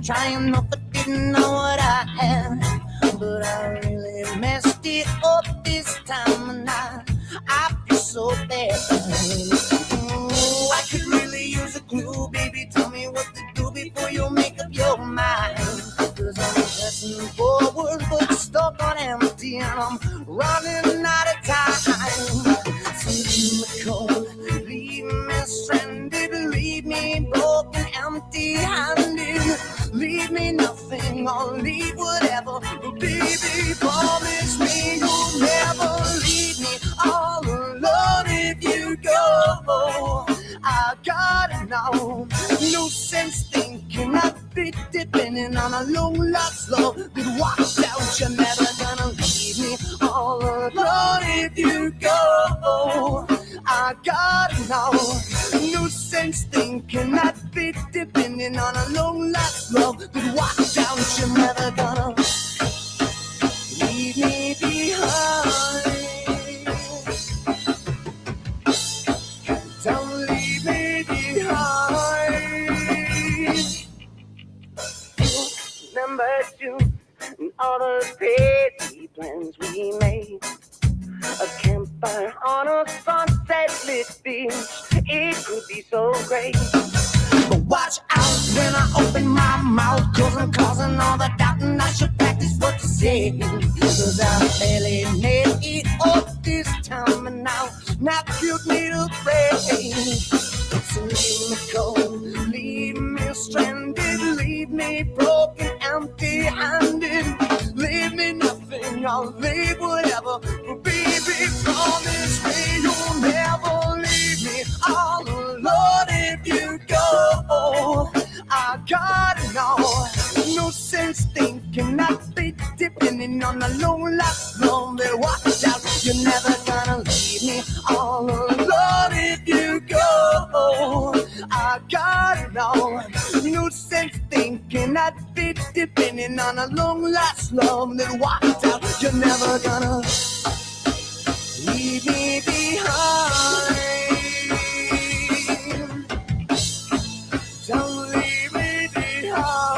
trying not to didn't know what I had. But I really messed it up this time, and I feel so bad. Ooh, I could really use a clue, baby. Tell me what to do before you make up your mind. Cause I'm pressing forward, but stuck on empty, and I'm running out of time. So leave me cold, leave me stranded, leave me broken, empty-handed. Leave me nothing, or leave whatever. But baby, promise me you'll never leave me all alone if you go. I gotta know, no sense thinking I'd be depending on a long lost love that walks out. You're never gonna leave me all alone if you go. I gotta know, no sense thinking I'd be depending on a long lost love that walks out. You're never gonna leave me behind. Don't leave me behind. Number two, and all the crazy plans we made. A campfire on a sunset lit beach. It could be so great. But watch out when I open my mouth, cause I'm causing all the doubt, and I should practice what to say. Cause I barely made it up this time, and now you need a break. So leave me cold, leave me stranded, leave me broken, empty-handed. Leave me nothing, I'll leave whatever. But baby, promise me you'll never leave me all alone if you go. I gotta know, no sense thinking I'd be depending on a long lost love that walks out. You're never gonna leave me all alone if you go. I gotta know, no sense thinking I'd be depending on a long lost love that walks out. You're never gonna leave me behind. Don't leave me behind.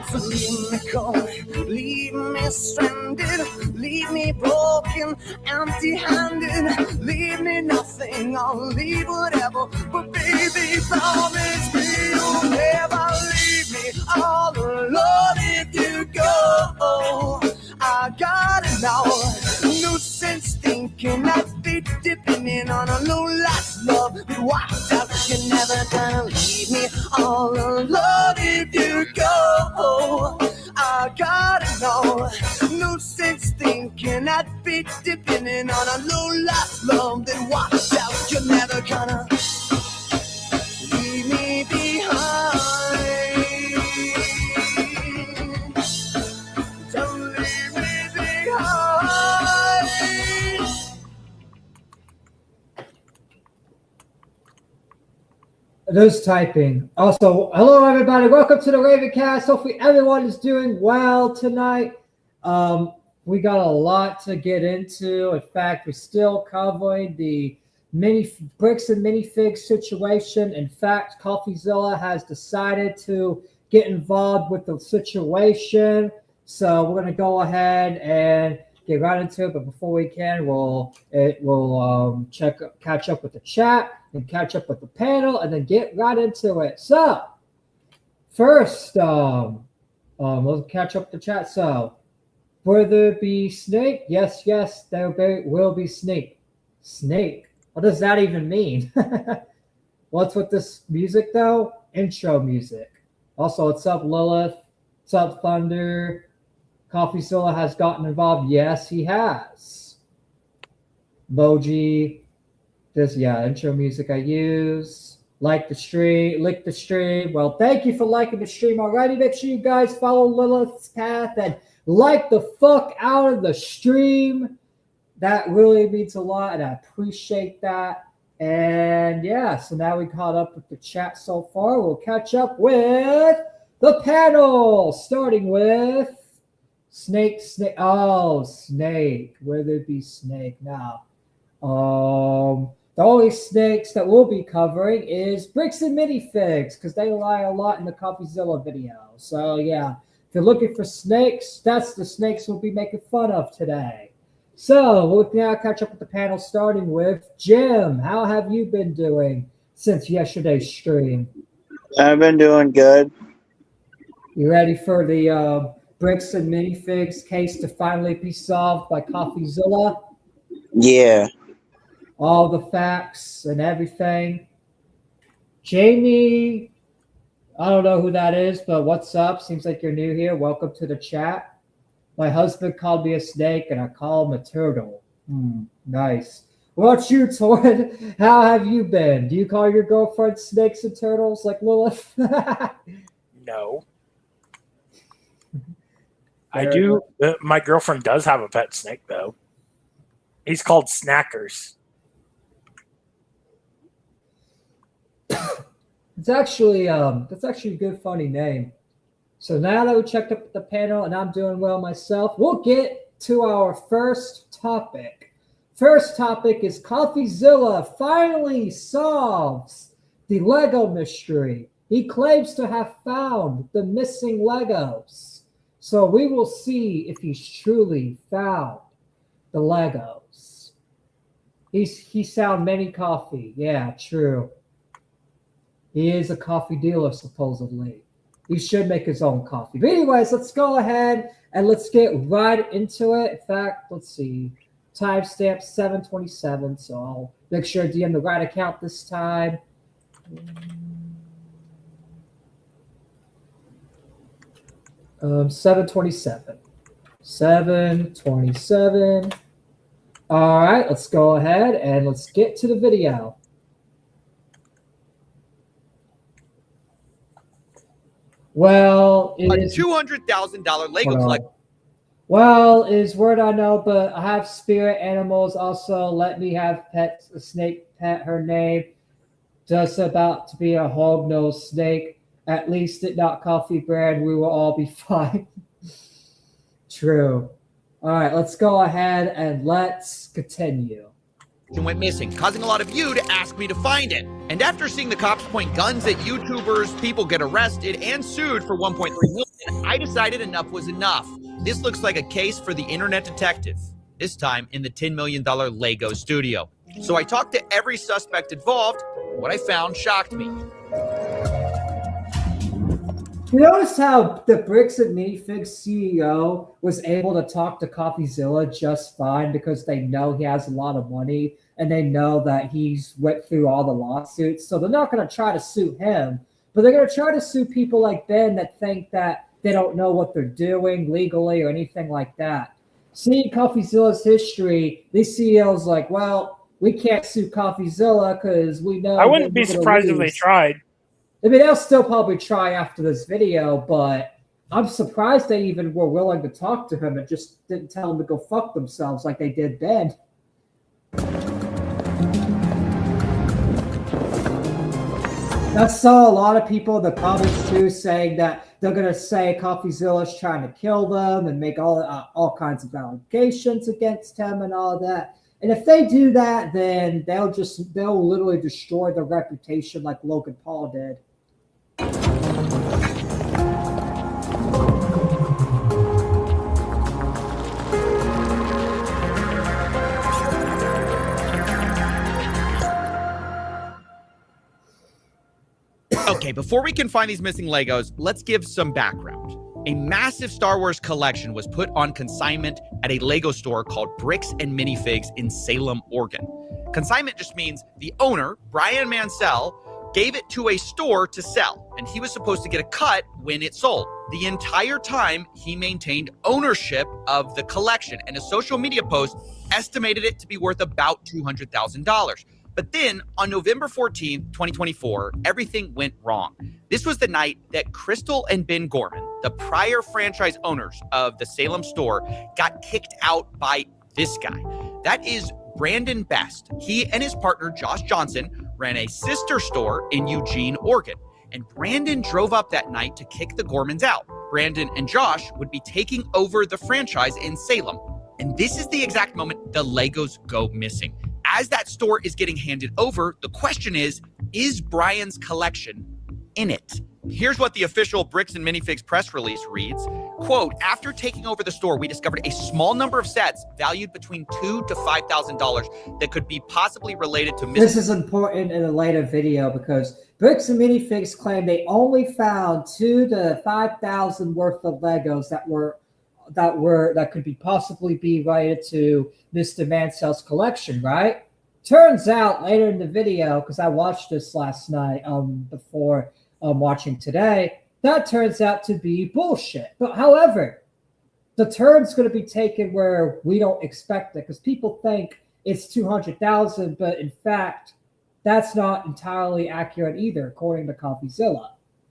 So leave me cold, leave me stranded, leave me broken, empty-handed. Leave me nothing, I'll leave whatever. But baby, promise me you'll never leave me all alone if you go. I gotta know, no sense thinking I'd be depending on a long lost love that walks out. You're never gonna leave me all alone if you go. I gotta know, no sense thinking I'd be depending on a long lost love that walks out. You're never gonna leave me behind. Don't leave me behind. Those typing. Also, hello everybody. Welcome to the Ravencast. Hopefully everyone is doing well tonight. We got a lot to get into. In fact, we're still covering the mini bricks and minifigs situation. In fact, Coffeezilla has decided to get involved with the situation. So we're going to go ahead and get right into it. But before we can, we'll catch up with the chat and catch up with the panel, and then get right into it. So first, we'll catch up the chat. So will there be Snake? Yes, there will be Snake. Snake. What does that even mean? What's with this music though? Intro music. Also, what's up, Lilith? What's up, Thunder? Coffeezilla has gotten involved. Yes, he has. Moji. This, intro music I use. like the stream, lick the stream. Well, thank you for liking the stream already. Make sure you guys follow Lilith's path and like the fuck out of the stream. That really means a lot, and I appreciate that. And yeah, so now we caught up with the chat so far. We'll catch up with the panel, starting with Snake. Oh, Snake. Where there be Snake now? The only snakes that we'll be covering is bricks and minifigs, because they lie a lot in the Coffeezilla video. So yeah, if you're looking for snakes, that's the snakes we'll be making fun of today. So we'll now catch up with the panel, starting with Jim. How have you been doing since yesterday's stream? I've been doing good. You ready for the bricks and minifigs case to finally be solved by Coffeezilla? Yeah. All the facts and everything. Jamie, I don't know who that is, but what's up? Seems like you're new here. Welcome to the chat. My husband called me a snake, and I call him a turtle. Nice. What about you, Torrin? How have you been? Do you call your girlfriend snakes and turtles like Lilith? No. I do. My girlfriend does have a pet snake, though. He's called Snackers. It's actually that's actually a good, funny name. So now that we checked up the panel and I'm doing well myself, we'll get to our first topic. First topic is Coffeezilla finally solves the Lego mystery. He claims to have found the missing Legos. So we will see if he's truly found the Legos. He sound many coffee. Yeah, true. He is a coffee dealer, supposedly. He should make his own coffee. But anyways, let's go ahead and let's get right into it. In fact, let's see. Timestamp 7:27. So I'll make sure I DM the right account this time. 7:27. 7:27. All right, let's go ahead and let's get to the video. Well, a $200,000 Lego collection. Well, is word I know, but I have spirit animals. Also, let me have pets. A snake pet. Her name just about to be a hog-nosed snake. At least it not coffee brand. We will all be fine. True. All right, let's go ahead and let's continue. Went missing, causing a lot of you to ask me to find it. And after seeing the cops point guns at YouTubers, people get arrested and sued for $1.3 million, I decided enough was enough. This looks like a case for the internet detective, this time in the $10 million Lego studio. So I talked to every suspect involved. What I found shocked me. You notice how the Bricks and Minifigs CEO was able to talk to Coffeezilla just fine because they know he has a lot of money and they know that he's went through all the lawsuits. So they're not going to try to sue him, but they're going to try to sue people like Ben that think that they don't know what they're doing legally or anything like that. Seeing Coffeezilla's history, these CEOs like, well, we can't sue Coffeezilla because we know. I wouldn't be surprised if they tried. I mean, they'll still probably try after this video, but I'm surprised they even were willing to talk to him and just didn't tell him to go fuck themselves like they did Ben. I saw a lot of people in the comments too saying that they're going to say Coffeezilla's trying to kill them and make all kinds of allegations against him and all that. And if they do that, then they'll literally destroy their reputation like Logan Paul did. Okay, before we can find these missing Legos, let's give some background. A massive Star Wars collection was put on consignment at a Lego store called Bricks and Minifigs in Salem, Oregon. Consignment just means the owner, Brian Mansell, gave it to a store to sell, and he was supposed to get a cut when it sold. The entire time, he maintained ownership of the collection, and a social media post estimated it to be worth about $200,000. But then on November 14th, 2024, everything went wrong. This was the night that Crystal and Ben Gorman, the prior franchise owners of the Salem store, got kicked out by this guy. That is Brandon Best. He and his partner, Josh Johnson, ran a sister store in Eugene, Oregon. And Brandon drove up that night to kick the Gormans out. Brandon and Josh would be taking over the franchise in Salem. And this is the exact moment the Legos go missing. As that store is getting handed over, the question is Brian's collection in it? Here's what the official Bricks and Minifigs press release reads. Quote, after taking over the store, we discovered a small number of sets valued between $2,000 to $5,000 that could be possibly related to... This is important in a later video because Bricks and Minifigs claim they only found $2,000 to $5,000 worth of Legos that could be possibly be related to Mr. Mansell's collection, right? Turns out later in the video, because I watched this last night before watching today, that turns out to be bullshit. But however, the turn's going to be taken where we don't expect it because people think it's 200,000, but in fact, that's not entirely accurate either, according to Coffeezilla.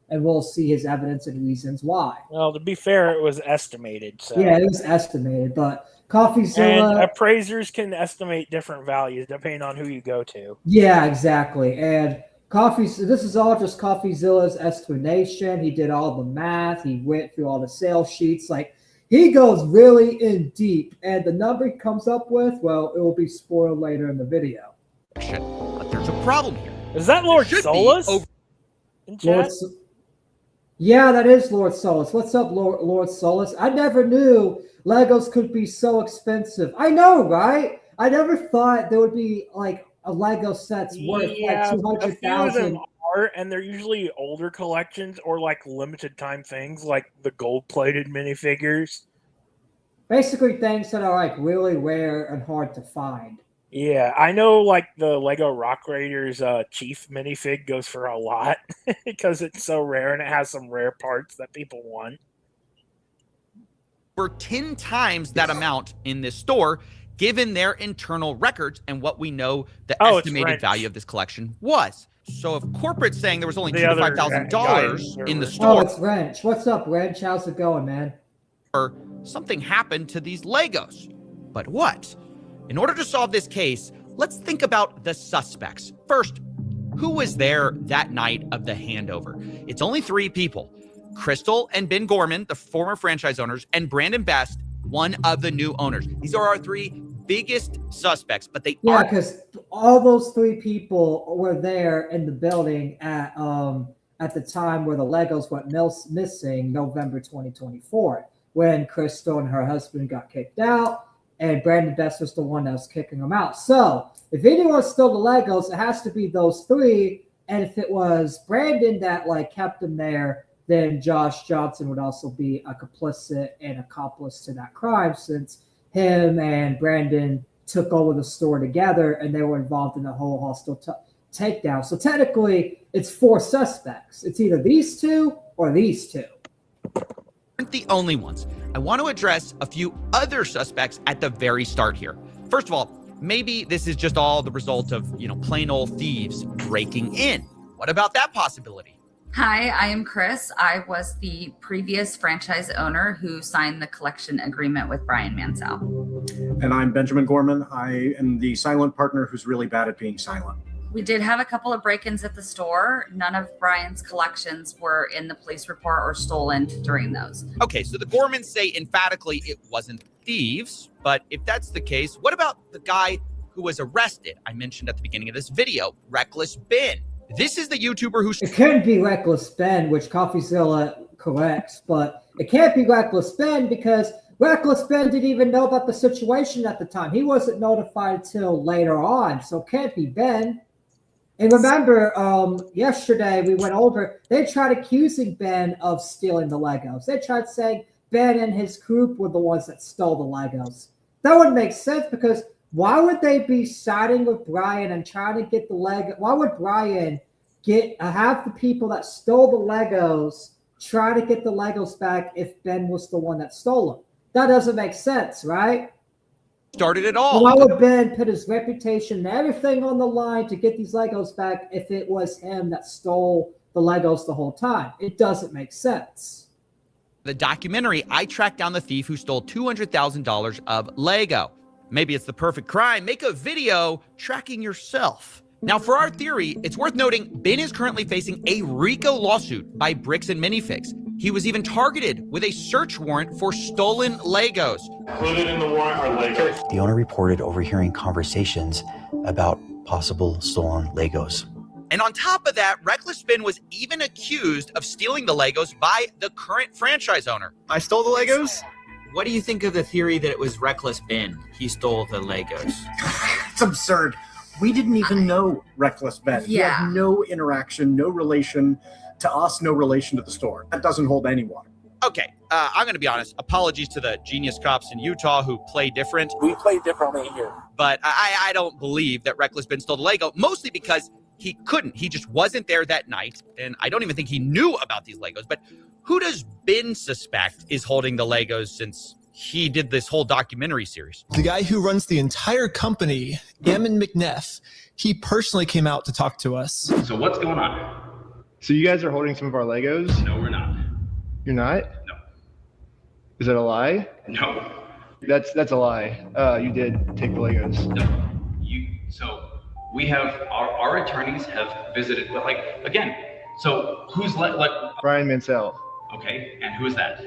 And we'll see his evidence and reasons why. Well, to be fair, it was estimated. So. Yeah, it was estimated, but Coffeezilla... And appraisers can estimate different values depending on who you go to. Yeah, exactly. And this is all just Coffeezilla's explanation. He did all the math. He went through all the sales sheets. Like, he goes really in deep. And the number he comes up with, well, it will be spoiled later in the video. But there's a problem here. Is that Lord Solus? Yeah, that is Lord Solus. What's up, Lord Solus? I never knew Legos could be so expensive. I know, right? I never thought there would be like a Lego set's worth like 200,000. And they're usually older collections or like limited time things, like the gold-plated minifigures. Basically, things that are like really rare and hard to find. Yeah, I know like the Lego Rock Raiders Chief minifig goes for a lot because it's so rare and it has some rare parts that people want. For 10 times that amount in this store, given their internal records and what we know the estimated value of this collection was. So if corporate's saying there was only $2,000 to $5,000 in the store. Oh, it's Wrench. What's up, Wrench? How's it going, man? Something happened to these Legos. But what? In order to solve this case, let's think about the suspects. First, who was there that night of the handover? It's only 3 people. Crystal and Ben Gorman, the former franchise owners, and Brandon Best, one of the new owners. These are our 3 biggest suspects, but they are... Yeah, because all those 3 people were there in the building at the time where the Legos went missing, November 2024, when Crystal and her husband got kicked out. And Brandon Best was the one that was kicking them out. So if anyone stole the Legos, it has to be those 3. And if it was Brandon that like kept them there, then Josh Johnson would also be a complicit and accomplice to that crime, since him and Brandon took over the store together and they were involved in the whole hostile takedown. So technically, it's 4 suspects. It's either these 2 or these 2. Aren't the only ones. I want to address a few other suspects at the very start here. First of all, maybe this is just all the result of, plain old thieves breaking in. What about that possibility? Hi, I am Chris. I was the previous franchise owner who signed the collection agreement with Brian Mansell. And I'm Benjamin Gorman. I am the silent partner who's really bad at being silent. We did have a couple of break-ins at the store. None of Brian's collections were in the police report or stolen during those. Okay, so the Gormans say emphatically it wasn't thieves, but if that's the case, what about the guy who was arrested? I mentioned at the beginning of this video, Reckless Ben. This is the YouTuber who... It couldn't be Reckless Ben, which Coffeezilla corrects, but it can't be Reckless Ben because Reckless Ben didn't even know about the situation at the time. He wasn't notified until later on, so it can't be Ben. And remember, yesterday we went over, they tried accusing Ben of stealing the Legos. They tried saying Ben and his group were the ones that stole the Legos. That wouldn't make sense because why would they be siding with Brian and trying to get the Lego? Why would Brian have the people that stole the Legos try to get the Legos back if Ben was the one that stole them? That doesn't make sense, right? started it all. Why would Ben put his reputation and everything on the line to get these Legos back if it was him that stole the Legos the whole time? It doesn't make sense. The documentary, I tracked down the thief who stole $200,000 of Lego. Maybe it's the perfect crime. Make a video tracking yourself. Now, for our theory, it's worth noting Ben is currently facing a RICO lawsuit by Bricks and Minifigs. He was even targeted with a search warrant for stolen Legos. Included in the warrant are Legos. The owner reported overhearing conversations about possible stolen Legos. And on top of that, Reckless Ben was even accused of stealing the Legos by the current franchise owner. I stole the Legos? What do you think of the theory that it was Reckless Ben? He stole the Legos. It's absurd. We didn't even know Reckless Ben. He had no interaction, no relation to us, no relation to the store. That doesn't hold any water. Okay, I'm going to be honest. Apologies to the genius cops in Utah who play different. We play differently here. But I don't believe that Reckless Ben stole the Lego, mostly because he couldn't. He just wasn't there that night, and I don't even think he knew about these Legos. But who does Ben suspect is holding the Legos since he did this whole documentary series? The guy who runs the entire company, Ammon McNeff, he personally came out to talk to us. So what's going on? So you guys are holding some of our Legos? No, we're not. You're not? No. Is that a lie? No. That's a lie. You did take the Legos. No. So we have our attorneys have visited, but like again, so who's Brian Mansell. Okay, and who is that?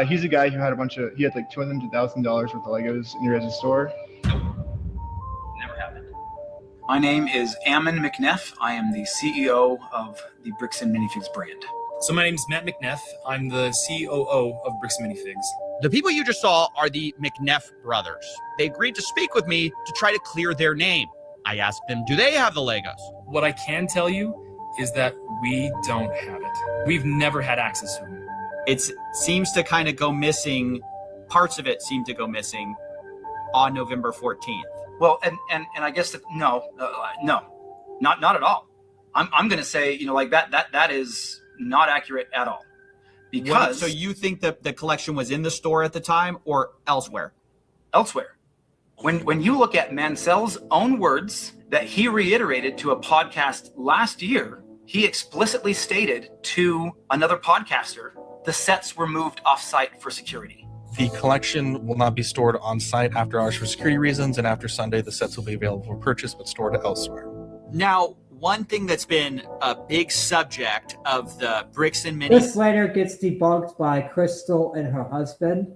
He's a guy who had he had like $200,000 worth of Legos in your guys' store. Nope. Never happened. My name is Ammon McNeff. I am the CEO of the Bricks and Minifigs brand. So my name is Matt McNeff. I'm the COO of Bricks and Minifigs. The people you just saw are the McNeff brothers. They agreed to speak with me to try to clear their name. I asked them, do they have the Legos? What I can tell you is that we don't have it. We've never had access to them. It seems to kind of go missing. Parts of it seem to go missing on November 14th. Well, and I guess that no, not at all. I'm going to say, like that is not accurate at all. Because so you think that the collection was in the store at the time or elsewhere? Elsewhere. When you look at Mansell's own words that he reiterated to a podcast last year, he explicitly stated to another podcaster, the sets were moved off-site for security. The collection will not be stored on site after hours for security reasons, and after Sunday, the sets will be available for purchase but stored elsewhere. Now, one thing that's been a big subject of the Bricks and Minifigs. This later gets debunked by Crystal and her husband.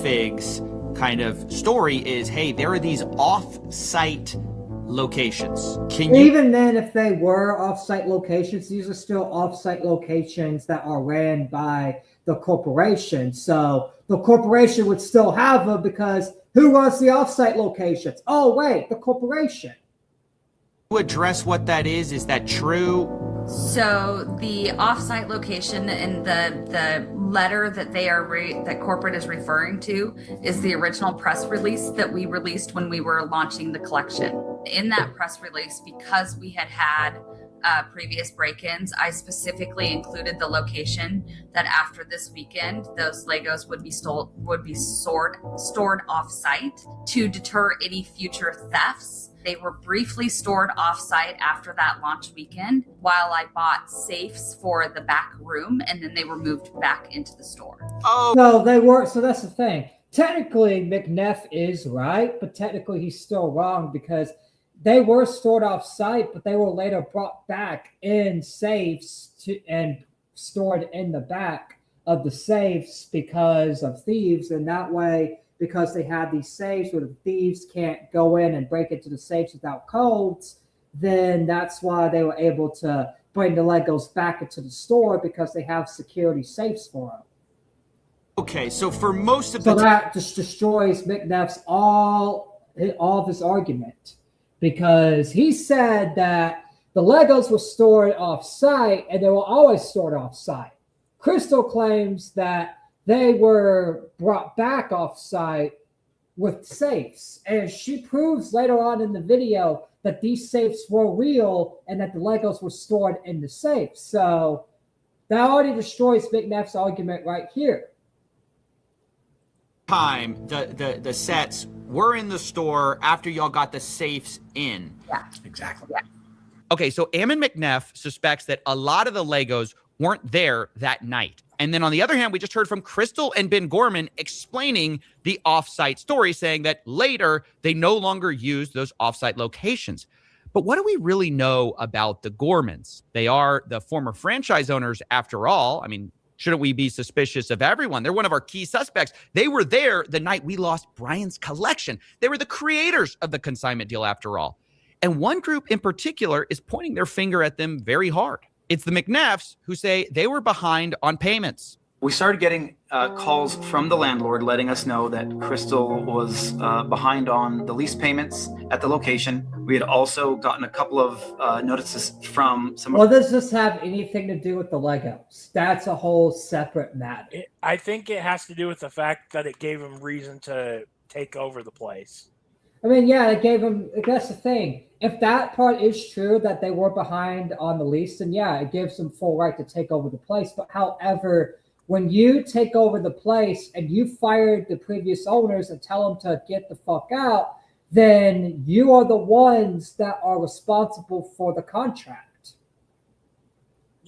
Figs kind of story is, hey, there are these off-site locations. Even then, if they were off-site locations, these are still off-site locations that are ran by the corporation. So the corporation would still have them because who runs the off-site locations? Oh, wait, the corporation. To address what that is that true? So the off-site location and the letter that they are that corporate is referring to is the original press release that we released when we were launching the collection. In that press release, because we had previous break-ins, I specifically included the location that after this weekend, those Legos would be stored off-site to deter any future thefts. They were briefly stored off-site after that launch weekend while I bought safes for the back room, and then they were moved back into the store. Oh, no, they were. So that's the thing. Technically, McNeff is right, but technically he's still wrong because they were stored off-site, but they were later brought back in safes and stored in the back of the safes because of thieves, and that way, because they had these safes where the thieves can't go in and break into the safes without codes, then that's why they were able to bring the Legos back into the store because they have security safes for them. Okay, so for most of that just destroys McNeff's all of his argument because he said that the Legos were stored off-site and they were always stored off-site. Crystal claims that they were brought back off-site with safes. And she proves later on in the video that these safes were real and that the Legos were stored in the safe. So that already destroys McNeff's argument right here. time the sets were in the store after y'all got the safes in. Yeah. Exactly. Yeah. Okay, so Ammon McNeff suspects that a lot of the Legos weren't there that night. And then on the other hand, we just heard from Crystal and Ben Gorman explaining the offsite story, saying that later they no longer used those offsite locations. But what do we really know about the Gormans? They are the former franchise owners after all. I mean, shouldn't we be suspicious of everyone? They're one of our key suspects. They were there the night we lost Brian's collection. They were the creators of the consignment deal after all. And one group in particular is pointing their finger at them very hard. It's the McNeffs who say they were behind on payments. We started getting calls from the landlord letting us know that Crystal was behind on the lease payments at the location. We had also gotten a couple of notices from some. Well, does this have anything to do with the Legos? That's a whole separate matter. I think it has to do with the fact that it gave him reason to take over the place. I mean, yeah, it gave them. That's the thing. If that part is true, that they were behind on the lease, then yeah, it gives them full right to take over the place. But however, when you take over the place and you fired the previous owners and tell them to get the fuck out, then you are the ones that are responsible for the contract.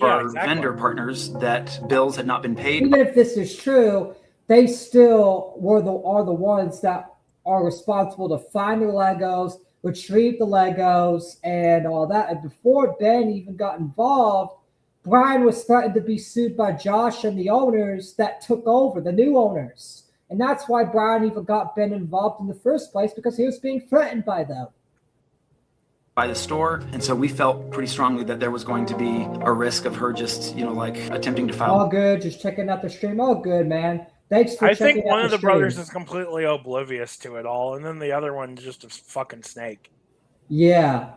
Our vendor partners that bills had not been paid. Even if this is true, they still are the ones that are responsible to find the Legos, retrieve the Legos, and all that. And before Ben even got involved, Brian was threatened to be sued by Josh and the owners that took over, the new owners. And that's why Brian even got Ben involved in the first place, because he was being threatened by them. By the store. And so we felt pretty strongly that there was going to be a risk of her just, attempting to file. All good, just checking out the stream. All good, man. Thanks for checking out the stream. I think one of the brothers is completely oblivious to it all, and then the other one's just a fucking snake. Yeah.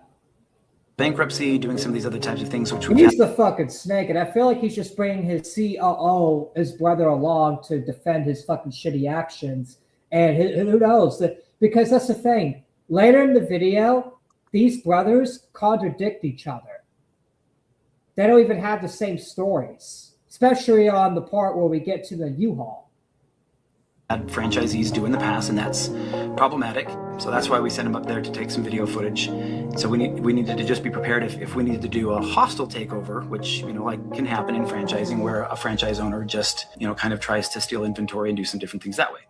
Bankruptcy, doing some of these other types of things, which He's the fucking snake, and I feel like he's just bringing his COO, his brother, along to defend his fucking shitty actions. And who knows? Because that's the thing. Later in the video, these brothers contradict each other. They don't even have the same stories, especially on the part where we get to the U-Haul. Had franchisees do in the past, and that's problematic. So that's why we sent him up there to take some video footage. So we needed to just be prepared if we needed to do a hostile takeover, which can happen in franchising, where a franchise owner just kind of tries to steal inventory and do some different things that way.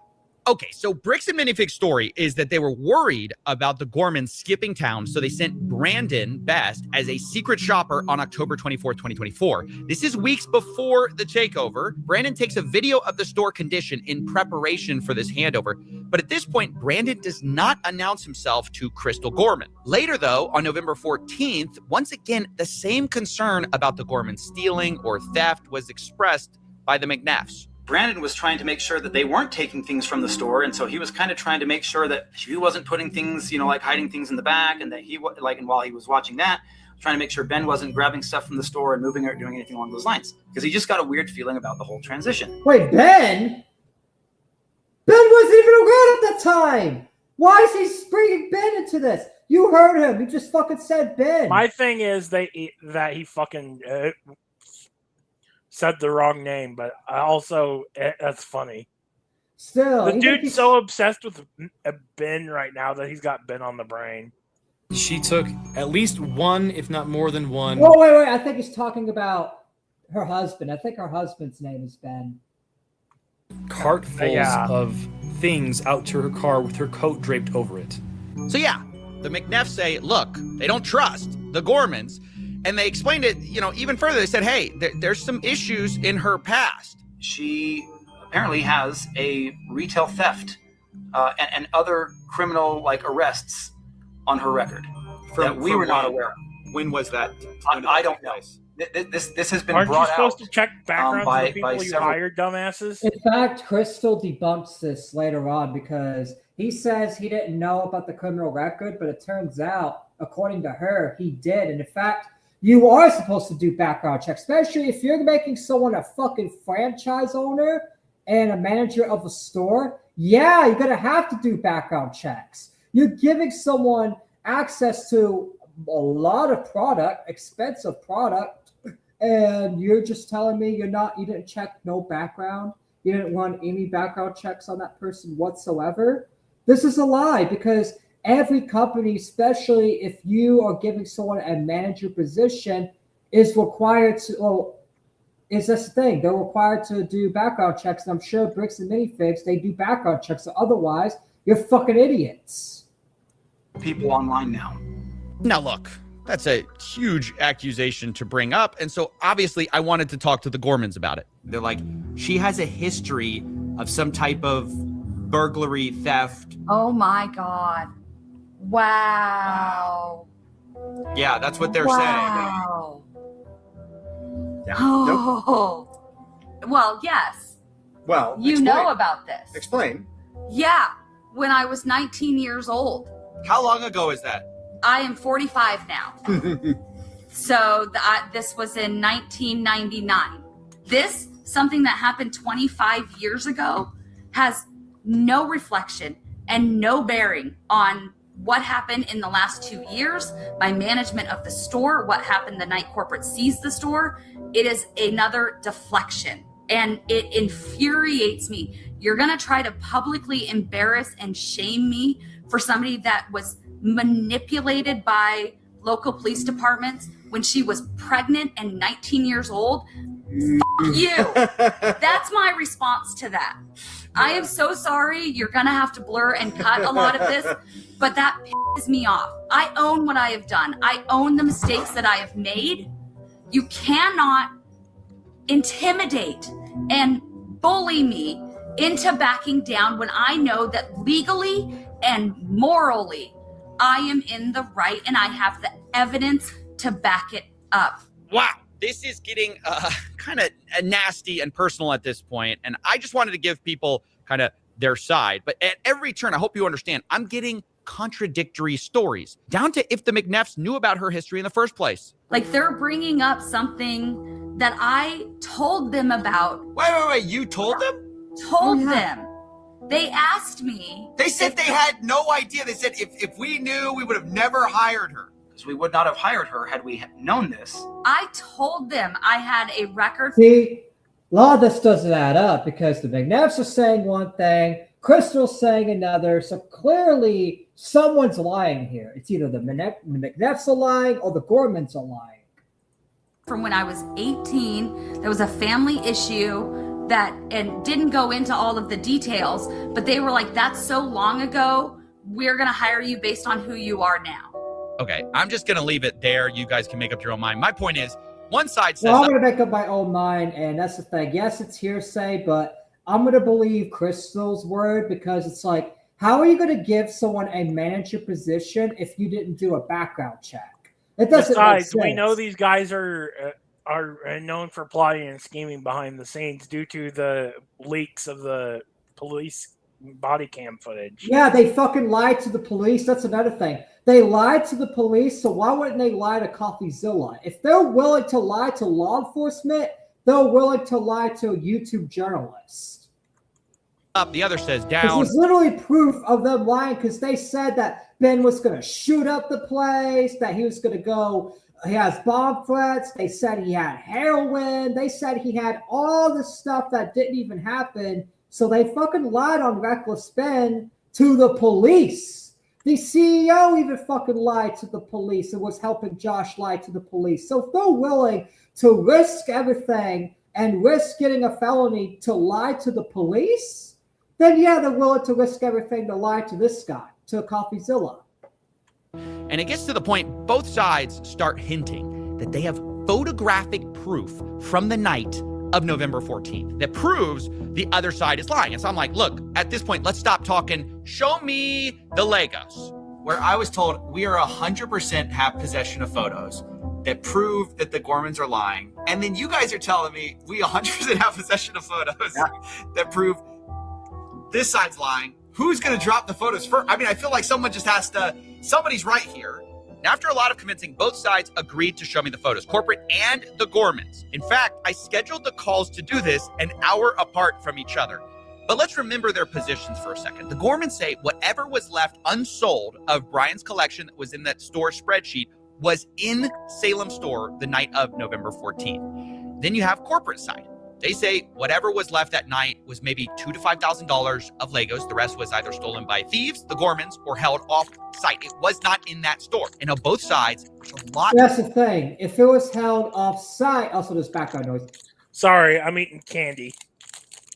Okay, so Bricks and Minifig's story is that they were worried about the Gormans skipping town, so they sent Brandon Best as a secret shopper on October 24th, 2024. This is weeks before the takeover. Brandon takes a video of the store condition in preparation for this handover, but at this point, Brandon does not announce himself to Crystal Gorman. Later, though, on November 14th, once again, the same concern about the Gormans stealing or theft was expressed by the McNeffs. Brandon was trying to make sure that they weren't taking things from the store, and so he was kind of trying to make sure that he wasn't putting things, like hiding things in the back, and that and while he was watching that, trying to make sure Ben wasn't grabbing stuff from the store and moving it or doing anything along those lines, because he just got a weird feeling about the whole transition. Wait, Ben? Ben wasn't even around at that time. Why is he bringing Ben into this? You heard him. He just fucking said Ben. My thing is that he fucking said the wrong name, but also that's funny. Still, the dude's so obsessed with Ben right now that he's got Ben on the brain. She took at least one, if not more than one. Oh, wait. I think he's talking about her husband. I think her husband's name is Ben. Cartfuls of things out to her car with her coat draped over it. So yeah, the McNeffs say, look, they don't trust the Gormans. And they explained it, even further. They said, hey, there's some issues in her past. She apparently has a retail theft and other criminal arrests on her record that we were not aware of. When was that? I don't know. This has been Aren't brought you supposed out, to check backgrounds by of people you several... hired, dumbasses? In fact, Crystal debunks this later on because he says he didn't know about the criminal record, but it turns out, according to her, he did. And in fact, you are supposed to do background checks, especially if you're making someone a fucking franchise owner and a manager of a store. Yeah, you're going to have to do background checks. You're giving someone access to a lot of product, expensive product, and you're just telling me you didn't check no background. you didn't run any background checks on that person whatsoever. This is a lie because every company, especially if you are giving someone a manager position, is required to, well, is this the thing? They're required to do background checks. And I'm sure Bricks and Minifigs, they do background checks. So otherwise, you're fucking idiots. People online now. Now, look, that's a huge accusation to bring up. And so obviously I wanted to talk to the Gormans about it. They're like, she has a history of some type of burglary, theft. Oh my God. Wow. Yeah, that's what they're Wow. Yeah. Oh. Well, yes. Well, You explain. know about this. Explain. Yeah. When I was 19 years old. How long ago is that? I am 45 now. So this was in 1999. This, something that happened 25 years ago, has no reflection and no bearing on what happened in the last 2 years, my management of the store, what happened the night corporate seized the store. It is another deflection, and it infuriates me. You're going to try to publicly embarrass and shame me for somebody that was manipulated by local police departments when she was pregnant and 19 years old. Fuck you. That's my response to that. I am so sorry. You're going to have to blur and cut a lot of this, but that pisses me off. I own what I have done. I own the mistakes that I have made. You cannot intimidate and bully me into backing down when I know that legally and morally I am in the right and I have the evidence to back it up. Wow. This is getting kind of nasty and personal at this point. And I just wanted to give people kind of their side. But at every turn, I hope you understand, I'm getting contradictory stories, down to if the McNeffs knew about her history in the first place. Like they're bringing up something that I told them about. Wait. You told them? Told them. They asked me. They said they had no idea. They said if we knew, we would have never hired her. Because we would not have hired her had we known this. I told them I had a record. See, a lot of this doesn't add up because the McNeffs are saying one thing, Crystal's saying another. So clearly someone's lying here. It's either the McNeffs are lying or the Gormans are lying. From when I was 18, there was a family issue that, and didn't go into all of the details, but they were like, that's so long ago, we're going to hire you based on who you are now. Okay, I'm just going to leave it there. You guys can make up your own mind. My point is, one side says... Well, I'm going to make up my own mind, and that's the thing. Yes, it's hearsay, but I'm going to believe Crystal's word because it's like, how are you going to give someone a manager position if you didn't do a background check? It doesn't make Besides, sense. we know these guys are known for plotting and scheming behind the scenes due to the leaks of the police body cam footage. Yeah, they fucking lied to the police. That's another thing. They lied to the police, so why wouldn't they lie to Coffeezilla? If they're willing to lie to law enforcement, they're willing to lie to a YouTube journalist. Up, the other says This down. is literally proof of them lying because they said that Ben was going to shoot up the place, that he was going to go, he has bomb threats. They said he had heroin. They said he had all this stuff that didn't even happen. So they fucking lied on Reckless Ben to the police. The CEO even fucking lied to the police and was helping Josh lie to the police. So if they're willing to risk everything and risk getting a felony to lie to the police, then yeah, they're willing to risk everything to lie to this guy, to Coffeezilla. And it gets to the point, both sides start hinting that they have photographic proof from the night of November 14th that proves the other side is lying. And so I'm like, look, at this point, let's stop talking. Show me the Legos. Where I was told we are 100% have possession of photos that prove that the Gormans are lying. And then you guys are telling me we 100% have possession of photos that prove this side's lying. Who's going to drop the photos first? I mean, I feel like someone just has to, somebody's right here. After a lot of convincing, both sides agreed to show me the photos, corporate and the Gormans. In fact, I scheduled the calls to do this an hour apart from each other. But let's remember their positions for a second. The Gormans say whatever was left unsold of Brian's collection that was in that store spreadsheet was in Salem store the night of November 14th. Then you have corporate side. They say whatever was left that night was maybe $2,000 to $5,000 of Legos. The rest was either stolen by thieves, the Gormans, or held off-site. It was not in that store. And on both sides, there's a lot. That's the thing. If it was held off-site, also there's background noise. Sorry, I'm eating candy.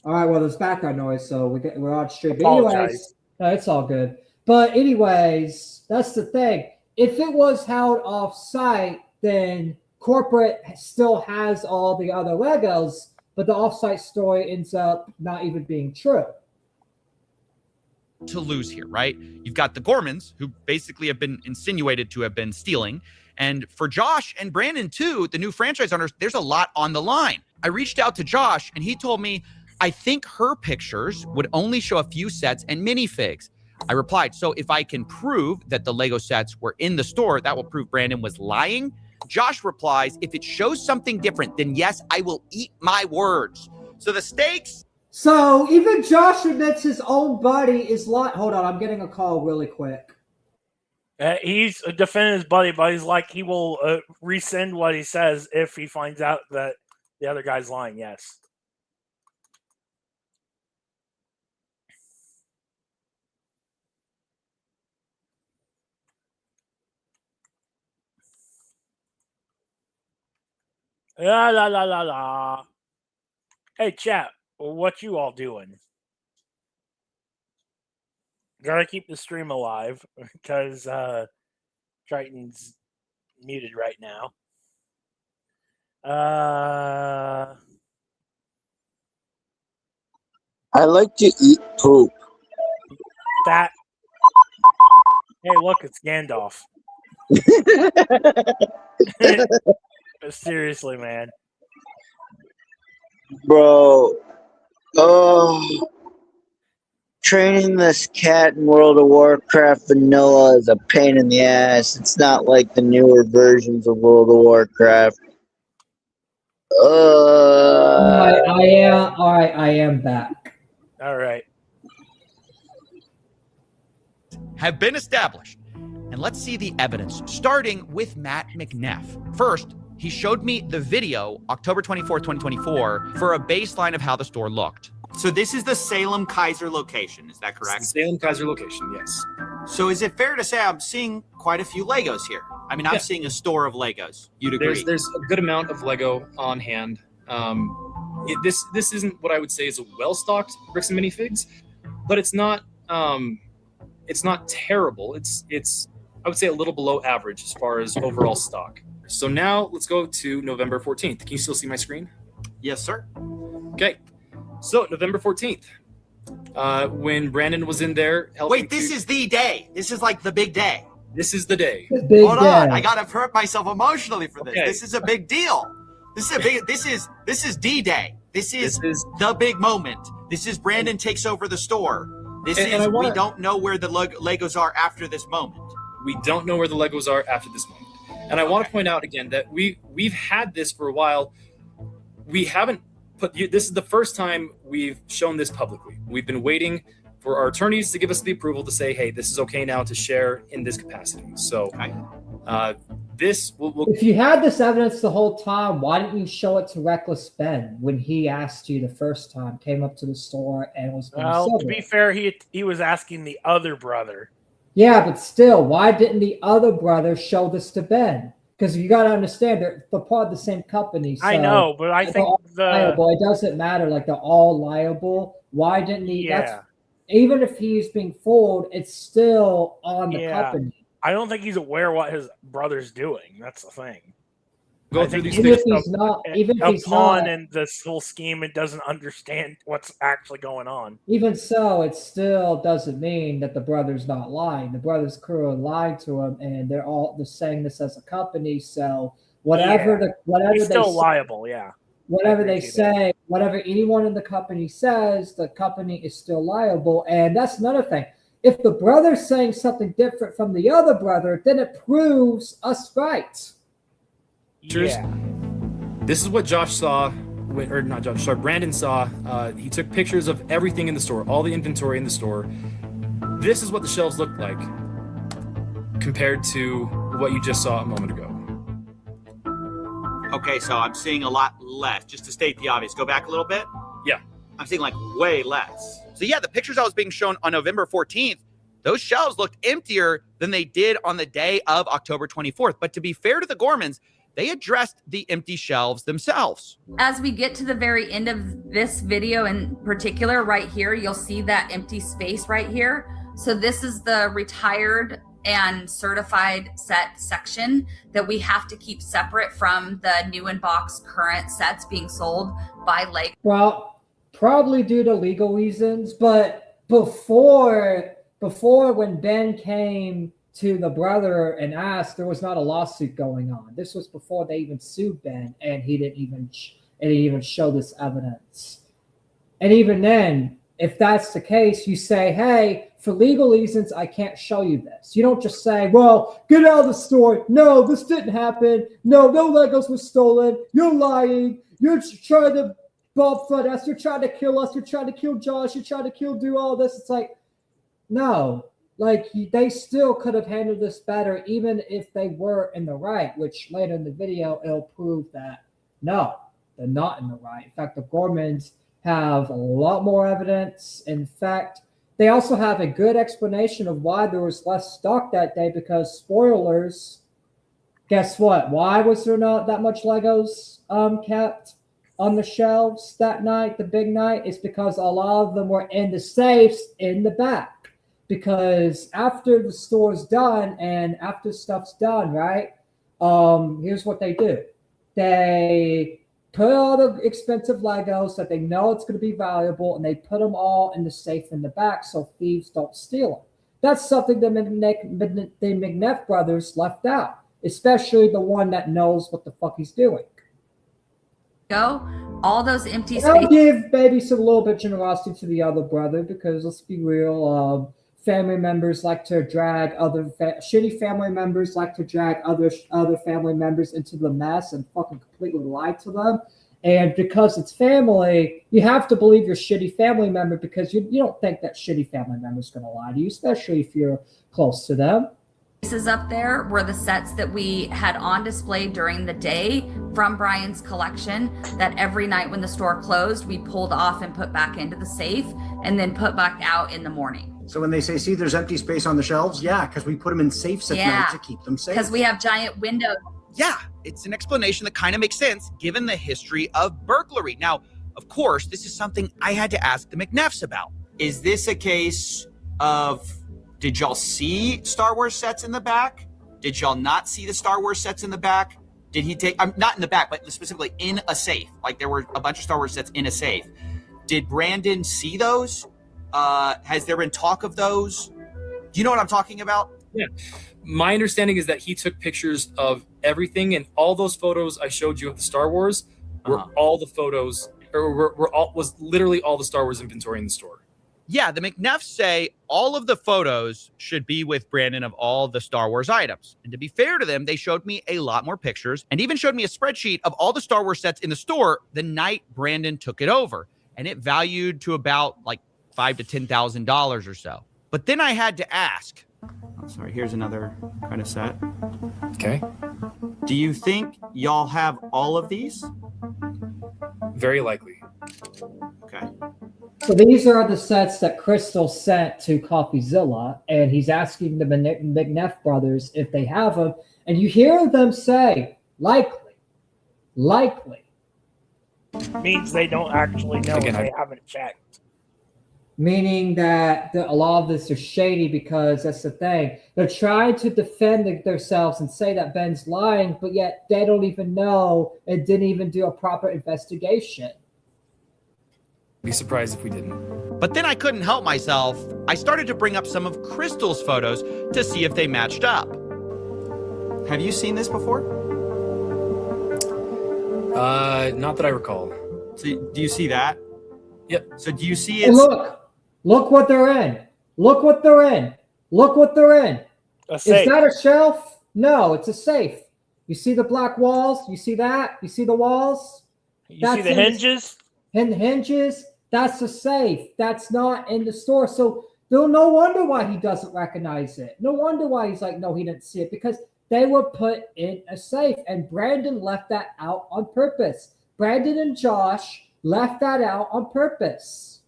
All right, well, there's background noise, so we're on stream. But Apologize. anyways, no, it's all good. But anyways, that's the thing. If it was held off-site, then corporate still has all the other Legos, but the off-site story ends up not even being true. To lose here, right? You've got the Gormans, who basically have been insinuated to have been stealing. And for Josh and Brandon, too, the new franchise owners, there's a lot on the line. I reached out to Josh, and he told me, I think her pictures would only show a few sets and minifigs. I replied, so if I can prove that the Lego sets were in the store, that will prove Brandon was lying. Josh replies, if it shows something different, then yes, I will eat my words. So the stakes. So even Josh admits his own buddy is lying. Hold on, I'm getting a call really quick. He's defending his buddy, but he's like he will rescind what he says if he finds out that the other guy's lying. Yes. La la la la la. Hey, chat. What you all doing? Gotta keep the stream alive because Triton's muted right now. I like to eat poop. That. Hey, look, it's Gandalf. Seriously, man. Bro. Oh. Training this cat in World of Warcraft vanilla is a pain in the ass. It's not like the newer versions of World of Warcraft. I am back. All right. Have been established. And let's see the evidence, starting with Matt McNeff. First, he showed me the video, October 24, 2024, for a baseline of how the store looked. So this is the Salem Kaiser location, is that correct? It's the Salem Kaiser location, yes. So is it fair to say I'm seeing quite a few Legos here? I mean, I'm seeing a store of Legos. You'd agree? There's a good amount of Lego on hand. This isn't what I would say is a well-stocked bricks and minifigs, but it's not terrible. It's I would say a little below average as far as overall stock. So now let's go to November 14th. Can you still see my screen? Yes, sir. Okay. So November 14th, when Brandon was in there helping. Wait, this is the day. This is like the big day. This is the day. Hold on, I gotta hurt myself emotionally for this. Okay. This is a big deal. This is D-Day. This is the big moment. This is Brandon takes over the store. We don't know where the Legos are after this moment. We don't know where the Legos are after this moment. And I want to point out again that we've had this for a while. We haven't this is the first time we've shown this publicly. We've been waiting for our attorneys to give us the approval to say, hey, this is okay now to share in this capacity. So this will. If you had this evidence the whole time, why didn't you show it to Reckless Ben when he asked you the first time, came up to the store and was being Well, to civil? be fair, he was asking the other brother. Yeah, but still, why didn't the other brother show this to Ben? Because you got to understand, they're part of the same company. So I know, but I think liable. It doesn't matter. Like, they're all liable. Why didn't he? Yeah. Even if he's being fooled, it's still on the company. I don't think he's aware what his brother's doing. That's the thing. Go through these even if he's not, even if he's not, in this whole scheme, it doesn't understand what's actually going on. even so, it still doesn't mean that the brother's not lying. The brother's crew lied to him, and they're saying this as a company. So whatever he's they still say, liable. Yeah. whatever they say, whatever anyone in the company says, the company is still liable. And that's another thing. If the brother's saying something different from the other brother, then it proves us right. Yeah. This is what Josh saw, or not Josh, sorry, Brandon saw. He took pictures of everything in the store, all the inventory in the store. This is what the shelves look like compared to what you just saw a moment ago. Okay, so I'm seeing a lot less. Just to state the obvious, go back a little bit. Yeah. I'm seeing like way less. So yeah, the pictures I was being shown on November 14th, those shelves looked emptier than they did on the day of October 24th. But to be fair to the Gormans, they addressed the empty shelves themselves. As we get to the very end of this video in particular, right here, you'll see that empty space right here. So this is the retired and certified set section that we have to keep separate from the new in box current sets being sold by Lego. Well, probably due to legal reasons, but before when Ben came to the brother and asked, there was not a lawsuit going on. This was before they even sued Ben, and he didn't even show this evidence. And even then, if that's the case, you say, hey, for legal reasons, I can't show you this. You don't just say, well, get out of the store. No, this didn't happen. No Legos were stolen. You're lying. You're trying to Bob Flood us. You're trying to kill us. You're trying to kill Josh. You're trying to do all this. It's like, no. Like, they still could have handled this better, even if they were in the right, which later in the video, it'll prove that, no, they're not in the right. In fact, the Gormans have a lot more evidence. In fact, they also have a good explanation of why there was less stock that day, because spoilers, guess what? Why was there not that much Legos kept on the shelves that night, the big night? It's because a lot of them were in the safes in the back. Because after the store's done and after stuff's done, right? Here's what they do. They put all the expensive Legos that they know it's going to be valuable, and they put them all in the safe in the back so thieves don't steal them. That's something the McNeff brothers left out, especially the one that knows what the fuck he's doing. All those empty I'll spaces. give maybe some little bit of generosity to the other brother, because let's be real, family members like to drag shitty family members like to drag other family members into the mess and fucking completely lie to them. And because it's family, you have to believe your shitty family member, because you don't think that shitty family member is going to lie to you, especially if you're close to them. Pieces up there were the sets that we had on display during the day from Brian's collection that every night when the store closed, we pulled off and put back into the safe and then put back out in the morning. So when they say, see, there's empty space on the shelves, yeah, because we put them in safes at night to keep them safe. Because we have giant windows. Yeah, it's an explanation that kind of makes sense given the history of burglary. Now, of course, this is something I had to ask the McNeffs about. Is this a case of, did y'all see Star Wars sets in the back? Did y'all not see the Star Wars sets in the back? Did he take, not in the back, but specifically in a safe? Like there were a bunch of Star Wars sets in a safe. Did Brandon see those? Has there been talk of those? Do you know what I'm talking about? Yeah. My understanding is that he took pictures of everything, and all those photos I showed you of the Star Wars were all the photos, or was literally all the Star Wars inventory in the store. Yeah, the McNeffs say all of the photos should be with Brandon of all the Star Wars items. And to be fair to them, they showed me a lot more pictures and even showed me a spreadsheet of all the Star Wars sets in the store the night Brandon took it over. And it valued to about like $5,000 to $10,000 or so. But then I had to ask. Oh, sorry, here's another kind of set. Okay. Do you think y'all have all of these? Very likely. Okay. So these are the sets that Crystal sent to Coffeezilla, and he's asking the McNeff brothers if they have them. And you hear them say, likely. Means they don't actually know. Again, they haven't checked. Meaning that a lot of this is shady, because that's the thing. They're trying to defend themselves and say that Ben's lying, but yet they don't even know and didn't even do a proper investigation. Be surprised if we didn't. But then I couldn't help myself. I started to bring up some of Crystal's photos to see if they matched up. Have you seen this before? Not that I recall. So do you see that? Yep. So do you see it? Look what they're in. Look what they're in. Is that a shelf? No, it's a safe. You see the black walls? You see that? You see the walls? You see the hinges? And the hinges? That's a safe. That's not in the store. So no wonder why he doesn't recognize it. No wonder why he's like, no, he didn't see it. Because they were put in a safe, and Brandon left that out on purpose. Brandon and Josh left that out on purpose.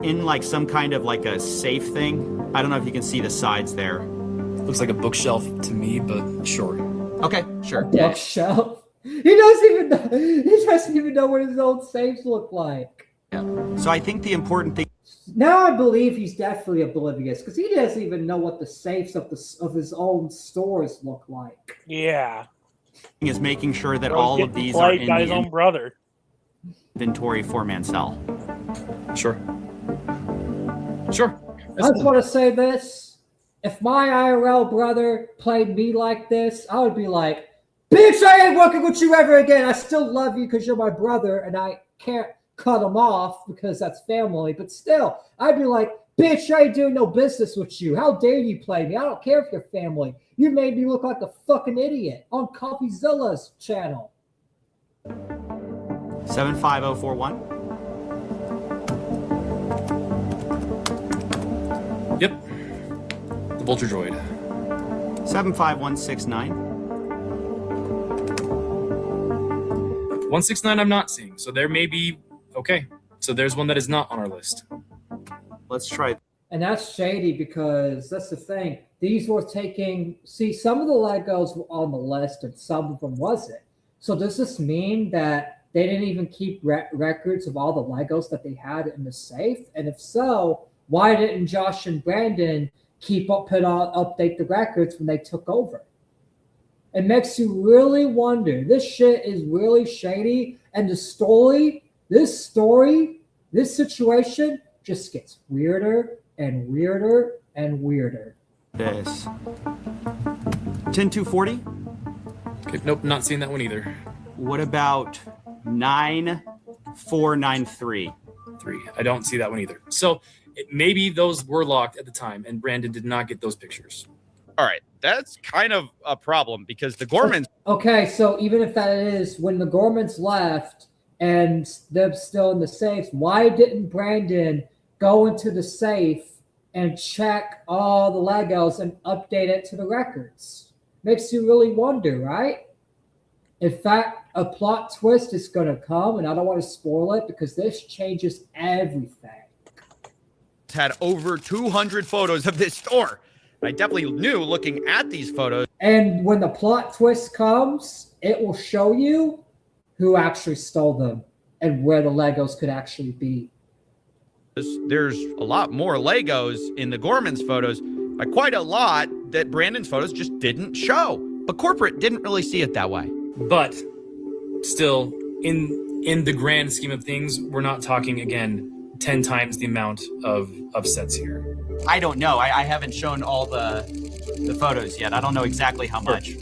In like some kind of like a safe thing. I don't know if you can see the sides there. Looks like a bookshelf to me, but sure. Okay, sure. Bookshelf. He doesn't even know what his own safes look like. Yeah. So I think the important thing. Now I believe he's definitely oblivious because he doesn't even know what the safes of his own stores look like. Yeah. Is making sure that Bro's all of getting these are played in by his the own brother. inventory for Mansell. Sure. Sure. I just want to say this. If my IRL brother played me like this, I would be like, bitch, I ain't working with you ever again. I still love you because you're my brother, and I can't cut him off because that's family. But still, I'd be like, bitch, I ain't doing no business with you. How dare you play me? I don't care if you're family. You made me look like a fucking idiot on Coffeezilla's channel. 75041. Yep. The Vulture Droid. 75169. 169 I'm not seeing. So there may be, okay. So there's one that is not on our list. Let's try. And that's shady because that's the thing. These were taking, see, some of the Legos were on the list and some of them wasn't. So does this mean that they didn't even keep records of all the Legos that they had in the safe? And if so, why didn't Josh and Brandon update the records when they took over? It makes you really wonder. This shit is really shady. And this situation just gets weirder and weirder and weirder. This. 10240? Okay, nope, not seeing that one either. What about 9493? 3. I don't see that one either. So maybe those were locked at the time and Brandon did not get those pictures. All right, that's kind of a problem because the Gormans. Okay, so even if that is when the Gormans left and they're still in the safe, why didn't Brandon go into the safe and check all the Legos and update it to the records? Makes you really wonder, right? In fact, a plot twist is going to come, and I don't want to spoil it because this changes everything. Had over 200 photos of this store. I definitely knew looking at these photos. And when the plot twist comes, it will show you who actually stole them and where the Legos could actually be. There's a lot more Legos in the Gorman's photos, by quite a lot that Brandon's photos just didn't show. But corporate didn't really see it that way. But still, in the grand scheme of things, we're not talking, again, 10 times the amount of sets here. I don't know. I haven't shown all the photos yet. I don't know exactly how much.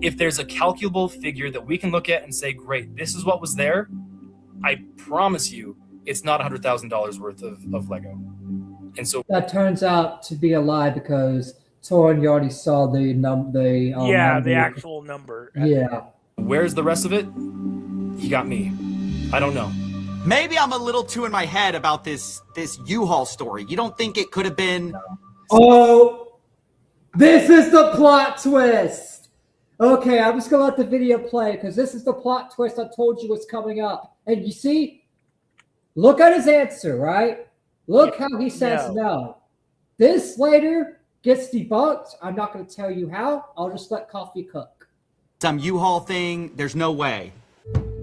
If there's a calculable figure that we can look at and say, great, this is what was there, I promise you it's not $100,000 worth of Lego. And so that turns out to be a lie because Torin, you already saw the number. The actual number. Yeah. Where's the rest of it? You got me. I don't know. Maybe I'm a little too in my head about this U-Haul story. You don't think it could have been... Oh, this is the plot twist. Okay, I'm just going to let the video play because this is the plot twist I told you was coming up. And you see, look at his answer, right? Look how he says no. This later gets debunked. I'm not going to tell you how. I'll just let Coffee cook. Some U-Haul thing, there's no way.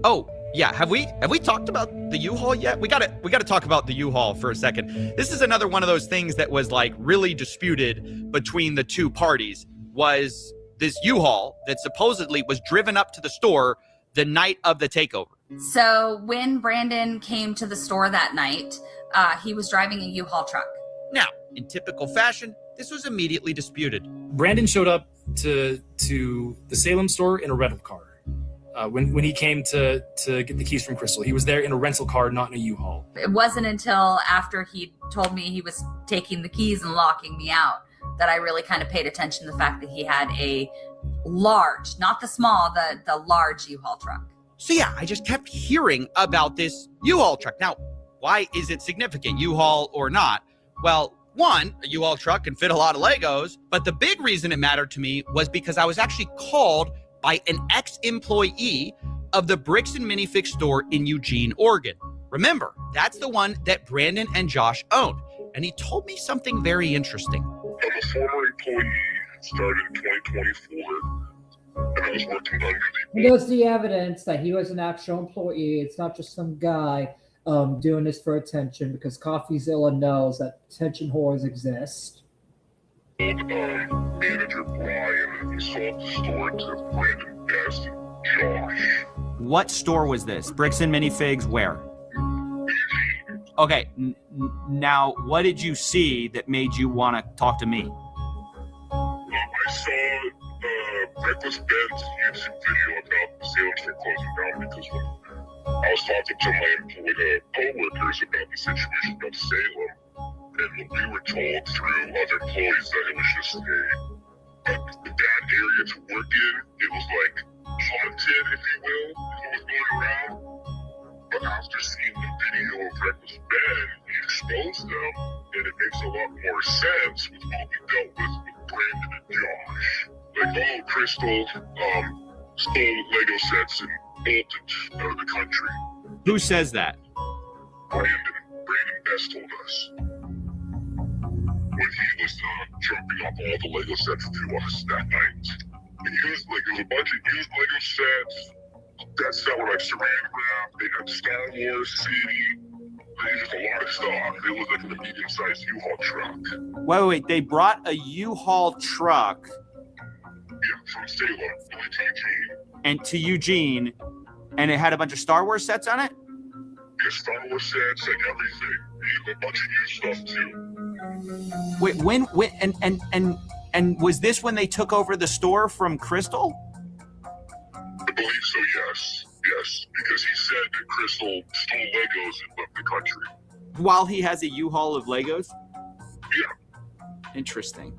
Oh, yeah, have we talked about the U-Haul yet? We gotta talk about the U-Haul for a second. This is another one of those things that was like really disputed between the two parties. Was this U-Haul that supposedly was driven up to the store the night of the takeover? So when Brandon came to the store that night, he was driving a U-Haul truck. Now, in typical fashion, this was immediately disputed. Brandon showed up to the Salem store in a rental car. When he came to get the keys from Crystal, he was there in a rental car, not in a U-Haul. It wasn't until after he told me he was taking the keys and locking me out that I really kind of paid attention to the fact that he had a large, not the small, the large U-Haul truck. So yeah, I just kept hearing about this U-Haul truck. Now, why is it significant, U-Haul or not? Well, one, a U-Haul truck can fit a lot of Legos, but the big reason it mattered to me was because I was actually called by an ex-employee of the Bricks and Minifix store in Eugene, Oregon. Remember, that's the one that Brandon and Josh owned. And he told me something very interesting. I'm a former employee, started in 2024, and I was working under There's the evidence that he was an actual employee. It's not just some guy doing this for attention, because Coffeezilla knows that attention whores exist. Manager Brian, and he sold the store to Brandon, Best, and Josh. What store was this? Bricks and Minifigs where? Okay, now what did you see that made you want to talk to me? I saw Reckless Ben's YouTube video about the Salem store closing down, because when I was talking to my co-workers about the situation about Salem, and we were told through other employees that it was just a bad area to work in. It was like haunted, if you will, it was going around. But after seeing the video of Reckless Ben, he exposed them, and it makes a lot more sense with what we dealt with Brandon and Josh. Like, oh, Crystal stole Lego sets and bolted out of the country. Who says that? Brandon Best told us. When he was jumping off all the Lego sets to us that night. And he was like, there was a bunch of used Lego sets that set were like saran wrap. They had Star Wars City. They had just a lot of stuff. It was like in a medium-sized U-Haul truck. Wait. They brought a U-Haul truck. Yeah, from Salem to Eugene. And to Eugene, and it had a bunch of Star Wars sets on it? Yeah, Star Wars sets, like everything. They had a bunch of used stuff too. Wait, when and was this when they took over the store from Crystal? I believe so, yes. Yes, because he said that Crystal stole Legos and left the country. While he has a U-Haul of Legos? Yeah. Interesting.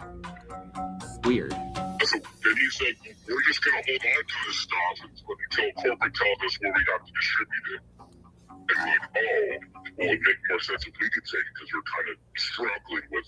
Weird. So, and he said, we're just going to hold on to this stuff until corporate tells us where we have to distribute it. And we're like, oh, well, it'd make more sense if we could take it, because we're kind of struggling with,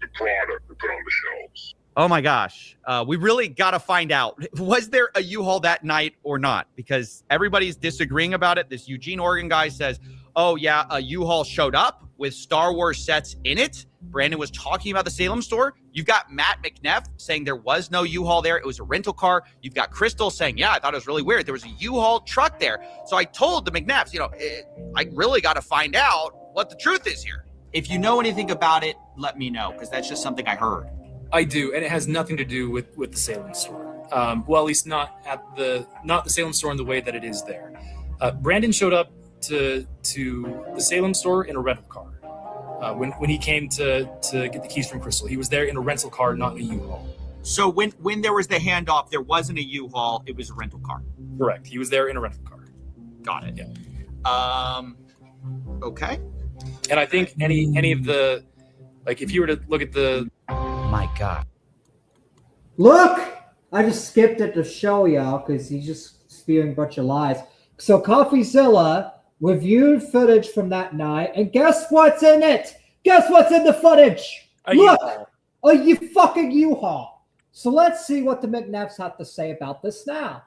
the product we put on the shelves. Oh my gosh. We really got to find out. Was there a U-Haul that night or not? Because everybody's disagreeing about it. This Eugene, Oregon guy says, oh yeah, a U-Haul showed up with Star Wars sets in it. Brandon was talking about the Salem store. You've got Matt McNeff saying there was no U-Haul there. It was a rental car. You've got Crystal saying, yeah, I thought it was really weird. There was a U-Haul truck there. So I told the McNeffs, I really got to find out what the truth is here. If you know anything about it, let me know, because that's just something I heard. I do, and it has nothing to do with the Salem store. Well, at least not the Salem store in the way that it is there. Brandon showed up to the Salem store in a rental car. When he came to get the keys from Crystal, he was there in a rental car, not in a U-Haul. So when there was the handoff, there wasn't a U-Haul; it was a rental car. Correct. He was there in a rental car. Got it. Yeah. Okay. And I think any of the, like, if you were to look at the, my God. Look, I just skipped it to show y'all because he's just spewing a bunch of lies. So Coffeezilla reviewed footage from that night, and guess what's in it? Guess what's in the footage? Look, a fucking U-Haul. So let's see what the McNeffs have to say about this now.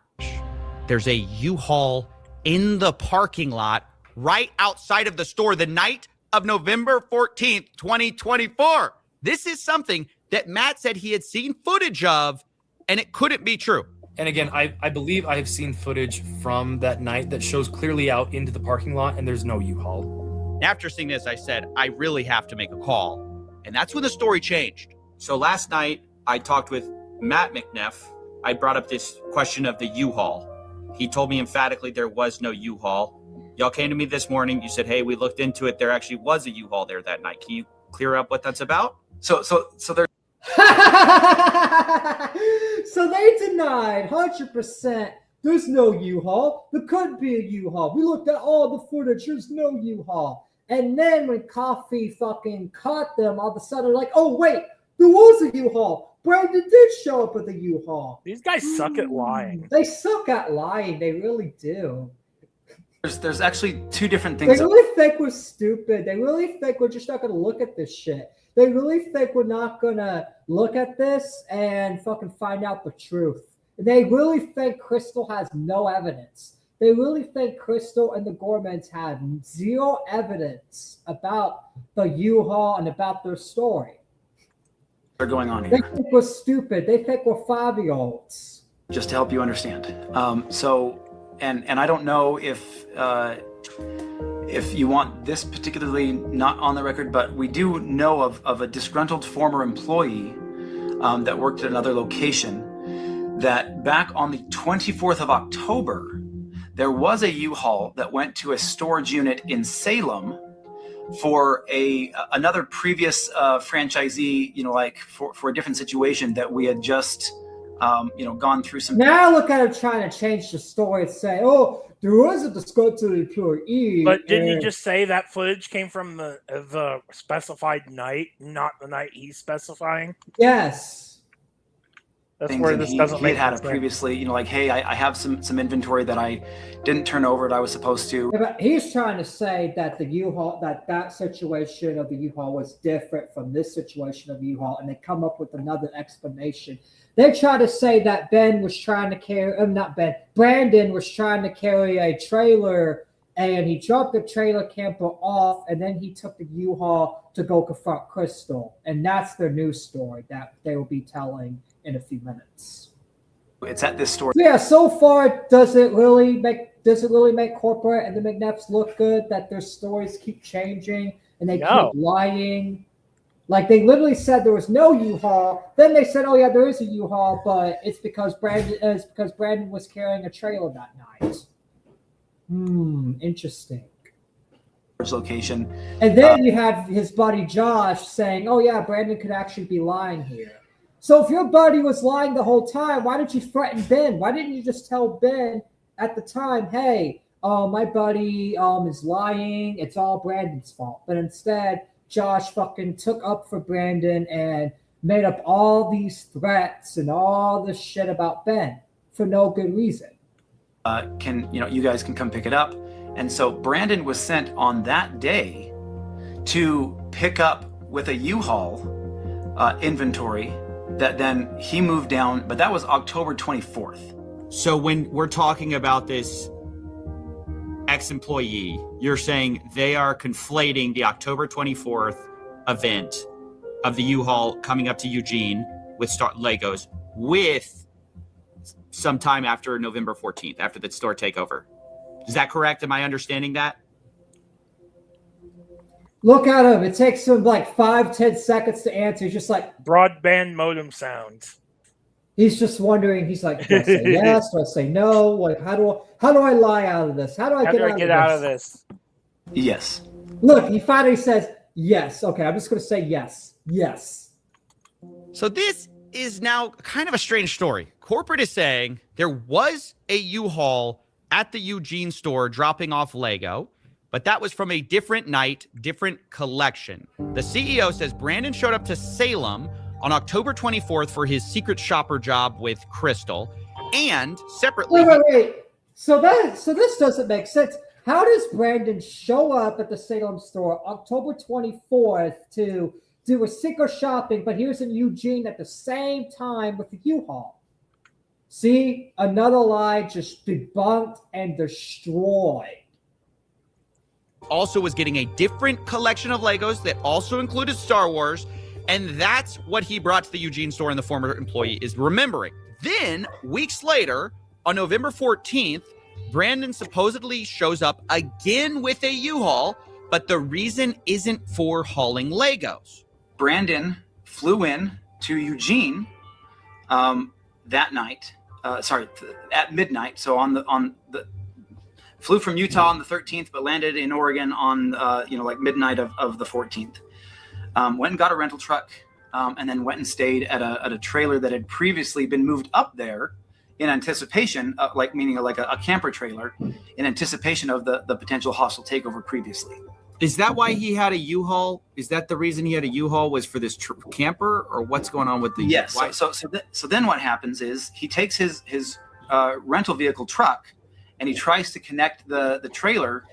There's a U-Haul in the parking lot right outside of the store the night of November 14th, 2024. This is something that Matt said he had seen footage of, and it couldn't be true. And again, I believe I have seen footage from that night that shows clearly out into the parking lot, and there's no U-Haul. After seeing this, I said, I really have to make a call. And that's when the story changed. So last night, I talked with Matt McNeff. I brought up this question of the U-Haul. He told me emphatically there was no U-Haul. Y'all came to me this morning. You said, hey, we looked into it. There actually was a U-Haul there that night. Can you clear up what that's about? So there. So they denied 100% there's no U-Haul. There couldn't be a U-Haul. We looked at all the footage. There's no U-Haul. And then when Coffee fucking caught them, all of a sudden like, oh, wait, there was a U-Haul. Brandon did show up with a U-Haul. These guys suck at lying. They suck at lying. They really do. There's actually two different things. They really think we're stupid. They really think we're just not going to look at this shit. They really think we're not gonna look at this and fucking find out the truth. They really think Crystal has no evidence. They really think Crystal and the Gormans have zero evidence about the U-Haul and about their story. Are going on They here. think we're stupid. They think we're 5-year-olds. Just to help you understand. And I don't know if you want this particularly not on the record, but we do know of a disgruntled former employee that worked at another location that back on the 24th of October, there was a U-Haul that went to a storage unit in Salem for another previous franchisee, like for a different situation that we had just gone through some. Now look at him trying to change the story and say, "Oh, there was a disgruntled employee." But didn't you just say that footage came from the specified night, not the night he's specifying? Yes. That's where this doesn't make had sense. Previously, like, hey, I have some inventory that I didn't turn over that I was supposed to. Yeah, but he's trying to say that the U-Haul, that situation of the U-Haul was different from this situation of the U-Haul, and they come up with another explanation. They try to say that Ben was trying to carry, not Ben, Brandon was trying to carry a trailer, and he dropped the trailer camper off, and then he took the U-Haul to go confront Crystal, and that's their news story that they will be telling in a few minutes. It's at this story. So yeah, so far, does it really make corporate and the McNeffs look good that their stories keep changing and they keep lying? Like, they literally said there was no U-Haul. Then they said, oh yeah, there is a U-Haul, but it's because Brandon was carrying a trailer that night. Interesting. Location. And then you have his buddy Josh saying, oh yeah, Brandon could actually be lying here. So if your buddy was lying the whole time, why did you threaten Ben? Why didn't you just tell Ben at the time, hey, my buddy is lying. It's all Brandon's fault. But instead, Josh fucking took up for Brandon and made up all these threats and all this shit about Ben for no good reason. You guys can come pick it up. And so Brandon was sent on that day to pick up with a U-Haul inventory that then he moved down, but that was October 24th. So when we're talking about this ex-employee, you're saying they are conflating the October 24th event of the U-Haul coming up to Eugene with Legos with some time after November 14th, after the store takeover. Is that correct? Am I understanding that? Look at him. It takes him like 5-10 seconds to answer. He's just like broadband modem sounds. He's just wondering. He's like, do I say yes? Do I say no? Like, how do I lie out of this? How do I get out of this? Yes. Look, he finally says yes. Okay, I'm just going to say yes. Yes. So this is now kind of a strange story. Corporate is saying there was a U-Haul at the Eugene store dropping off Lego, but that was from a different night, different collection. The CEO says Brandon showed up to Salem on October 24th for his secret shopper job with Crystal, and separately. Wait. So this doesn't make sense. How does Brandon show up at the Salem store October 24th to do a secret shopping, but here's in Eugene at the same time with the U-Haul? See, another lie just debunked and destroyed. Also was getting a different collection of Legos that also included Star Wars, and that's what he brought to the Eugene store, and the former employee is remembering. Then, weeks later, on November 14th, Brandon supposedly shows up again with a U-Haul, but the reason isn't for hauling Legos. Brandon flew in to Eugene that night. At midnight. So on the flew from Utah on the 13th, but landed in Oregon on midnight of the 14th. Went and got a rental truck, and then went and stayed at a trailer that had previously been moved up there in anticipation, meaning a camper trailer, in anticipation of the potential hostile takeover previously. Is that why he had a U-Haul? Is that the reason he had a U-Haul, was for this camper, or what's going on with the? Yes. So then what happens is he takes his rental vehicle truck, and he tries to connect the trailer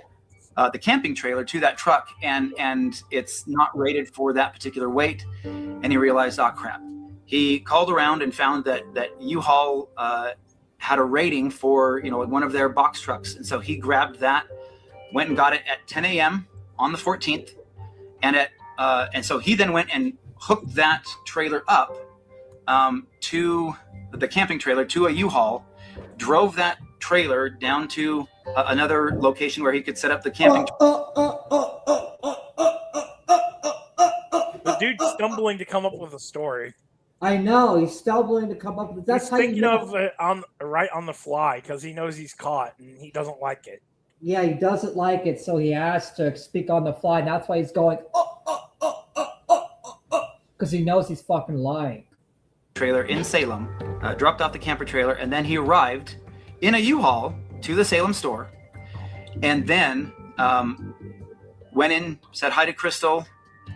the camping trailer to that truck, and it's not rated for that particular weight. And he realized, oh crap. He called around and found that U-Haul had a rating for one of their box trucks, and so he grabbed that, went and got it at 10 a.m. on the 14th, and so he then went and hooked that trailer up to the camping trailer to a U-Haul, drove that trailer down to another location where he could set up the camping. The dude's stumbling to come up with a story. I know he's stumbling to come up with. That's He's how you thinking know. of it right on the fly because he knows he's caught and he doesn't like it. Yeah, he doesn't like it, so he has to speak on the fly. And that's why he's going because he knows he's fucking lying. Trailer in Salem, dropped off the camper trailer, and then he arrived in a U-Haul to the Salem store, and then went in, said hi to Crystal,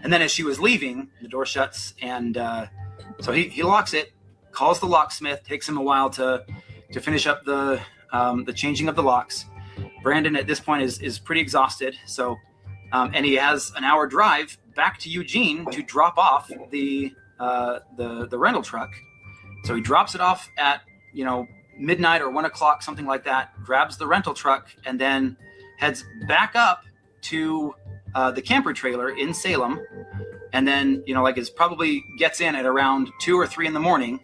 and then as she was leaving, the door shuts, and so he locks it, calls the locksmith, takes him a while to finish up the changing of the locks. Brandon at this point is pretty exhausted, so and he has an hour drive back to Eugene to drop off the rental truck. So he drops it off at midnight or 1 o'clock, something like that, grabs the rental truck, and then heads back up to the camper trailer in Salem, and then gets in at around 2 or 3 in the morning,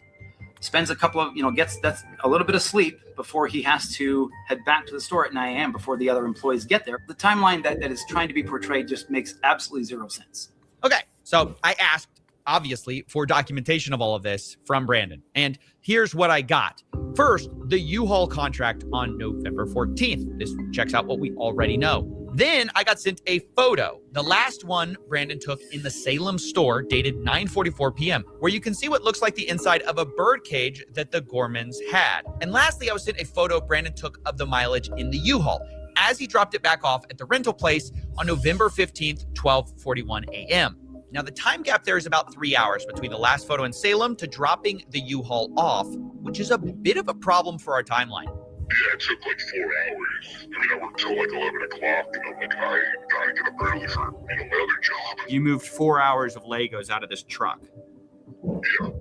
spends a couple of that's a little bit of sleep before he has to head back to the store at 9 a.m. before the other employees get there. The timeline that is trying to be portrayed just makes absolutely zero sense. Okay, so I asked, obviously, for documentation of all of this from Brandon. And here's what I got. First, the U-Haul contract on November 14th. This checks out what we already know. Then I got sent a photo, the last one Brandon took in the Salem store, dated 9:44 p.m., where you can see what looks like the inside of a bird cage that the Gormans had. And lastly, I was sent a photo Brandon took of the mileage in the U-Haul as he dropped it back off at the rental place on November 15th, 12:41 a.m. Now, the time gap there is about 3 hours between the last photo in Salem to dropping the U-Haul off, which is a bit of a problem for our timeline. Yeah, it took like 4 hours. I mean, I worked till like 11 o'clock, and I'm like, I gotta get up early for my other job. You moved 4 hours of Legos out of this truck. Yeah. All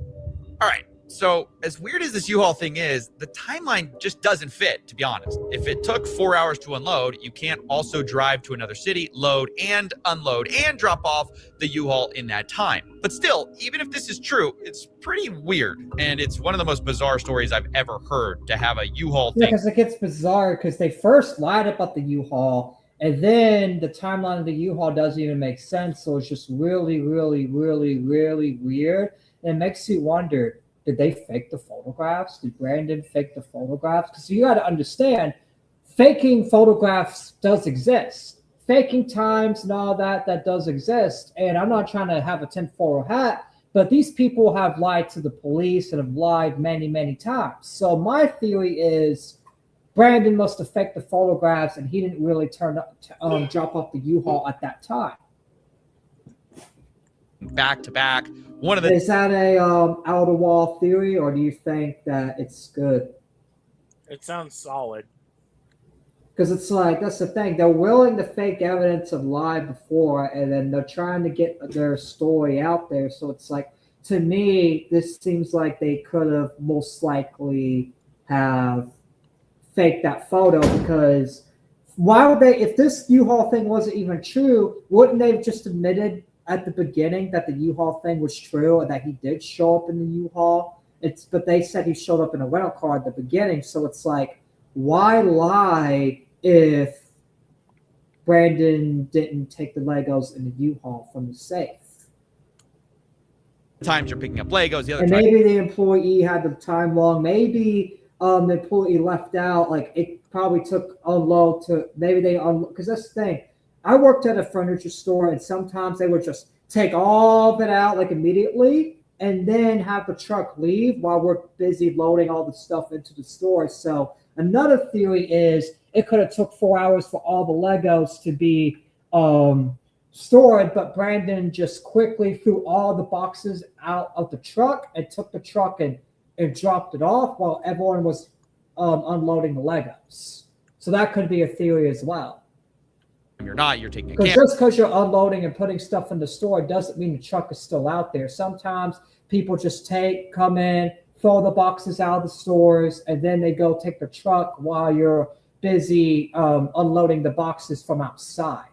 right. So as weird as this U-Haul thing is, the timeline just doesn't fit, to be honest. If it took 4 hours to unload, you can't also drive to another city, load and unload and drop off the U-Haul in that time. But still, even if this is true, it's pretty weird. And it's one of the most bizarre stories I've ever heard to have a U-Haul thing. Yeah, because it gets bizarre because they first lied about the U-Haul, and then the timeline of the U-Haul doesn't even make sense. So it's just really, really, really, really weird. And it makes you wonder, did they fake the photographs? Did Brandon fake the photographs? Because you got to understand, faking photographs does exist. Faking times and all that does exist. And I'm not trying to have a tinfoil hat, but these people have lied to the police and have lied many, many times. So my theory is Brandon must have faked the photographs and he didn't really drop off the U-Haul at that time. Back to back. Is that a out of the wall theory, or do you think that it's good? It sounds solid. Because it's like, that's the thing. They're willing to fake evidence of lie before, and then they're trying to get their story out there. So it's like, to me, this seems like they could have most likely have faked that photo, because why would they, if this U-Haul thing wasn't even true, wouldn't they have just admitted at the beginning that the U-Haul thing was true and that he did show up in the U-Haul? But they said he showed up in a rental car at the beginning. So it's like, why lie if Brandon didn't take the Legos in the U-Haul from the safe? Times you're picking up Legos. The other and maybe the employee had the time long. Maybe the employee left out. Like, it probably took unload to, maybe they unload. Because that's the thing. I worked at a furniture store, and sometimes they would just take all of it out like immediately and then have the truck leave while we're busy loading all the stuff into the store. So another theory is it could have took 4 hours for all the Legos to be stored, but Brandon just quickly threw all the boxes out of the truck and took the truck and dropped it off while everyone was unloading the Legos. So that could be a theory as well. You're not. You're taking a Because camera. just because you're unloading and putting stuff in the store doesn't mean the truck is still out there. Sometimes people just come in, throw the boxes out of the stores, and then they go take the truck while you're busy unloading the boxes from outside.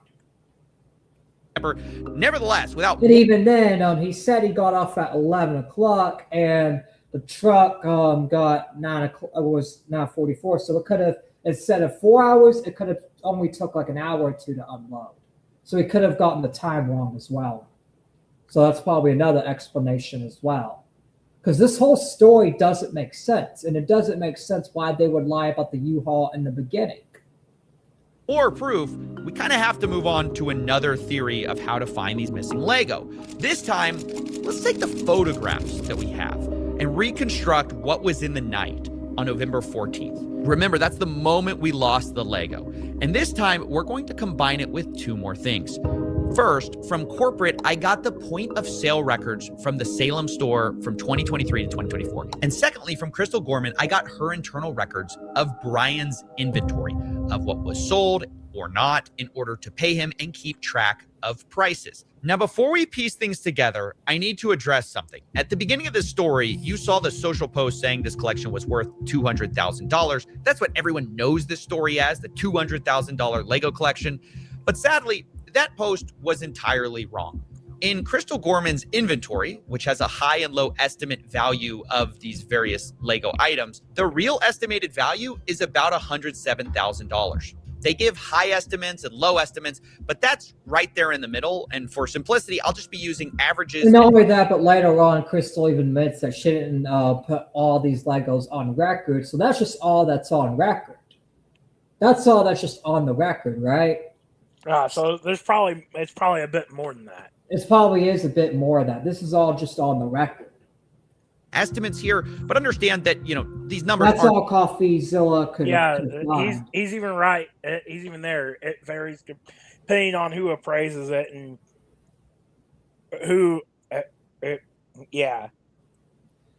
Nevertheless, without... And even then, he said he got off at 11 o'clock, and the truck got 9 o'clock. It was 9:44, so it could have, instead of 4 hours, it could have only took like an hour or two to unload. So he could have gotten the time wrong as well. So that's probably another explanation as well. Because this whole story doesn't make sense, and it doesn't make sense why they would lie about the U-Haul in the beginning. Or proof, we kind of have to move on to another theory of how to find these missing Lego. This time, let's take the photographs that we have and reconstruct what was in the night on November 14th. Remember, that's the moment we lost the Lego. And this time, we're going to combine it with two more things. First, from corporate, I got the point of sale records from the Salem store from 2023 to 2024. And secondly, from Crystal Gorman, I got her internal records of Brian's inventory of what was sold or not in order to pay him and keep track of prices. Now, before we piece things together, I need to address something. At the beginning of this story, you saw the social post saying this collection was worth $200,000. That's what everyone knows this story as, the $200,000 Lego collection. But sadly, that post was entirely wrong. In Crystal Gorman's inventory, which has a high and low estimate value of these various Lego items, the real estimated value is about $107,000. They give high estimates and low estimates, but that's right there in the middle. And for simplicity, I'll just be using averages. And not only that, but later on, Crystal even admits that she didn't put all these Legos on record. So that's just all that's on record. That's all that's just on the record, right? So it's probably a bit more than that. It probably is a bit more of that. This is all just on the record. Estimates here, but understand that, these numbers That's all Coffeezilla could find. He's even right. He's even there. It varies depending on who appraises it and who,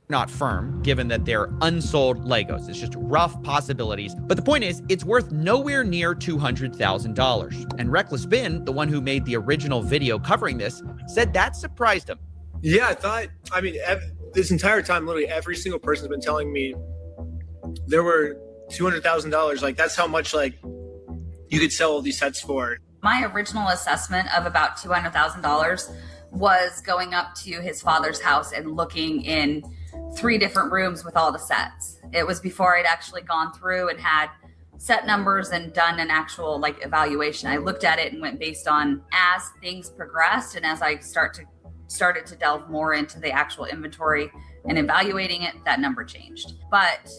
not firm, given that they're unsold Legos. It's just rough possibilities. But the point is, it's worth nowhere near $200,000. And Reckless Ben, the one who made the original video covering this, said that surprised him. Yeah, this entire time, literally every single person's been telling me there were $200,000. Like, that's how much, you could sell all these sets for. My original assessment of about $200,000 was going up to his father's house and looking in 3 different rooms with all the sets. It was before I'd actually gone through and had set numbers and done an actual evaluation. I looked at it and went based on as things progressed and as I started to delve more into the actual inventory and evaluating it, that number changed. But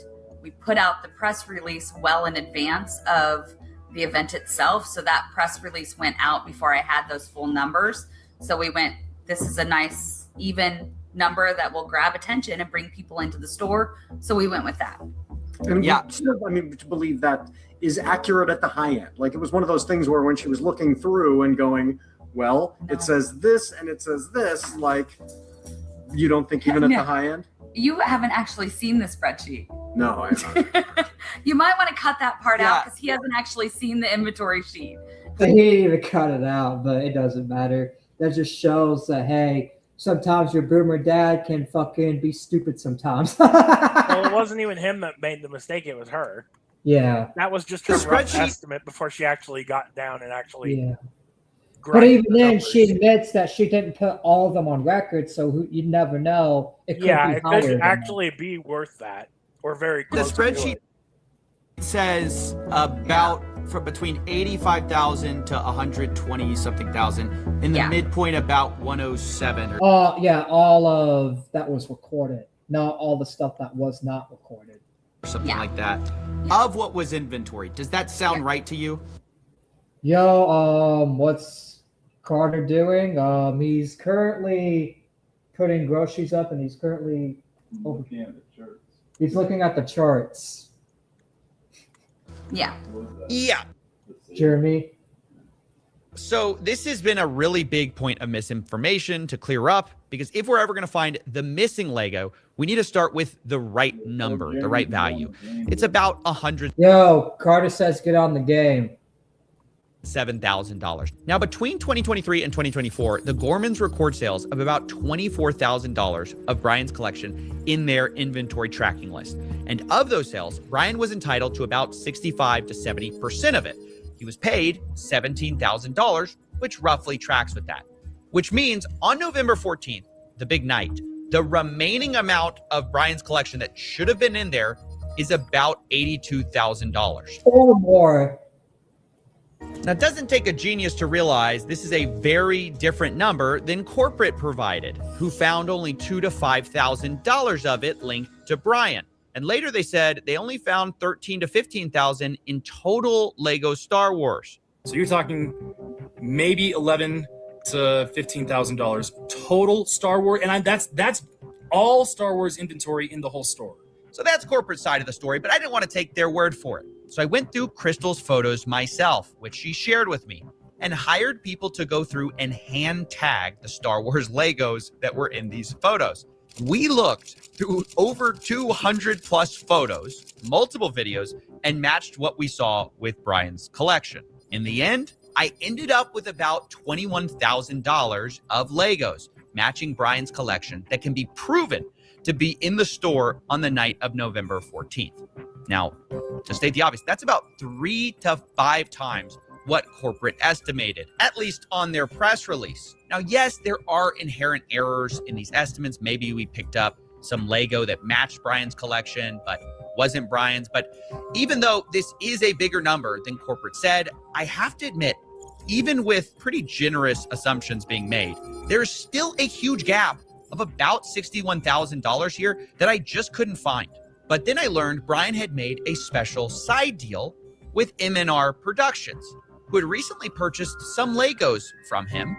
we put out the press release well in advance of the event itself. So that press release went out before I had those full numbers. So we went, this is a nice even number that will grab attention and bring people into the store. So we went with that. And to believe that is accurate at the high end. It was one of those things where when she was looking through and going, well, it says this and it says this, you don't think even at the high end? You haven't actually seen the spreadsheet. No, I haven't. You might want to cut that part out because he hasn't actually seen the inventory sheet. He didn't even cut it out, but it doesn't matter. That just shows that, hey, sometimes your boomer dad can fucking be stupid sometimes. Well, it wasn't even him that made the mistake. It was her. Yeah. That was just her rough estimate before she actually got down and actually... Yeah. But even then, she admits that she didn't put all of them on record, so you never know. It could be it higher could than actually be worth that, or very close. The spreadsheet says about from between 85,000 to 120 something thousand. In the midpoint, about 107. All of that was recorded, not all the stuff that was not recorded. Something like that. Of what was inventory. Does that sound right to you? What's Carter doing? He's currently putting groceries up, and he's currently looking at the charts. He's looking at the charts. Yeah. Jeremy. So this has been a really big point of misinformation to clear up, because if we're ever going to find the missing Lego, we need to start with the right number, the right value. It's about 100. Carter says get on the game. $7,000. Now, between 2023 and 2024, the Gormans record sales of about $24,000 of Brian's collection in their inventory tracking list. And of those sales, Brian was entitled to about 65 to 70% of it. He was paid $17,000, which roughly tracks with that. Which means on November 14th, the big night, the remaining amount of Brian's collection that should have been in there is about $82,000. Or more. Now, it doesn't take a genius to realize this is a very different number than corporate provided, who found only $2,000 to $5,000 of it linked to Brian. And later they said they only found $13,000 to $15,000 in total Lego Star Wars. So you're talking maybe $11,000 to $15,000 total Star Wars, and that's all Star Wars inventory in the whole store. So that's corporate side of the story, but I didn't want to take their word for it. So I went through Crystal's photos myself, which she shared with me, and hired people to go through and hand tag the Star Wars Legos that were in these photos. We looked through over 200 plus photos, multiple videos, and matched what we saw with Brian's collection. In the end, I ended up with about $21,000 of Legos matching Brian's collection that can be proven to be in the store on the night of November 14th. Now, to state the obvious, that's about 3 to 5 times what corporate estimated, at least on their press release. Now, yes, there are inherent errors in these estimates. Maybe we picked up some Lego that matched Brian's collection, but wasn't Brian's. But even though this is a bigger number than corporate said, I have to admit, even with pretty generous assumptions being made, there's still a huge gap of about $61,000 here that I just couldn't find. But then I learned Brian had made a special side deal with M&R Productions, who had recently purchased some Legos from him.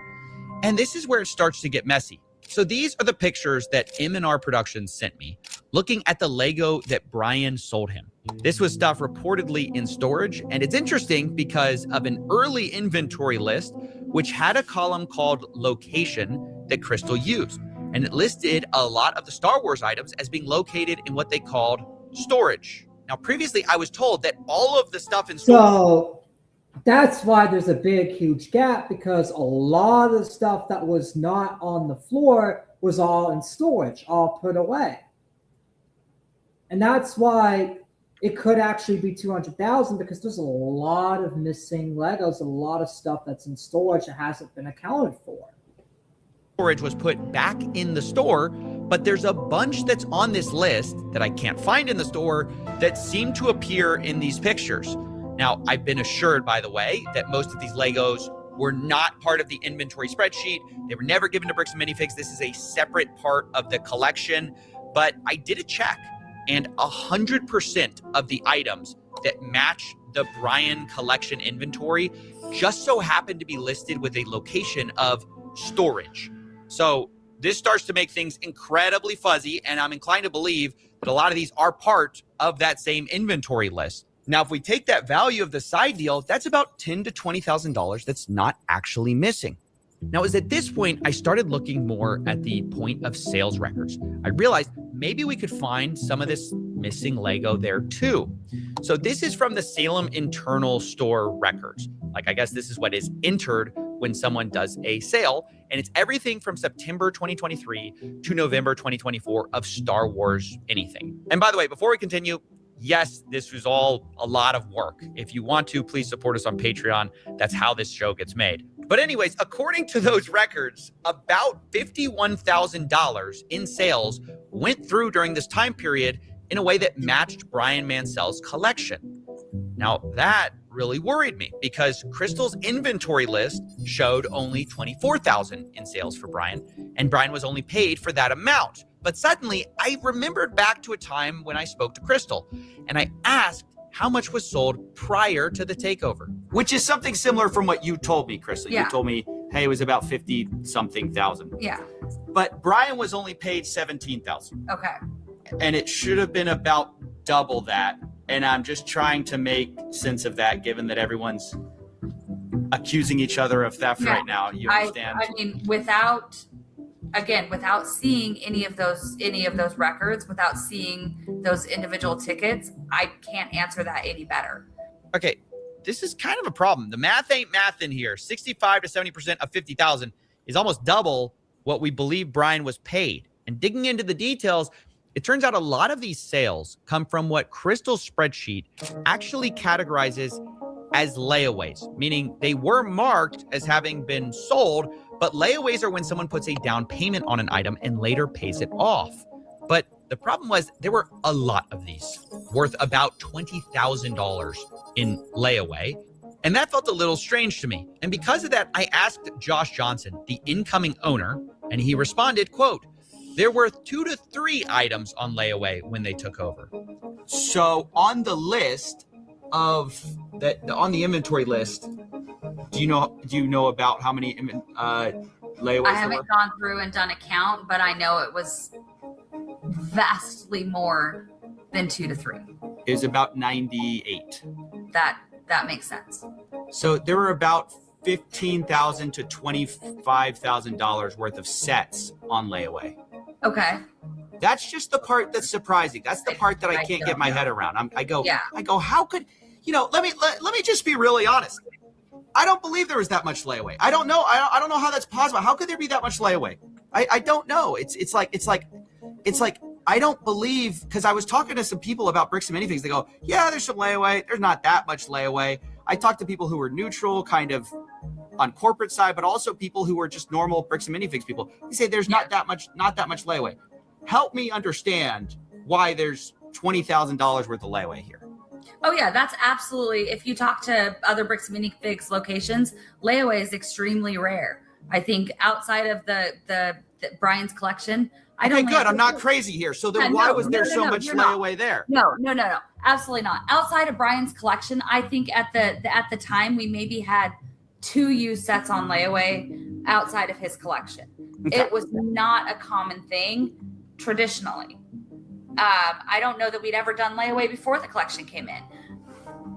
And this is where it starts to get messy. So these are the pictures that M&R Productions sent me, looking at the Lego that Brian sold him. This was stuff reportedly in storage, and it's interesting because of an early inventory list, which had a column called location that Crystal used. And it listed a lot of the Star Wars items as being located in what they called storage. Now, previously, I was told that all of the stuff in storage... So that's why there's a big, huge gap, because a lot of the stuff that was not on the floor was all in storage, all put away. And that's why it could actually be 200,000, because there's a lot of missing Legos, a lot of stuff that's in storage that hasn't been accounted for. Storage was put back in the store, but there's a bunch that's on this list that I can't find in the store that seem to appear in these pictures. Now, I've been assured, by the way, that most of these Legos were not part of the inventory spreadsheet. They were never given to Bricks and Minifigs. This is a separate part of the collection, but I did a check, and 100% of the items that match the Brian collection inventory just so happen to be listed with a location of storage. So this starts to make things incredibly fuzzy, and I'm inclined to believe that a lot of these are part of that same inventory list. Now, if we take that value of the side deal, that's about $10,000 to $20,000 that's not actually missing. Now, it was at this point I started looking more at the point of sales records. I realized maybe we could find some of this missing Lego there too. So this is from the Salem internal store records. Like, I guess this is what is entered when someone does a sale. And it's everything from September 2023 to November 2024 of Star Wars anything. And by the way, before we continue, yes, this was all a lot of work. If you want to, please support us on Patreon. That's how this show gets made. But anyways, according to those records, about $51,000 in sales went through during this time period in a way that matched Brian Mansell's collection. Now, that really worried me because Crystal's inventory list showed only $24,000 in sales for Brian, and Brian was only paid for that amount. But suddenly, I remembered back to a time when I spoke to Crystal, and I asked how much was sold prior to the takeover. Which is something similar from what you told me, Crystal. Yeah. You told me, hey, it was about 50-something thousand. Yeah. But Brian was only paid $17,000. Okay. And it should have been about double that. And I'm just trying to make sense of that, given that everyone's accusing each other of theft right now. You understand? I mean, without seeing any of those records, without seeing those individual tickets, I can't answer that any better. Okay, this is kind of a problem. The math ain't math in here. 65 to 70% of 50,000 is almost double what we believe Brian was paid. And digging into the details, it turns out a lot of these sales come from what Crystal's spreadsheet actually categorizes as layaways, meaning they were marked as having been sold, but layaways are when someone puts a down payment on an item and later pays it off. But the problem was there were a lot of these worth about $20,000 in layaway. And that felt a little strange to me. And because of that, I asked Josh Johnson, the incoming owner, and he responded, quote, there were 2 to 3 items on layaway when they took over. So on the list of that, on the inventory list, do you know about how many layaways? I haven't gone through and done a count, but I know it was vastly more than 2 to 3. It was about 98. That makes sense. So there were about $15,000 to $25,000 worth of sets on layaway. Okay. That's just the part that's surprising. That's the part that I can't get my head around. I go, how could, let me just be really honest. I don't believe there was that much layaway. I don't know. I don't know how that's possible. How could there be that much layaway? I don't know. It's like I don't believe, because I was talking to some people about bricks and minifigs. They go, yeah, there's some layaway. There's not that much layaway. I talked to people who were neutral, kind of on corporate side, but also people who were just normal bricks and minifigs people. They say there's not that much layaway. Help me understand why there's $20,000 worth of layaway here. Oh yeah, that's absolutely. If you talk to other bricks and minifigs locations, layaway is extremely rare. I think outside of the Brian's collection, I don't. Okay, good. I'm not crazy here. So then, why was there so much layaway there? No, absolutely not. Outside of Brian's collection, I think at the time we maybe had 2 used sets on layaway outside of his collection. Okay. It was not a common thing traditionally. I don't know that we'd ever done layaway before the collection came in.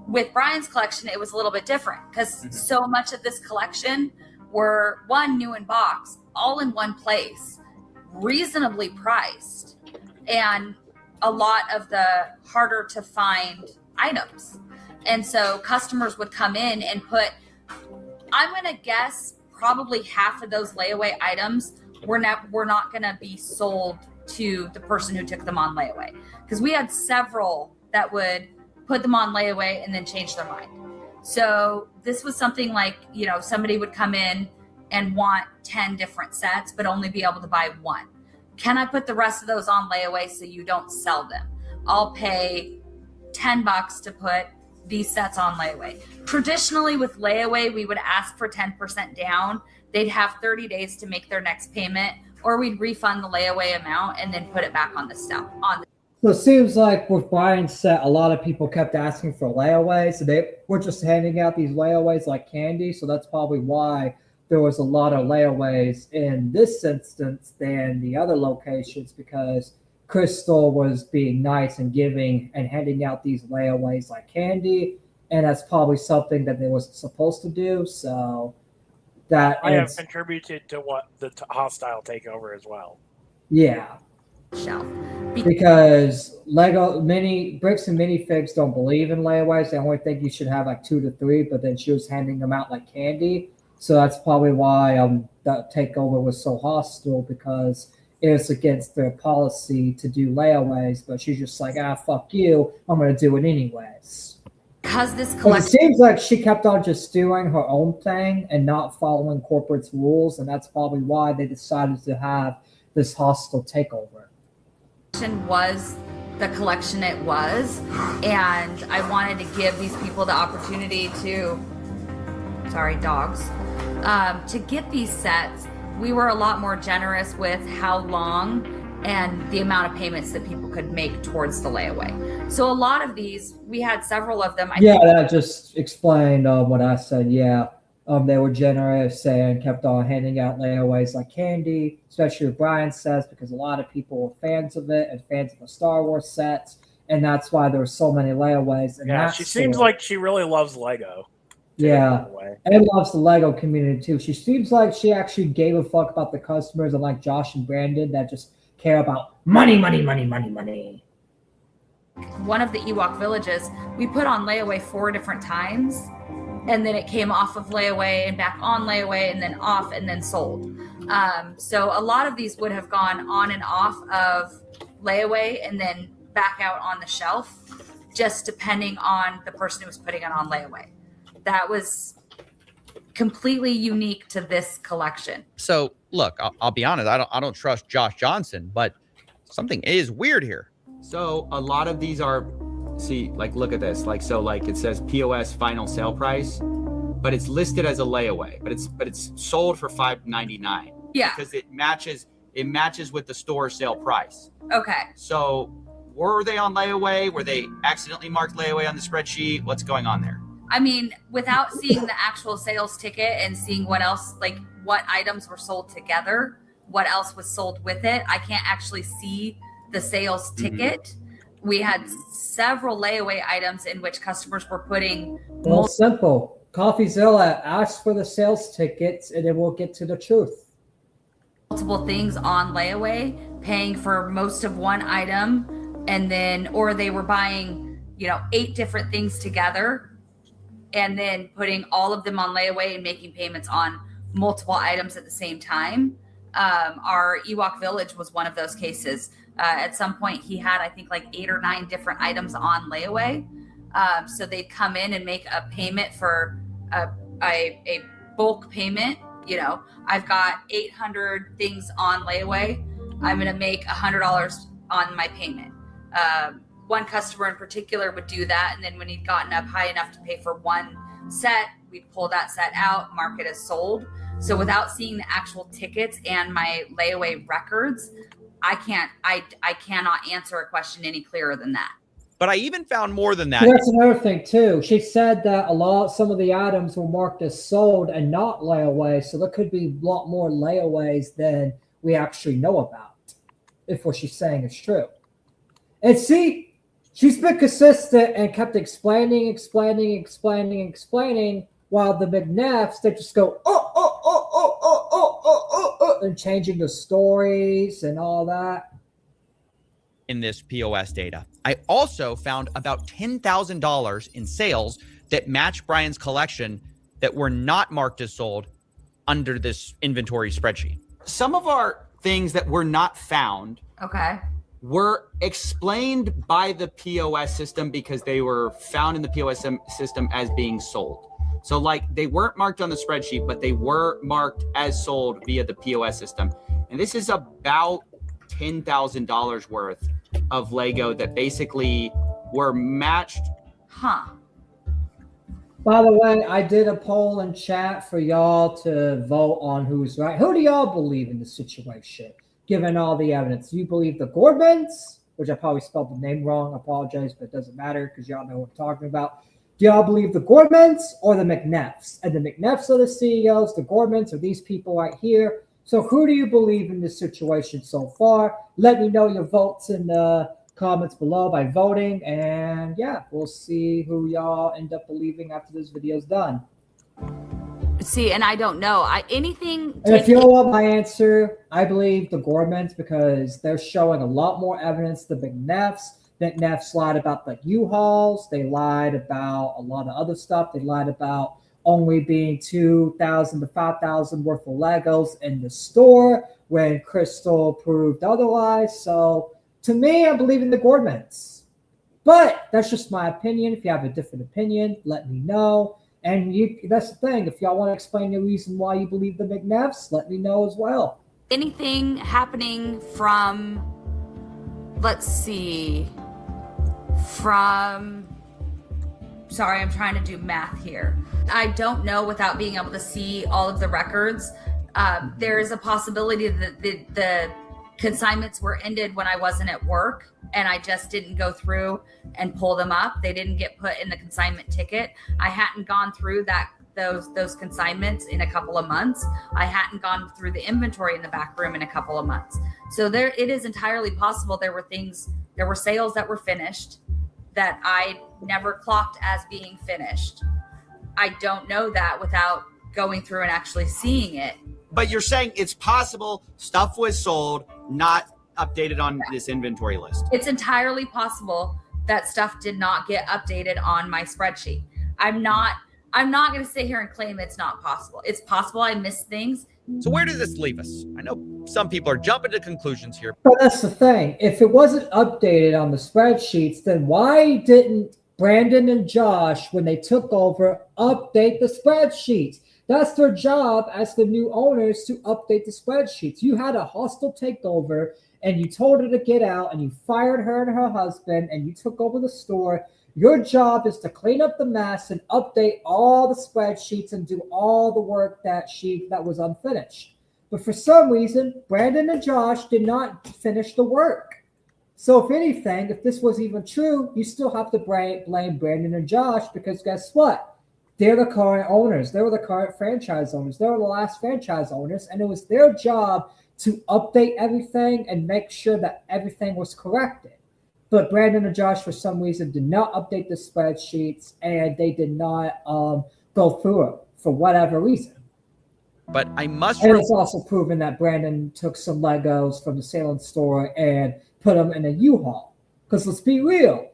With Brian's collection, it was a little bit different because so much of this collection were new in box, all in one place, reasonably priced, and a lot of the harder to find items. And so customers would come in and put, I'm going to guess probably half of those layaway items were not going to be sold to the person who took them on layaway, because we had several that would put them on layaway and then change their mind. So this was something like, somebody would come in and want 10 different sets, but only be able to buy 1. Can I put the rest of those on layaway so you don't sell them? I'll pay $10 to put these sets on layaway. Traditionally with layaway, we would ask for 10% down. They'd have 30 days to make their next payment, or we'd refund the layaway amount and then put it back on the stuff. So it seems like with Brian's set, a lot of people kept asking for layaways. So they were just handing out these layaways like candy. So that's probably why there was a lot of layaways in this instance than the other locations, because Crystal was being nice and giving and handing out these layaways like candy. And that's probably something that they wasn't supposed to do. So that I have contributed to what the hostile takeover as well. Yeah. Because bricks and minifigs don't believe in layaways. They only think you should have like 2 to 3, but then she was handing them out like candy. So that's probably why that takeover was so hostile, because it's against their policy to do layaways. But she's just like, fuck you, I'm going to do it anyways. Because this collection, it seems like she kept on just doing her own thing and not following corporate's rules, and that's probably why they decided to have this hostile takeover. Was the collection it was, and I wanted to give these people the opportunity to get these sets. We were a lot more generous with how long and the amount of payments that people could make towards the layaway. So a lot of these, we had several of them. That just explained what I said. They were generous and kept on handing out layaways like candy, especially with Brian says, because a lot of people were fans of it and fans of the Star Wars sets, and that's why there were so many layaways. And she seems like she really loves Lego. Yeah, and loves the Lego community too. She seems like she actually gave a fuck about the customers, unlike Josh and Brandon that just care about money. one of the Ewok villages, we put on layaway 4 different times, and then it came off of layaway and back on layaway and then off and then sold. So a lot of these would have gone on and off of layaway and then back out on the shelf, just depending on the person who was putting it on layaway. That was completely unique to this collection. So look, I'll be honest. I don't trust Josh Johnson, but something is weird here. So a lot of these are, see, like, look at this. Like, so like it says POS final sale price, but it's listed as a layaway, but it's sold for $5.99. Yeah. Because it matches with the store sale price. Okay. So were they on layaway? Were they accidentally marked layaway on the spreadsheet? What's going on there? I mean, without seeing the actual sales ticket and seeing what else, like what items were sold together, what else was sold with it, I can't actually see the sales ticket. We had several layaway items in which customers were putting. Well, simple. Coffeezilla, ask for the sales tickets and it will get to the truth. Multiple things on layaway, paying for most of one item, and then, or they were buying, 8 different things together and then putting all of them on layaway and making payments on multiple items at the same time. Our Ewok village was one of those cases. At some point he had, I think, like 8 or 9 different items on layaway. So they'd come in and make a payment for a bulk payment. I've got 800 things on layaway. I'm going to make $100 on my payment. One customer in particular would do that. And then when he'd gotten up high enough to pay for one set, we'd pull that set out, mark it as sold. So without seeing the actual tickets and my layaway records, I cannot answer a question any clearer than that. But I even found more than that. So that's another thing too. She said that some of the items were marked as sold and not layaway. So there could be a lot more layaways than we actually know about, if what she's saying is true. And see, she's been consistent and kept explaining, while the McNeffs, they just go, and changing the stories and all that. In this POS data, I also found about $10,000 in sales that match Brian's collection that were not marked as sold under this inventory spreadsheet. Some of our things that were not found were explained by the POS system because they were found in the POS system as being sold. So like they weren't marked on the spreadsheet, but they were marked as sold via the POS system. And this is about $10,000 worth of Lego that basically were matched. By the way, I did a poll in chat for y'all to vote on who's right. Who do y'all believe in the situation, given all the evidence? Do you believe the Gordmans, which I probably spelled the name wrong, I apologize, but it doesn't matter because y'all know what I'm talking about. Do y'all believe the Gordmans or the McNeffs? And the McNeffs are the CEOs, the Gordmans are these people right here. So who do you believe in this situation so far? Let me know your votes in the comments below by voting. And yeah, we'll see who y'all end up believing after this video is done. See, and I don't know. And if you want my answer, I believe the Gordmans because they're showing a lot more evidence. The McNeffs lied about the U-Hauls. They lied about a lot of other stuff. They lied about only being 2,000 to 5,000 worth of Legos in the store when Crystal proved otherwise. So to me, I believe in the Gordmans. But that's just my opinion. If you have a different opinion, let me know. And that's the thing. If y'all want to explain the reason why you believe the McNeffs, let me know as well. Anything happening from, let's see, sorry, I'm trying to do math here. I don't know without being able to see all of the records. There is a possibility that the consignments were ended when I wasn't at work and I just didn't go through and pull them up. They didn't get put in the consignment ticket. I hadn't gone through those consignments in a couple of months. I hadn't gone through the inventory in the back room in a couple of months. So it is entirely possible there were sales that were finished that I never clocked as being finished. I don't know that without going through and actually seeing it. But you're saying it's possible stuff was sold, not updated on this inventory list. It's entirely possible that stuff did not get updated on my spreadsheet. I'm not going to sit here and claim it's not possible. It's possible I missed things. So where does this leave us? I know some people are jumping to conclusions here. But that's the thing. If it wasn't updated on the spreadsheets, then why didn't Brandon and Josh, when they took over, update the spreadsheets? That's their job as the new owners, to update the spreadsheets. You had a hostile takeover and you told her to get out and you fired her and her husband and you took over the store. Your job is to clean up the mess and update all the spreadsheets and do all the work that was unfinished. But for some reason, Brandon and Josh did not finish the work. So if anything, if this was even true, you still have to blame Brandon and Josh, because guess what? They're the current owners. They were the current franchise owners. They were the last franchise owners, and it was their job to update everything and make sure that everything was corrected. But Brandon and Josh, for some reason, did not update the spreadsheets, and they did not go through it for whatever reason. But I must. And it's also proven that Brandon took some Legos from the Salem store and put them in a U-Haul. Because let's be real,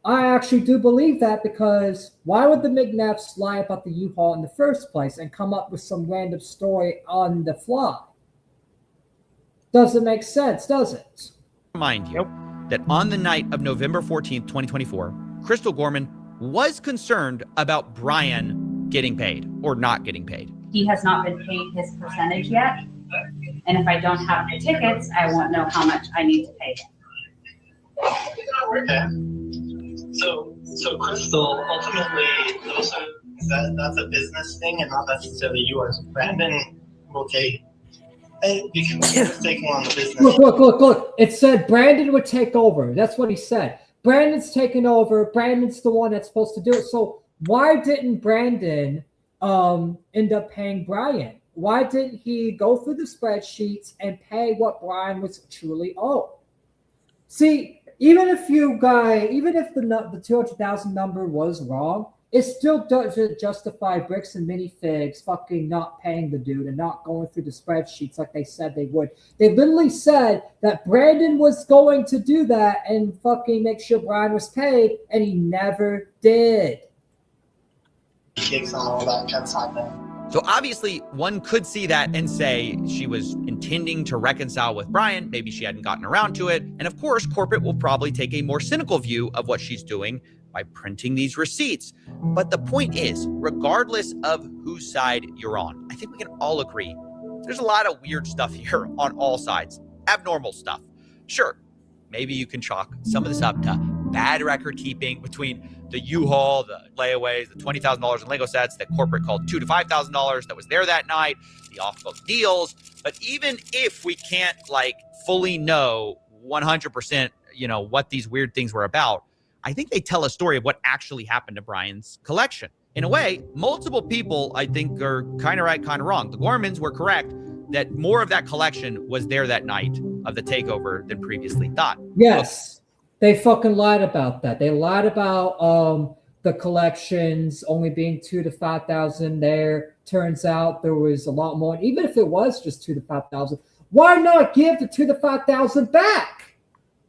I actually do believe that, because why would the McNeffs lie about the U-Haul in the first place and come up with some random story on the fly? Doesn't make sense, does it? Remind you that on the night of November 14th, 2024, Crystal Gorman was concerned about Brian getting paid or not getting paid. He has not been paid his percentage yet. And if I don't have the tickets, I won't know how much I need to pay him. Okay. So Crystal, ultimately, that's a business thing and not necessarily yours. Brandon will take, because he's taking on the business. Look. It said Brandon would take over. That's what he said. Brandon's taking over. Brandon's the one that's supposed to do it. So why didn't Brandon end up paying Brian? Why didn't he go through the spreadsheets and pay what Brian was truly owed? See, even if the 200,000 number was wrong, it still doesn't justify Bricks and Minifigs fucking not paying the dude and not going through the spreadsheets like they said they would. They literally said that Brandon was going to do that and fucking make sure Brian was paid, and he never did. Takes on all that kind of side there. So obviously, one could see that and say she was intending to reconcile with Brian. Maybe she hadn't gotten around to it. And of course, corporate will probably take a more cynical view of what she's doing by printing these receipts. But the point is, regardless of whose side you're on, I think we can all agree there's a lot of weird stuff here on all sides. Abnormal stuff. Sure, maybe you can chalk some of this up to bad record keeping between the U-Haul, the layaways, the $20,000 in Lego sets that corporate called $2,000 to $5,000 that was there that night, the off-book deals. But even if we can't fully know 100%, what these weird things were about, I think they tell a story of what actually happened to Brian's collection. In a way, multiple people, I think, are kind of right, kind of wrong. The Gormans were correct that more of that collection was there that night of the takeover than previously thought. Yes. They fucking lied about that. They lied about the collections only being 2,000 to 5,000 there. Turns out there was a lot more. Even if it was just 2,000 to 5,000, why not give the 2,000 to 5,000 back?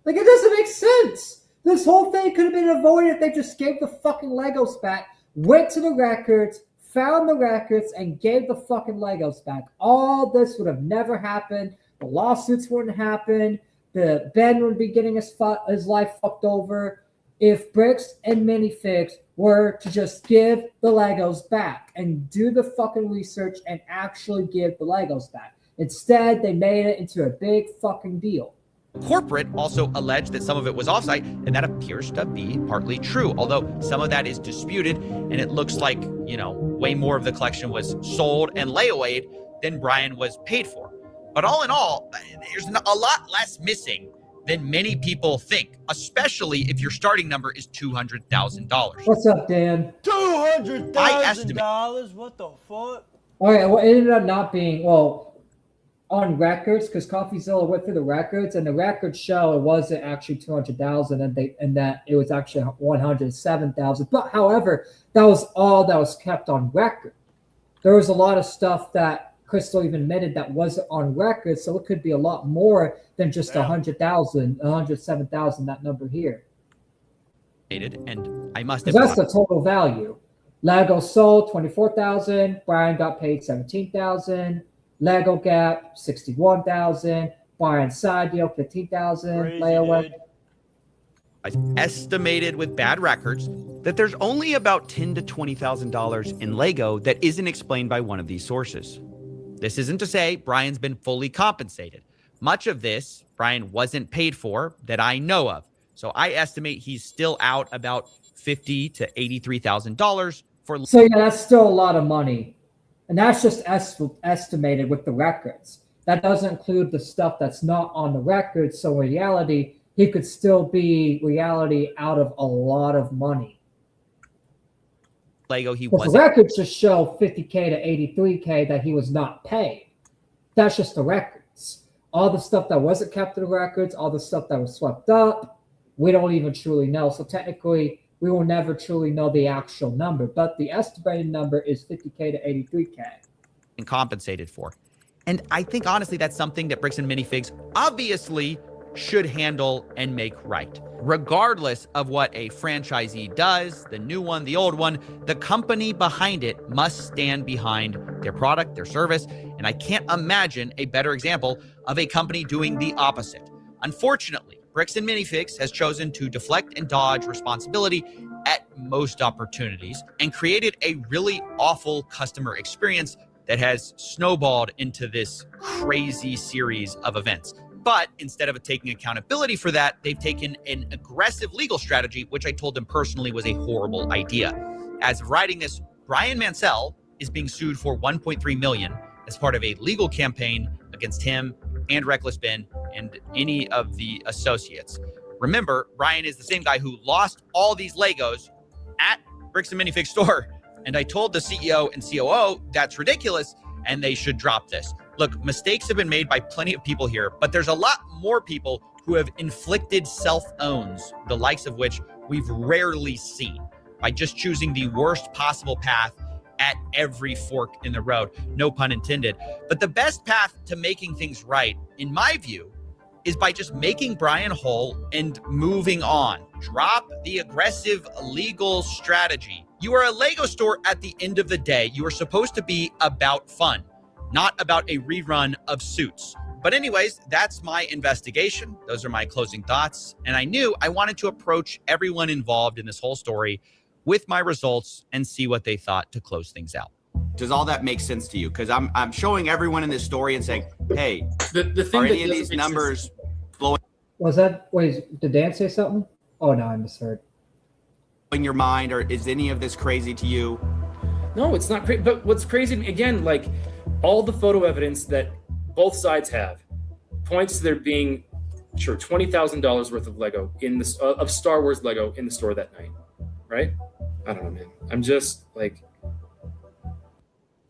It doesn't make sense. This whole thing could have been avoided if they just gave the fucking Legos back, went to the records, found the records, and gave the fucking Legos back. All this would have never happened. The lawsuits wouldn't happen. Ben would be getting his life fucked over if Bricks and Minifigs were to just give the Legos back and do the fucking research and actually give the Legos back. Instead, they made it into a big fucking deal. Corporate also alleged that some of it was offsite, and that appears to be partly true, although some of that is disputed, and it looks like, way more of the collection was sold and layawayed than Brian was paid for. But all in all, there's a lot less missing than many people think, especially if your starting number is $200,000. What's up, Dan? $200,000? What the fuck? All right, well, it ended up not being, on records, because Coffeezilla went through the records, and the records show it wasn't actually 200,000, and that it was actually 107,000. But however, that was all that was kept on record. There was a lot of stuff that Crystal even admitted that wasn't on record, so it could be a lot more than just 100,000, 107,000. That number here. and I must have Because that's the total value. Lego sold 24,000. Brian got paid 17,000. Lego Gap 61,000. Brian side deal 15,000. Layaway. estimated with bad records that there's only about $10,000 to $20,000 in Lego that isn't explained by one of these sources. This isn't to say Brian's been fully compensated. Much of this Brian wasn't paid for that I know of. So I estimate he's still out about $50,000 to $83,000 for. So yeah, that's still a lot of money, and that's just estimated with the records. That doesn't include the stuff that's not on the record. So in reality, he could still be reality out of a lot of money. Lego, he But wasn't. the records just show $50K to $83K that he was not paid. That's just the records. All the stuff that wasn't kept in the records, all the stuff that was swept up, we don't even truly know. So technically, we will never truly know the actual number. But the estimated number is $50K to $83K. And compensated for. And I think, honestly, that's something that Bricks and Minifigs obviously should handle and make right. Regardless of what a franchisee does, the new one, the old one, the company behind it must stand behind their product, their service. And I can't imagine a better example of a company doing the opposite. Unfortunately, Bricks and Minifigs has chosen to deflect and dodge responsibility at most opportunities and created a really awful customer experience that has snowballed into this crazy series of events. But instead of taking accountability for that, they've taken an aggressive legal strategy, which I told them personally was a horrible idea. As of writing this, Brian Mansell is being sued for $1.3 million as part of a legal campaign against him and Reckless Ben and any of the associates. Remember, Brian is the same guy who lost all these Legos at Bricks and Minifigs store. And I told the CEO and COO that's ridiculous and they should drop this. Look, mistakes have been made by plenty of people here, but there's a lot more people who have inflicted self-owns, the likes of which we've rarely seen, by just choosing the worst possible path at every fork in the road. No pun intended. But the best path to making things right, in my view, is by just making Brian whole and moving on. Drop the aggressive legal strategy. You are a Lego store at the end of the day. You are supposed to be about fun, not about a rerun of Suits. But anyways, that's my investigation. Those are my closing thoughts. And I knew I wanted to approach everyone involved in this whole story with my results and see what they thought to close things out. Does all that make sense to you? Because I'm showing everyone in this story and saying, hey, the thing are that any of doesn't these make numbers sense- blowing Did Dan say something? Oh, no, I misheard. in your mind, or is any of this crazy to you? No, it's not crazy. But what's crazy, again, like all the photo evidence that both sides have points to there being, sure, $20,000 worth of Lego in this of Star Wars Lego in the store that night, right? I don't know, man. I'm just like,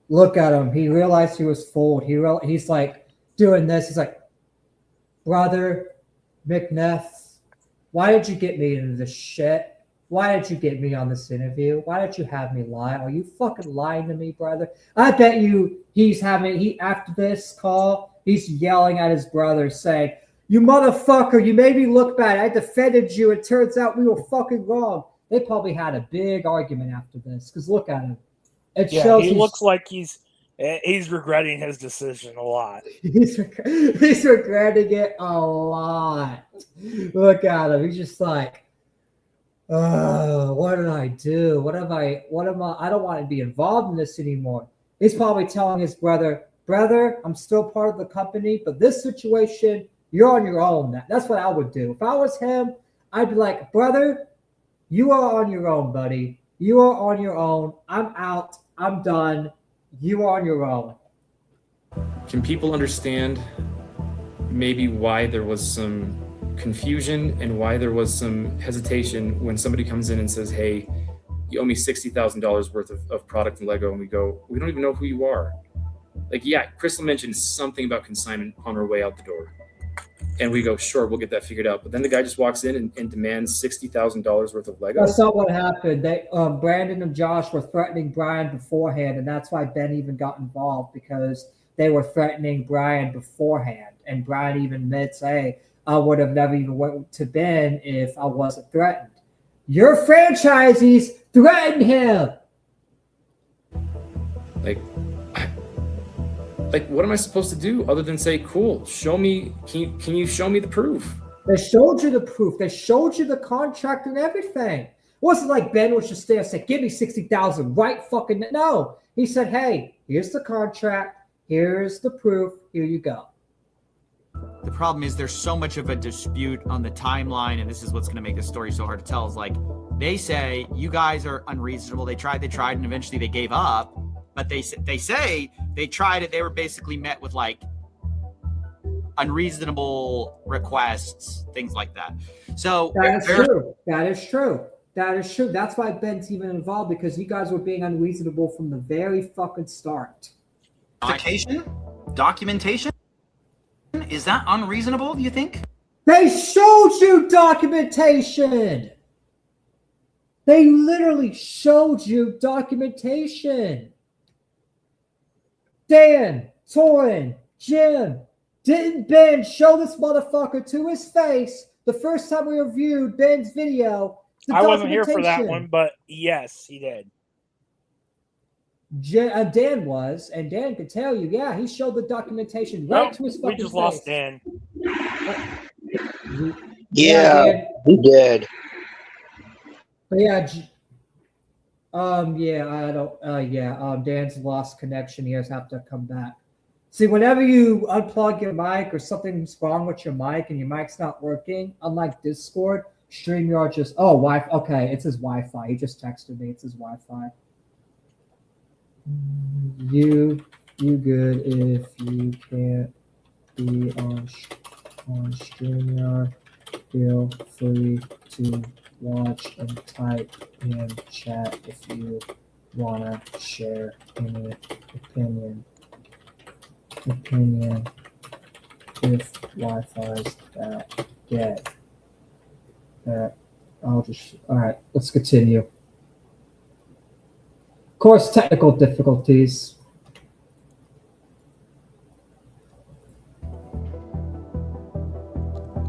Look at him. He realized he was fooled. He's like doing this. He's like, brother McNeff, why did you get me into this shit? Why did you get me on this interview? Why did you have me lie? Are you fucking lying to me, brother? I bet you after this call, he's yelling at his brother saying, you motherfucker, you made me look bad. I defended you. It turns out we were fucking wrong. They probably had a big argument after this because look at him. It shows he looks like he's regretting his decision a lot. He's regretting it a lot. Look at him. He's just like, what did I do? I don't want to be involved in this anymore. He's probably telling his brother, I'm still part of the company, but this situation, you're on your own. That's what I would do. If I was him, I'd be like, brother, you are on your own, buddy. You are on your own. I'm out. I'm done. You are on your own. can people understand maybe why there was some confusion and why there was some hesitation when somebody comes in and says, hey, you owe me $60,000 worth of product in Lego, and we go, we don't even know who you are. Like, yeah, Crystal mentioned something about consignment on her way out the door. And we go, sure, we'll get that figured out. But then the guy just walks in and demands $60,000 worth of Lego. That's not what happened. Brandon and Josh were threatening Brian beforehand, and that's why Ben even got involved, because they were threatening Brian beforehand. And Brian even admits, hey, I would have never even went to Ben if I wasn't threatened. Your franchisees threatened him. Like, what am I supposed to do other than say, cool, show me, can you show me the proof? They showed you the proof. They showed you the contract and everything. It wasn't like Ben was just there and said, give me 60,000 right fucking. No. He said, hey, here's the contract. Here's the proof. Here you go. The problem is there's so much of a dispute on the timeline, and this is what's going to make this story so hard to tell, is like they say you guys are unreasonable. They tried, and eventually they gave up. But they say they tried it. They were basically met with like unreasonable requests, things like that. So that is true. That is true. That is true. That's why Ben's even involved, because you guys were being unreasonable from the very fucking start. Documentation? Is that unreasonable, do you think? They showed you documentation. They literally showed you documentation. Dan, Torin, Jim, didn't Ben show this motherfucker to his face the first time we reviewed Ben's video? I wasn't here for that one, but yes, he did. Dan was, and Dan could tell you, yeah, he showed the documentation right to his fucking face. We just lost Dan. Yeah, he did. But yeah, Dan's lost connection. He has to come back. See, whenever you unplug your mic or something's wrong with your mic and your mic's not working, unlike Discord, StreamYard just, Wi-Fi. Okay, it's his Wi-Fi. He just texted me. It's his Wi-Fi. You good if you can't be on StreamYard. Feel free to watch and type in chat if you wanna share any opinion. If Wi-Fi's that dead. All right, let's continue. Of course, technical difficulties.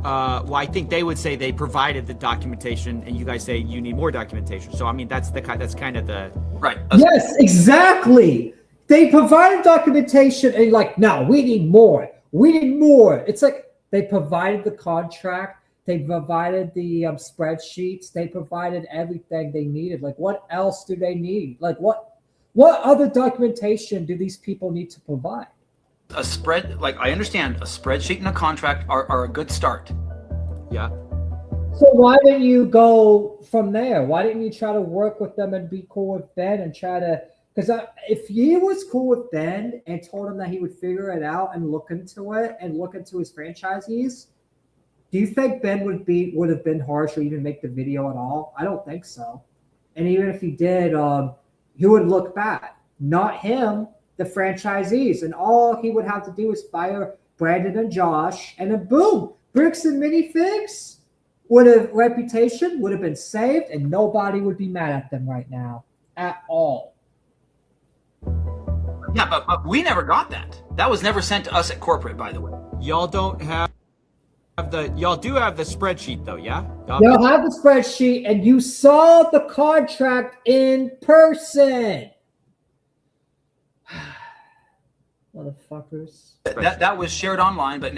Well, I think they would say they provided the documentation, and you guys say you need more documentation. So, I mean, that's kind of the right. Yes, exactly. They provided documentation, and like, no, we need more. We need more. It's like they provided the contract, they provided the spreadsheets, they provided everything they needed. Like, what else do they need? Like, what other documentation do these people need to provide? I understand a spreadsheet and a contract are a good start. Yeah. So why didn't you go from there? Why didn't you try to work with them and be cool with Ben and try to? Because if he was cool with Ben and told him that he would figure it out and look into it and look into his franchisees, do you think Ben would have been harsh or even make the video at all? I don't think so. And even if he did, he would look bad. Not him, the franchisees. And all he would have to do is fire Brandon and Josh, and then boom, Bricks and Minifigs reputation would have been saved, and nobody would be mad at them right now at all. Yeah, but we never got that. That was never sent to us at corporate, by the way. Y'all don't have y'all do have the spreadsheet though, yeah? Y'all have the spreadsheet, and you saw the contract in person. Motherfuckers. That was shared online, but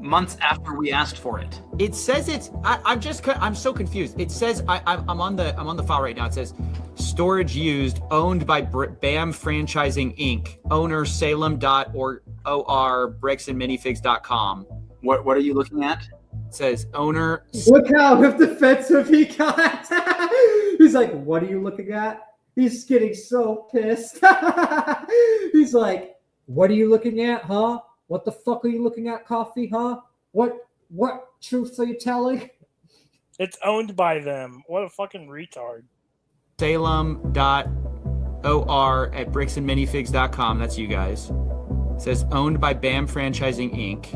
months after we asked for it. It says I'm so confused. It says I'm on the file right now. It says storage used, owned by BAM Franchising Inc. Owner Salem.or bricksandminifigs.com. What are you looking at? It says owner. Look how defensive he got. He's like, what are you looking at? He's getting so pissed. He's like, what are you looking at, huh? What the fuck are you looking at, Coffee, huh? What truths are you telling? It's owned by them. What a fucking retard. Salem.or at bricksandminifigs.com. That's you guys. It says owned by BAM Franchising Inc.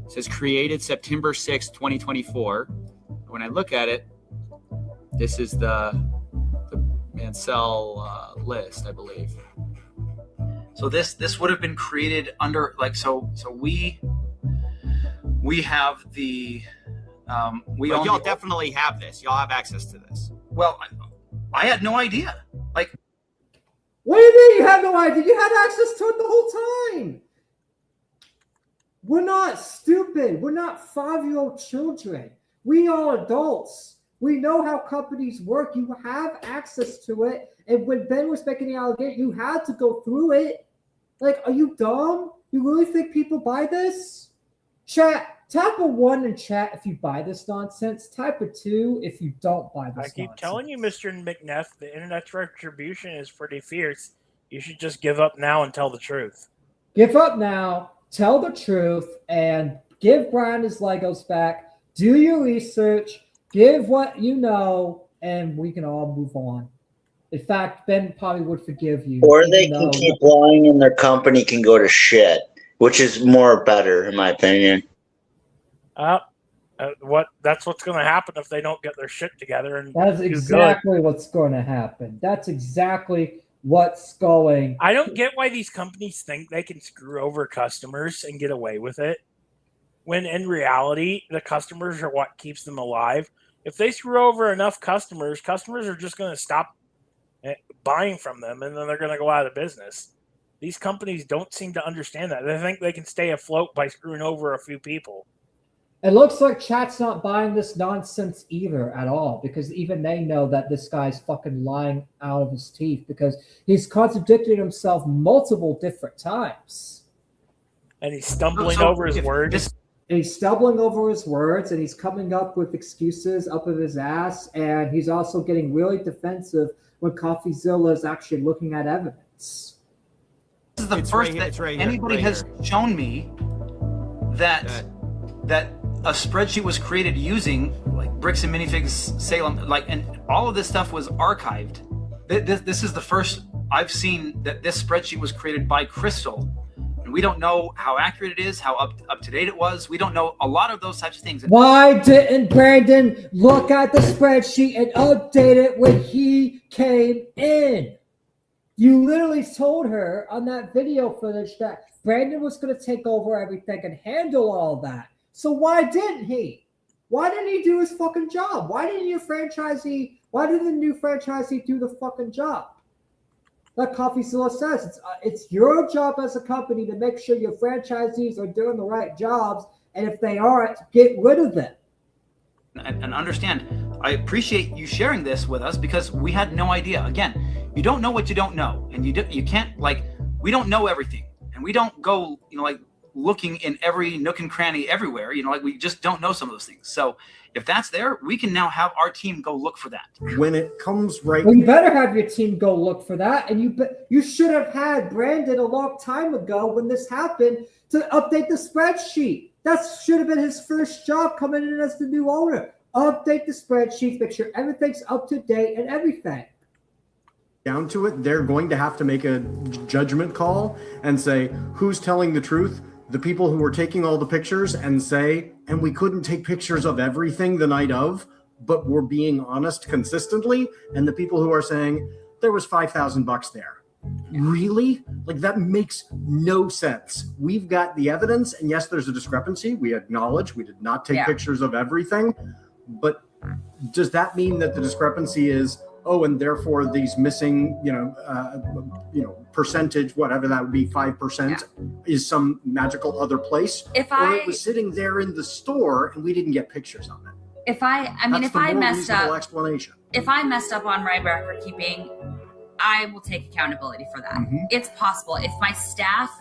It says created September 6th, 2024. When I look at it, this is the Mansell list, I believe. So this would have been created under so we have the We But own y'all the- definitely have this. Y'all have access to this. Well, I had no idea. Like, what do you mean you have no idea? You had access to it the whole time. We're not stupid. We're not 5-year-old children. We are adults. We know how companies work. You have access to it. And when Ben was making the allegation, you had to go through it. Like, are you dumb? You really think people buy this? Chat, type a 1 in chat if you buy this nonsense. Type a 2 if you don't buy this I keep nonsense. telling you, Mr. McNeff, the internet's retribution is pretty fierce. You should just give up now and tell the truth. Give up now, tell the truth, and give Brian his Legos back. Do your research, give what you know, and we can all move on. In fact, Ben probably would forgive you. Or even they can though- keep lying and their company can go to shit, which is more better, in my opinion. That's what's going to happen if they don't get their shit together. And That's do exactly what's going to happen. That's exactly what's going. I don't get why these companies think they can screw over customers and get away with it, when in reality, the customers are what keeps them alive. If they screw over enough customers are just going to stop buying from them, and then they're going to go out of business. These companies don't seem to understand that. They think they can stay afloat by screwing over a few people. It looks like chat's not buying this nonsense either at all, because even they know that this guy's fucking lying out of his teeth, because he's contradicted himself multiple different times. And he's stumbling over his words. He's stumbling over his words, and he's coming up with excuses up of his ass, and he's also getting really defensive when Coffeezilla is actually looking at evidence. This is the first that anybody has shown me that a spreadsheet was created using like Bricks and Minifigs Salem, like, and all of this stuff was archived. This is the first I've seen that this spreadsheet was created by Crystal. And we don't know how accurate it is, how up to date it was. We don't know a lot of those types of things. Why didn't Brandon look at the spreadsheet and update it when he came in? You literally told her on that video footage that Brandon was going to take over everything and handle all that. So why didn't he? Why didn't he do his fucking job? Why didn't the new franchisee do the fucking job? Like Coffeezilla says, it's your job as a company to make sure your franchisees are doing the right jobs, and if they aren't, get rid of them. And understand, I appreciate you sharing this with us because we had no idea. Again, you don't know what you don't know, and you can't, like, we don't know everything, and we don't go, like, looking in every nook and cranny everywhere, like, we just don't know some of those things. So if that's there, we can now have our team go look for that. When it comes right, well, you better have your team go look for that, and you should have had Brandon a long time ago when this happened to update the spreadsheet. That should have been his first job coming in as the new owner. Update the spreadsheet, make sure everything's up to date and everything. down to it, they're going to have to make a judgment call and say, who's telling the truth? The people who are taking all the pictures and say, and we couldn't take pictures of everything the night of, but we're being honest consistently. And the people who are saying there was $5,000 there. Really? Like, that makes no sense. We've got the evidence, and yes, there's a discrepancy. We acknowledge we did not take pictures of everything, but does that mean that the discrepancy is, oh, and therefore these missing, percentage, whatever that would be, 5%, is some magical other place? Or it was sitting there in the store and we didn't get pictures on it. If I messed up, explanation. If I messed up on my record keeping, I will take accountability for that. Mm-hmm. It's possible. If my staff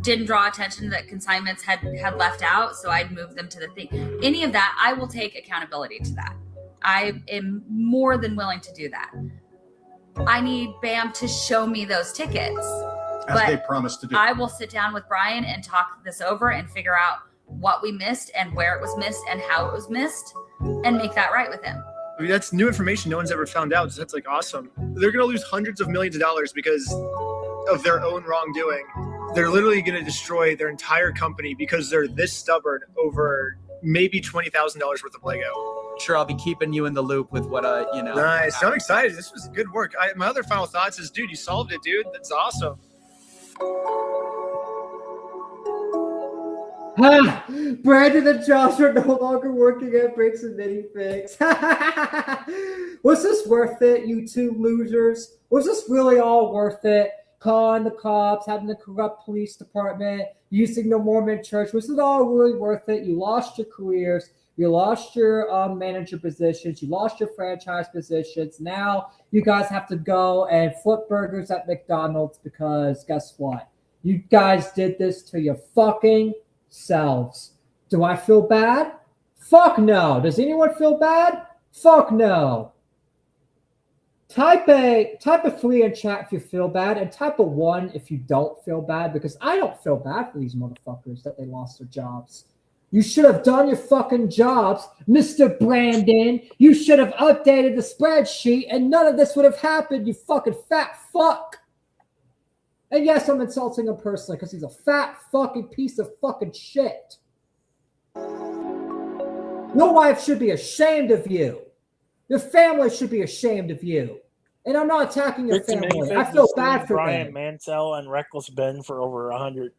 didn't draw attention that consignments had left out, so I'd move them to the thing. Any of that, I will take accountability to that. I am more than willing to do that. I need BAM to show me those tickets. As they promised to do. I will sit down with Brian and talk this over and figure out what we missed and where it was missed and how it was missed and make that right with him. I mean, that's new information no one's ever found out. So that's like awesome. They're going to lose hundreds of millions of dollars because of their own wrongdoing. They're literally going to destroy their entire company because they're this stubborn over maybe $20,000 worth of Lego. Sure, I'll be keeping you in the loop with what Nice. I'm excited. This was good work. My other final thoughts is, dude, you solved it, dude. That's awesome. Brandon and Josh are no longer working at Bricks and Minifigs. Was this worth it, you two losers? Was this really all worth it? Calling the cops, having the corrupt police department, using the Mormon church. Was it all really worth it? You lost your careers. You lost your manager positions. You lost your franchise positions. Now you guys have to go and flip burgers at McDonald's because guess what? You guys did this to your fucking selves. Do I feel bad? Fuck no. Does anyone feel bad? Fuck no. Type a 3 in chat if you feel bad, and type a 1 if you don't feel bad, because I don't feel bad for these motherfuckers that they lost their jobs. You should have done your fucking jobs, Mr. Brandon. You should have updated the spreadsheet, and none of this would have happened, you fucking fat fuck. And yes, I'm insulting him personally because he's a fat fucking piece of fucking shit. Your wife should be ashamed of you. Your family should be ashamed of you. And I'm not attacking your family. I feel bad for Brian them. Mansell and Reckless Ben for over $1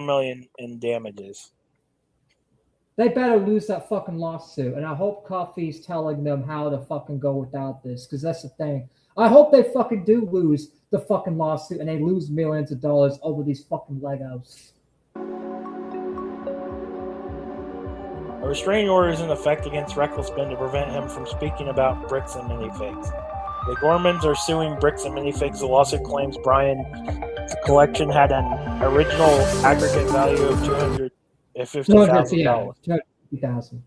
million in damages. They better lose that fucking lawsuit. And I hope Coffee's telling them how to fucking go without this, because that's the thing. I hope they fucking do lose the fucking lawsuit and they lose millions of dollars over these fucking Legos. A restraining order is in effect against Reckless Ben to prevent him from speaking about Bricks and Minifigs. The Gormans are suing Bricks and Minifigs. The lawsuit claims Brian's collection had an original aggregate value of $250,000. $250,000.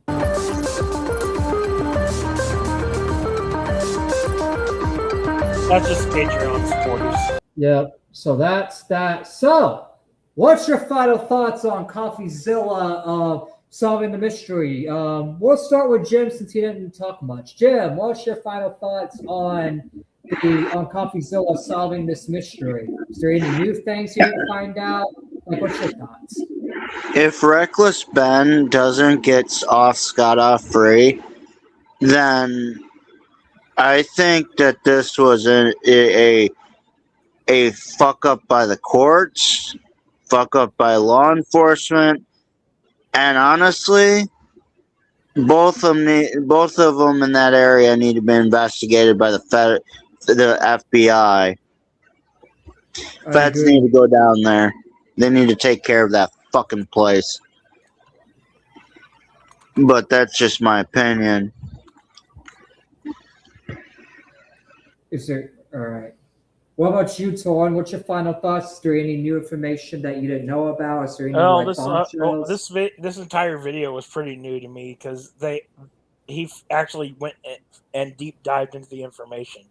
That's just Patreon supporters. Yep. So that's that. So, what's your final thoughts on Coffeezilla solving the mystery? We'll start with Jim since he didn't talk much. Jim, what's your final thoughts on Coffeezilla solving this mystery? Is there any new things you didn't find out? Like, what's your thoughts? If Reckless Ben doesn't get off scot-off free, then I think that this was a fuck up by the courts, fuck up by law enforcement, and honestly, both of them in that area need to be investigated by the FBI. Feds need to go down there. They need to take care of that fucking place. But that's just my opinion. Is there all right? What about you, Torn? What's your final thoughts? Is there any new information that you didn't know about? Is there any this entire video was pretty new to me because he actually went and deep dived into the information.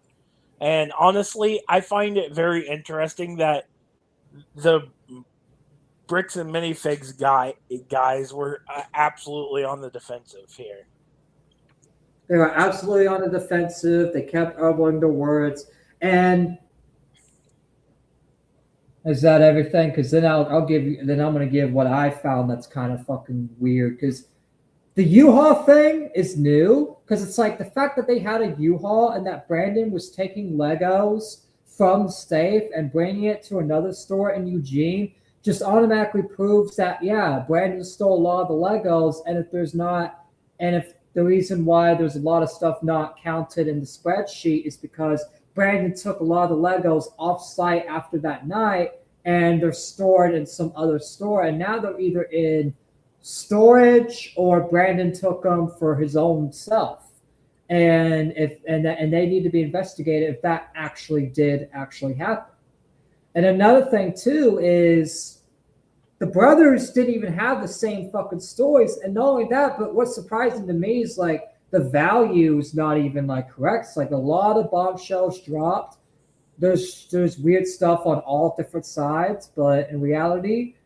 And honestly, I find it very interesting that the Bricks and Minifigs guys were absolutely on the defensive here. They were absolutely on the defensive. They kept elbowing the words. And is that everything? Because then I'll give you. Then I'm going to give what I found that's kind of fucking weird. Because the U-Haul thing is new. Because it's like the fact that they had a U-Haul and that Brandon was taking Legos from the safe and bringing it to another store in Eugene just automatically proves that, yeah, Brandon stole a lot of the Legos. And if the reason why there's a lot of stuff not counted in the spreadsheet is because Brandon took a lot of the Legos off-site after that night, and they're stored in some other store. And now they're either in storage or Brandon took them for his own self. And they need to be investigated if that actually did happen. And another thing too is the brothers didn't even have the same fucking stories. And not only that, but what's surprising to me is like the value is not even like correct. It's like a lot of bombshells dropped. There's weird stuff on all different sides, but in reality,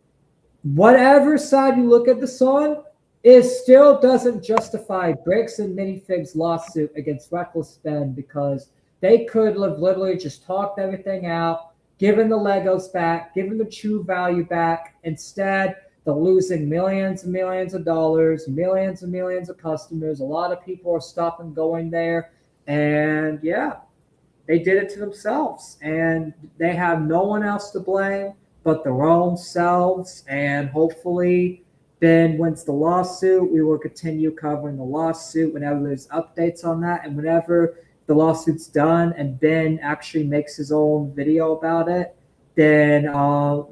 whatever side you look at this on, it still doesn't justify Bricks and Minifigs' lawsuit against Reckless Ben, because they could have literally just talked everything out, given the Legos back, given the true value back. Instead, they're losing millions and millions of dollars, millions and millions of customers. A lot of people are stopping going there. And yeah, they did it to themselves. And they have no one else to blame. but their own selves, and hopefully Ben wins the lawsuit. We will continue covering the lawsuit whenever there's updates on that, and whenever the lawsuit's done and Ben actually makes his own video about it, then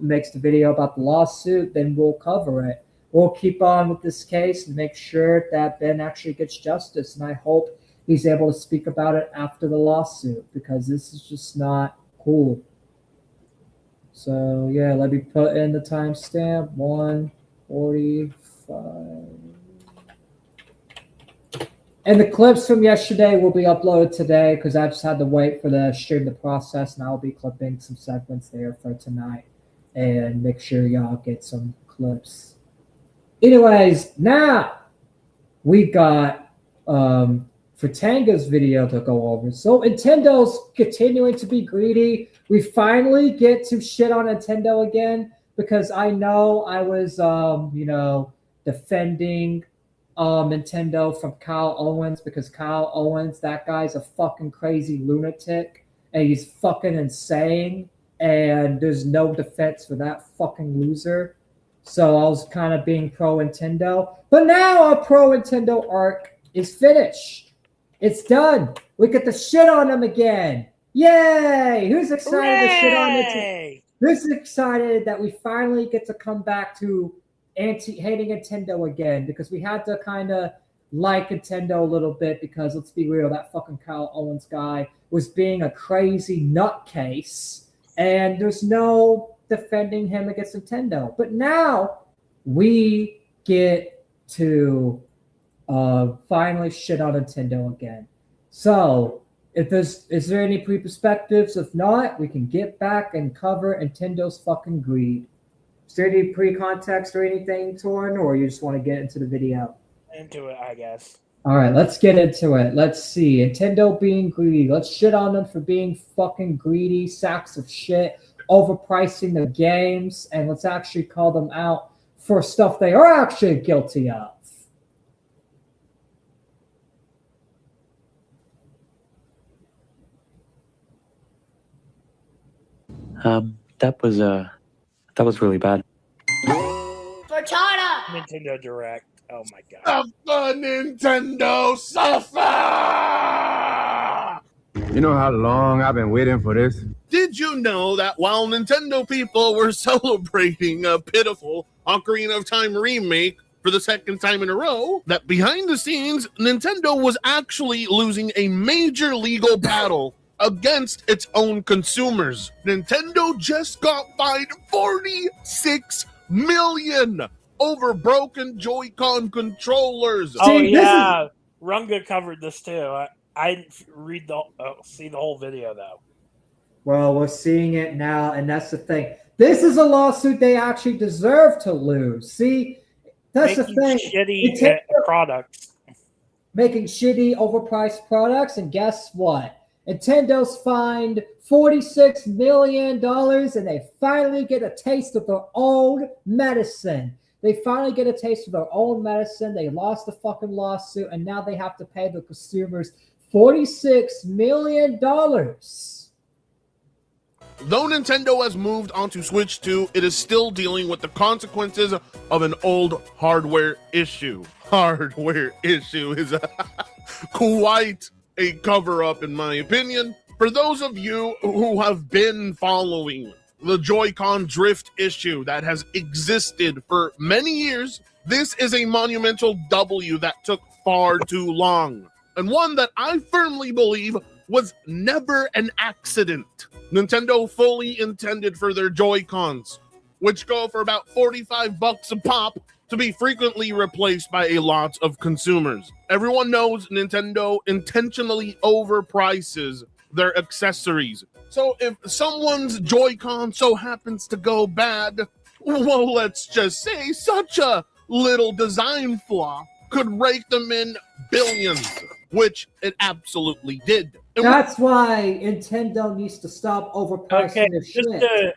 makes the video about the lawsuit, then we'll cover it. We'll keep on with this case and make sure that Ben actually gets justice, and I hope he's able to speak about it after the lawsuit, because this is just not cool. So yeah, let me put in the timestamp, 1:45. And the clips from yesterday will be uploaded today because I just had to wait for the stream to process, and I'll be clipping some segments there for tonight and make sure y'all get some clips. Anyways, now we got Tanga's video to go over. So Nintendo's continuing to be greedy. We finally get to shit on Nintendo again, because I know I was defending Nintendo from Kyle Owens, because Kyle Owens, that guy's a fucking crazy lunatic and he's fucking insane, and there's no defense for that fucking loser. So I was kind of being pro Nintendo, but now our pro Nintendo arc is finished. It's done. We get to shit on them again. Yay! Who's excited to shit on Nintendo? Who's excited that we finally get to come back to hating Nintendo again, because we had to kind of like Nintendo a little bit, because let's be real, that fucking Kyle Owens guy was being a crazy nutcase, and there's no defending him against Nintendo. But now we get to finally shit on Nintendo again. So is there any pre-perspectives? If not, we can get back and cover Nintendo's fucking greed. Is there any pre-context or anything, Torn, or you just want to get into the video? Into it, I guess. All right, let's get into it. Let's see. Nintendo being greedy. Let's shit on them for being fucking greedy sacks of shit, overpricing the games, and let's actually call them out for stuff they are actually guilty of. That was really bad. Cortana! Nintendo Direct. Oh my god. Suffer, Nintendo, suffer! You know how long I've been waiting for this? Did you know that while Nintendo people were celebrating a pitiful Ocarina of Time remake for the second time in a row, that behind the scenes, Nintendo was actually losing a major legal battle against its own consumers? Nintendo just got fined $46 million over broken Joy-Con controllers. Oh yeah, Runga covered this too. I didn't see the whole video though. Well, we're seeing it now, and that's the thing. This is a lawsuit they actually deserve to lose. See, that's Making the thing. Shitty products. Making shitty, overpriced products, and guess what? Nintendo's fined $46 million, and they finally get a taste of their own medicine. They finally get a taste of their own medicine. They lost the fucking lawsuit, and now they have to pay the consumers $46 million. Though Nintendo has moved on to Switch 2, it is still dealing with the consequences of an old hardware issue. Hardware issue is quite a cover-up, in my opinion. For those of you who have been following the Joy-Con drift issue that has existed for many years, this is a monumental W that took far too long, and one that I firmly believe was never an accident. Nintendo fully intended for their Joy-Cons, which go for about $45 a pop, to be frequently replaced by a lot of consumers. Everyone knows Nintendo intentionally overprices their accessories. So if someone's Joy-Con so happens to go bad, well, let's just say such a little design flaw could rake them in billions, which it absolutely did. That's why Nintendo needs to stop overpricing their shit.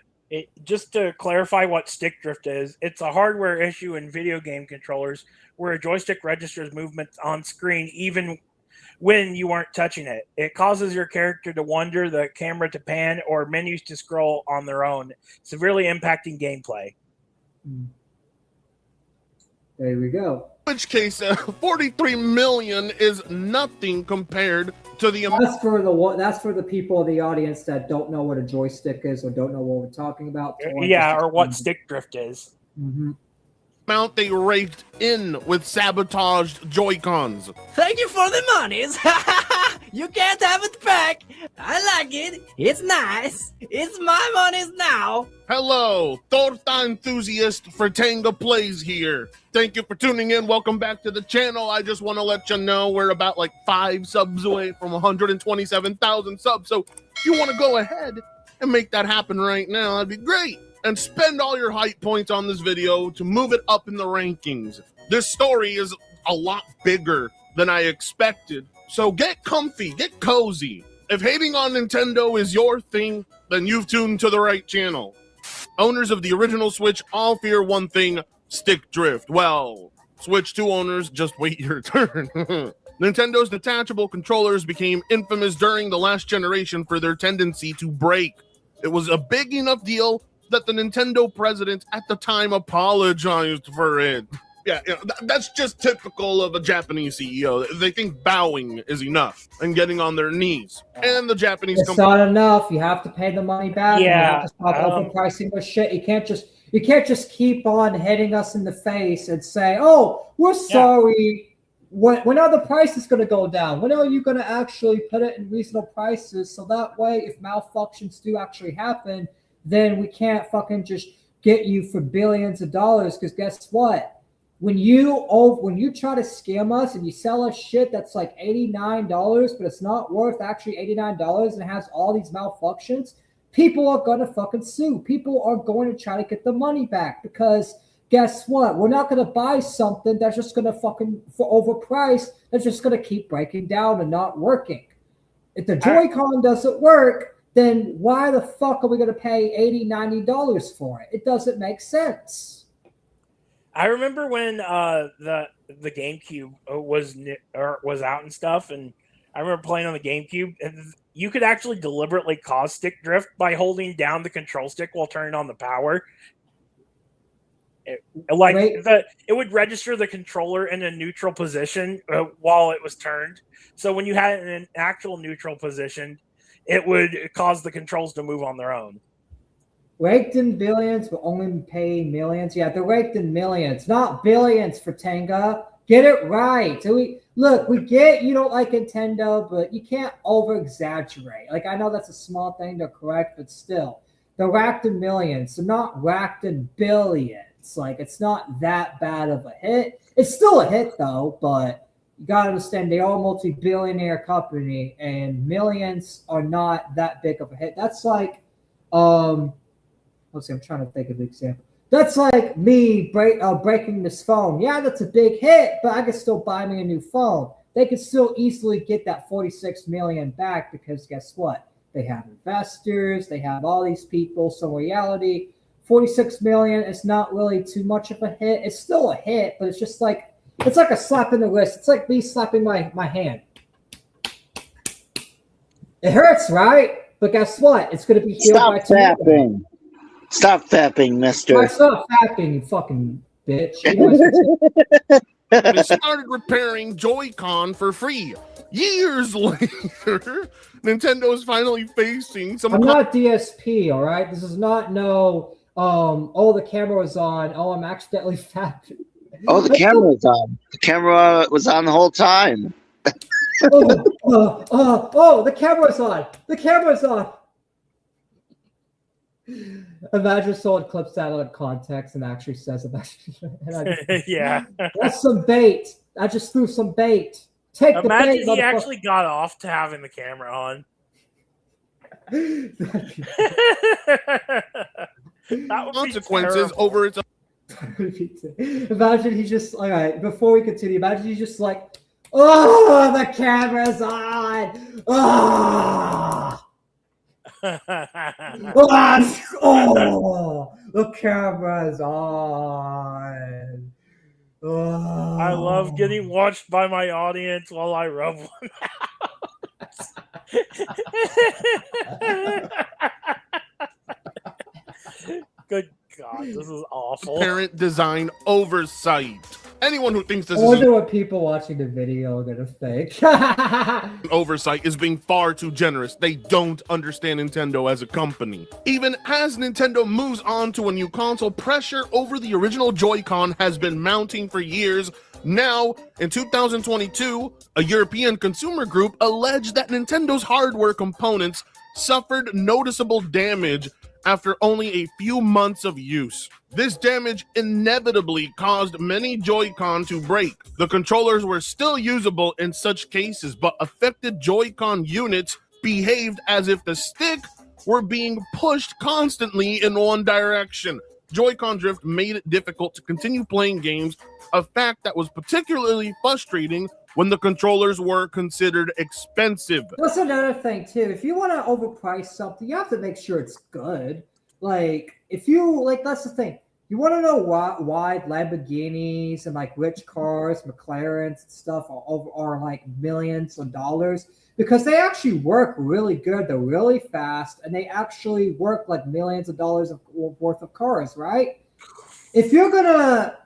Just to clarify what stick drift is, it's a hardware issue in video game controllers where a joystick registers movements on screen even when you weren't touching it. It causes your character to wander, the camera to pan, or menus to scroll on their own, severely impacting gameplay. There we go. In which case, 43 million is nothing compared to the amount. That's for the people in the audience that don't know what a joystick is or don't know what we're talking about. Yeah, or what stick drift is. Mm-hmm. Amount they raked in with sabotaged Joy-Cons. Thank you for the monies. You can't have it back. I like it. It's nice. It's my monies now. Hello, Torta enthusiast Fratanga Plays here. Thank you for tuning in. Welcome back to the channel. I just want to let you know we're about like 5 subs away from 127,000 subs. So if you want to go ahead and make that happen right now, that'd be great. And spend all your hype points on this video to move it up in the rankings. This story is a lot bigger than I expected. So get comfy, get cozy. If hating on Nintendo is your thing, then you've tuned to the right channel. Owners of the original Switch all fear one thing, stick drift. Well, Switch 2 owners, just wait your turn. Nintendo's detachable controllers became infamous during the last generation for their tendency to break. It was a big enough deal that the Nintendo president at the time apologized for it. Yeah, that's just typical of a Japanese CEO. They think bowing is enough and getting on their knees. And the Japanese It's not enough. You have to pay the money back. Yeah, You have to stop overpricing the shit. You can't just keep on hitting us in the face and say, "Oh, we're sorry." When are the prices going to go down? When are you going to actually put it in reasonable prices so that way, if malfunctions do actually happen, then we can't fucking just get you for billions of dollars? Because guess what? When you try to scam us and you sell us shit that's like $89, but it's not worth actually $89 and it has all these malfunctions, people are going to fucking sue. People are going to try to get the money back because guess what? We're not going to buy something that's just going to fucking for overpriced. That's just going to keep breaking down and not working. If the Joy-Con doesn't work, then why the fuck are we going to pay $80, $90 for it? It doesn't make sense. I remember when the GameCube was out and stuff, and I remember playing on the GameCube, and you could actually deliberately cause stick drift by holding down the control stick while turning on the power. It would register the controller in a neutral position while it was turned. So when you had it in an actual neutral position, it would cause the controls to move on their own. Raked in billions, but only paying millions. Yeah, they're raked in millions, not billions for Tenga. Get it right. So we get you don't like Nintendo, but you can't over-exaggerate. Like, I know that's a small thing to correct, but still. They're racked in millions. They're not racked in billions. Like, it's not that bad of a hit. It's still a hit, though, but you got to understand they are a multi-billionaire company, and millions are not that big of a hit. That's like, let's see, I'm trying to think of an example. That's like me breaking this phone. Yeah, that's a big hit, but I could still buy me a new phone. They could still easily get that 46 million back because guess what? They have investors. They have all these people. So in reality, 46 million is not really too much of a hit. It's still a hit, but it's just like, it's like a slap in the wrist. It's like me slapping my hand. It hurts, right? But guess what? It's going to be healed by tomorrow. Stop fapping, mister. Stop fapping, you fucking bitch. They started repairing Joy-Con for free. Years later, Nintendo's finally facing some... I'm not DSP, all right? This is not oh, the camera was on. Oh, I'm accidentally fapping. Oh, the camera was on. The camera was on the whole time. The camera's on. The camera's on. Imagine someone clips that out of context and actually says it. Yeah. That's some bait. I just threw some bait. Imagine the bait. He actually got off to having the camera on. That would consequences over its... Imagine he's just, all right, before we continue, imagine he's just like, oh, the camera's on. Oh. Oh, the camera's on. I love getting watched by my audience while I rub one out. Good God, this is awful. Parent design oversight. Anyone who thinks this I is wonder what people watching the video are gonna think. oversight is being far too generous. They don't understand Nintendo as a company. Even as Nintendo moves on to a new console, pressure over the original Joy-Con has been mounting for years. Now, in 2022, a European consumer group alleged that Nintendo's hardware components suffered noticeable damage after only a few months of use. This damage inevitably caused many Joy-Con to break. The controllers were still usable in such cases, but affected Joy-Con units behaved as if the stick were being pushed constantly in one direction. Joy-Con drift made it difficult to continue playing games, a fact that was particularly frustrating when the controllers were considered expensive. That's another thing too. If you want to overprice something, you have to make sure it's good. Like if you like, that's the thing. You want to know why Lamborghinis and like rich cars, McLarens and stuff are like millions of dollars? Because they actually work really good. They're really fast, and they actually work like millions of dollars worth of cars, right? If you're gonna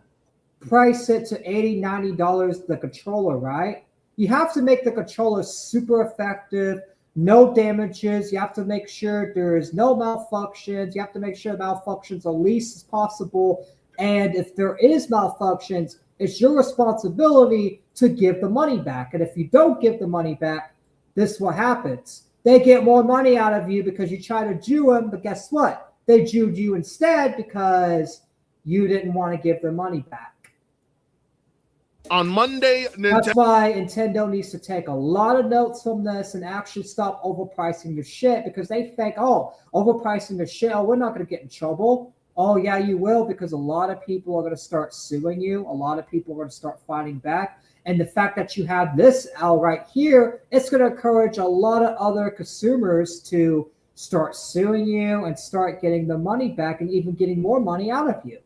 price it to $80, $90 the controller, right? You have to make the controller super effective, no damages. You have to make sure there's no malfunctions. You have to make sure malfunctions are least as possible. And if there is malfunctions, it's your responsibility to give the money back. And if you don't give the money back, this is what happens. They get more money out of you because you try to Jew them, but guess what? They Jewed you instead because you didn't want to give their money back. On Monday, That's why Nintendo needs to take a lot of notes from this and actually stop overpricing your shit, because they think, oh, overpricing your shit, oh, we're not going to get in trouble. Oh, yeah, you will, because a lot of people are going to start suing you. A lot of people are going to start fighting back. And the fact that you have this out right here, it's going to encourage a lot of other consumers to start suing you and start getting the money back and even getting more money out of you.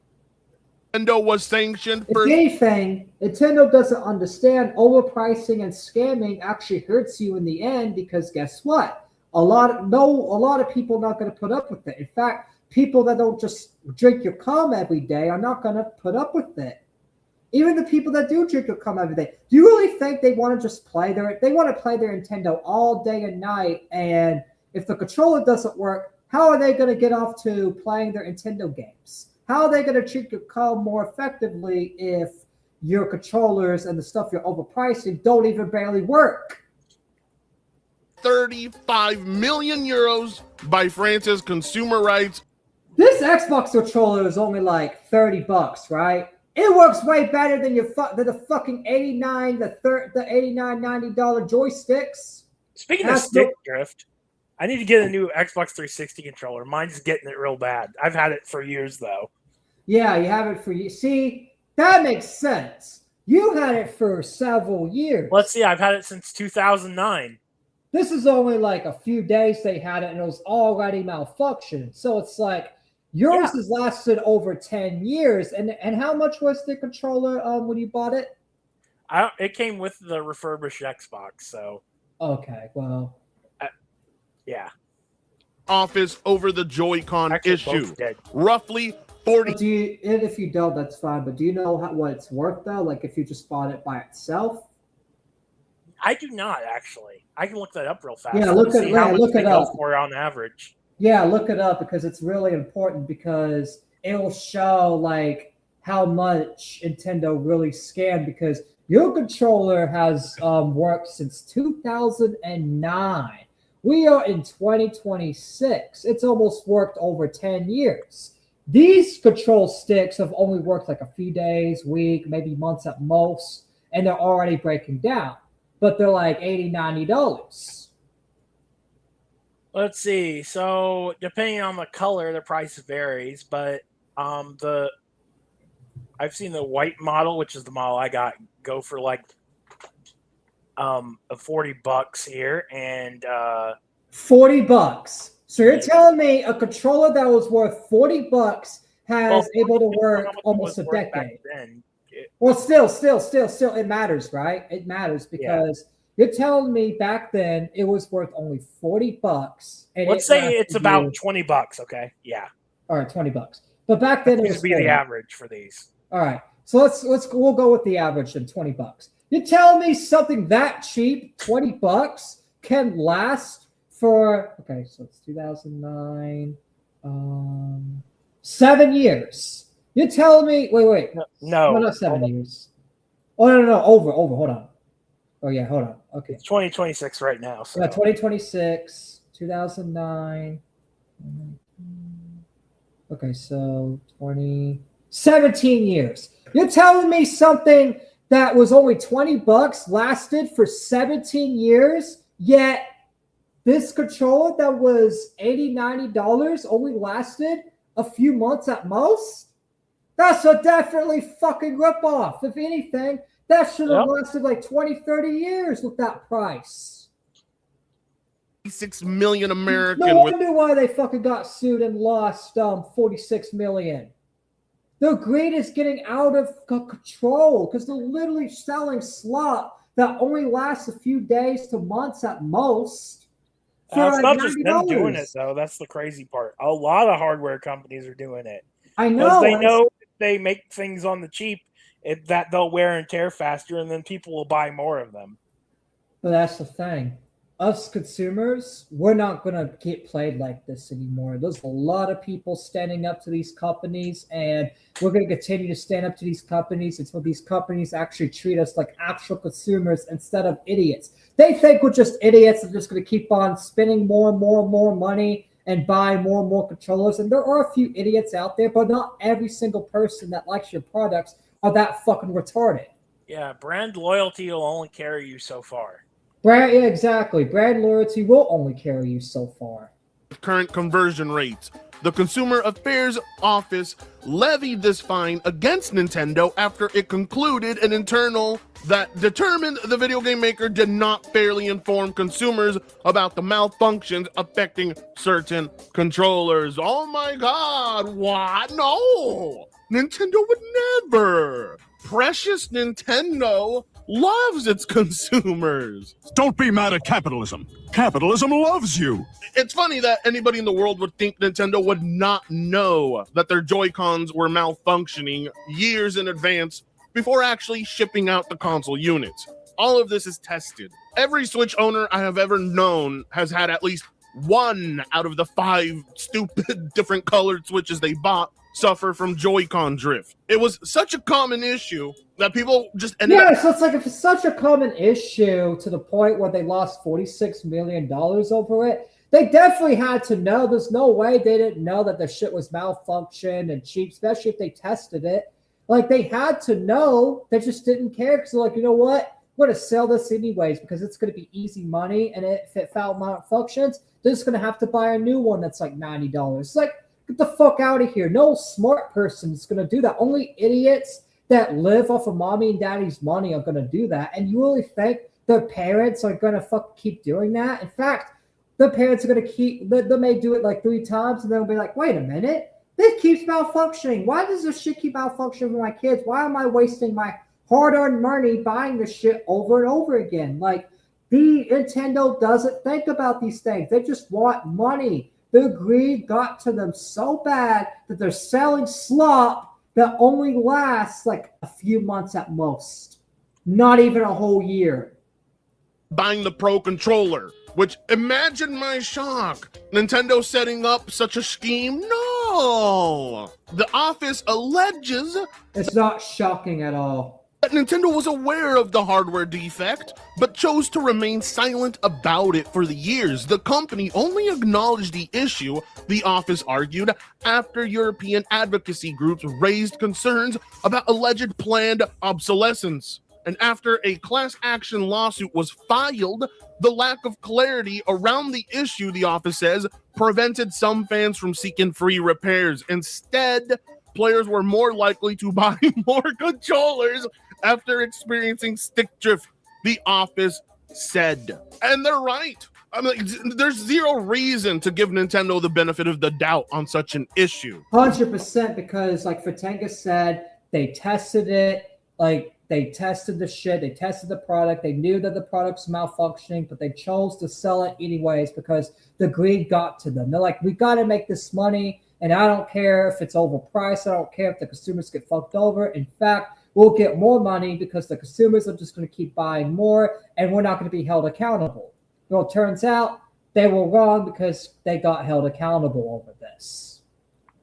Nintendo was sanctioned for... If anything, Nintendo doesn't understand overpricing and scamming actually hurts you in the end, because guess what? A lot of people are not going to put up with it. In fact, people that don't just drink your cum every day are not going to put up with it. Even the people that do drink your cum every day. Do you really think they want to just play they want to play their Nintendo all day and night, and if the controller doesn't work, how are they going to get off to playing their Nintendo games? How are they going to treat your cum more effectively if your controllers and the stuff you're overpricing don't even barely work? 35 million euros by France's consumer rights. This Xbox controller is only like $30, right? It works way better than the fucking $89, the $89, $90 joysticks. Speaking of stick drift, I need to get a new Xbox 360 controller. Mine's getting it real bad. I've had it for years, though. Yeah, you have it for you. See, that makes sense. You had it for several years. Let's see, I've had it since 2009. This is only like a few days they had it, and it was already malfunctioned. So it's like yours has lasted over 10 years. And how much was the controller when you bought it? It came with the refurbished Xbox, so. Okay, well. Yeah. Office over the Joy-Con Actually, issue. both dead. Roughly 40. And if you don't, that's fine. But do you know what it's worth, though? Like if you just bought it by itself? I do not, actually. I can look that up real fast. Yeah, look it up. For on average. Yeah, look it up, because it's really important, because it will show like how much Nintendo really scammed, because your controller has worked since 2009. We are in 2026. It's almost worked over 10 years. These control sticks have only worked like a few days, week, maybe months at most, and they're already breaking down. But they're like $80, $90. Let's see. So depending on the color, the price varies. But I've seen the white model, which is the model I got, go for like $40 here, and $40. So you're telling me a controller that was worth $40 able to work almost a decade? Then Well, still, it matters, right? It matters because you're telling me back then it was worth only $40. And let's say it's about $20. Okay, yeah. All right, $20. But back then it was be the average for these. All right, so we'll go with the average then, $20. You're telling me something that cheap, $20, can last for so it's 2009, 7 years. You're telling me wait. No, not 7 years. Oh no, over. Hold on. Oh yeah, hold on. Okay. It's 2026 right now. So. Yeah, 2026, 2009. Okay, so 17 years. You're telling me something that was only $20 lasted for 17 years, yet this controller that was $80, $90 only lasted a few months at most? That's a definitely fucking ripoff. If anything, that should have lasted like 20, 30 years with that price. 6 million American. No wonder why they fucking got sued and lost $46 million. Their greed is getting out of control because they're literally selling slop that only lasts a few days to months at most. It's not just them doing it, though. That's the crazy part. A lot of hardware companies are doing it. I know. They know if they make things on the cheap that they'll wear and tear faster, and then people will buy more of them. But that's the thing. Us consumers, we're not going to get played like this anymore. There's a lot of people standing up to these companies, and we're going to continue to stand up to these companies until these companies actually treat us like actual consumers instead of idiots. They think we're just idiots and just going to keep on spending more and more and more money and buy more and more controllers. And there are a few idiots out there, but not every single person that likes your products are that fucking retarded. Yeah, brand loyalty will only carry you so far. Exactly. Brand loyalty will only carry you so far. Current conversion rates. The Consumer Affairs Office levied this fine against Nintendo after it concluded an internal that determined the video game maker did not fairly inform consumers about the malfunctions affecting certain controllers. Oh my god, what? No! Nintendo would never! Precious Nintendo loves its consumers. Don't be mad at capitalism. Capitalism loves you. It's funny that anybody in the world would think Nintendo would not know that their Joy-Cons were malfunctioning years in advance before actually shipping out the console units. All of this is tested. Every Switch owner I have ever known has had at least one out of the 5 stupid different colored Switches they bought suffer from Joy-Con drift. It was such a common issue that people just ended up... So it's like if it's such a common issue to the point where they lost $46 million over it, they definitely had to know. There's no way they didn't know that the shit was malfunctioned and cheap, especially if they tested it. Like, they had to know. They just didn't care because they're like, you know what? We're going to sell this anyways because it's going to be easy money. And if it malfunctions, they're just going to have to buy a new one that's like $90. It's like, get the fuck out of here. No smart person is going to do that. Only idiots that live off of mommy and daddy's money are going to do that. And you really think their parents are going to keep doing that? In fact, the parents are going to they may do it like 3 times and they'll be like, wait a minute, this keeps malfunctioning. Why does this shit keep malfunctioning for my kids? Why am I wasting my hard-earned money buying this shit over and over again? Like, the Nintendo doesn't think about these things. They just want money. Their greed got to them so bad that they're selling slop that only lasts like a few months at most. Not even a whole year. Buying the Pro Controller, which, imagine my shock. Nintendo setting up such a scheme? No! The office alleges... It's not shocking at all. That Nintendo was aware of the hardware defect, but chose to remain silent about it for the years. The company only acknowledged the issue, the office argued, after European advocacy groups raised concerns about alleged planned obsolescence. And after a class action lawsuit was filed, the lack of clarity around the issue, the office says, prevented some fans from seeking free repairs. Instead, players were more likely to buy more controllers after experiencing stick drift, the office said. And they're right. I mean, there's zero reason to give Nintendo the benefit of the doubt on such an issue. 100%, because like Fatenga said, they tested it. like they tested the shit, they tested the product, they knew that the product's malfunctioning, but they chose to sell it anyways because the greed got to them. They're like, we got to make this money, and I don't care if it's overpriced. I don't care if the consumers get fucked over. In fact, we'll get more money because the consumers are just going to keep buying more, and we're not going to be held accountable. Well, it turns out they were wrong because they got held accountable over this.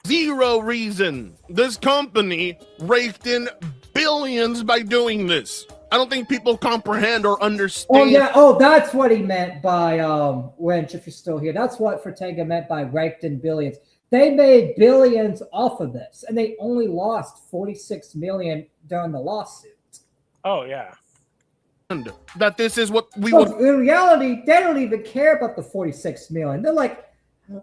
Zero reason. This company raked in billions by doing this. I don't think people comprehend or understand. Oh, yeah. Oh, that's what he meant by, Wrench, if you're still here. That's what Fortega meant by raked in billions. They made billions off of this, and they only lost $46 million during the lawsuit. Oh, yeah. That this is what we Well, would. in reality, they don't even care about the $46 million. They're like,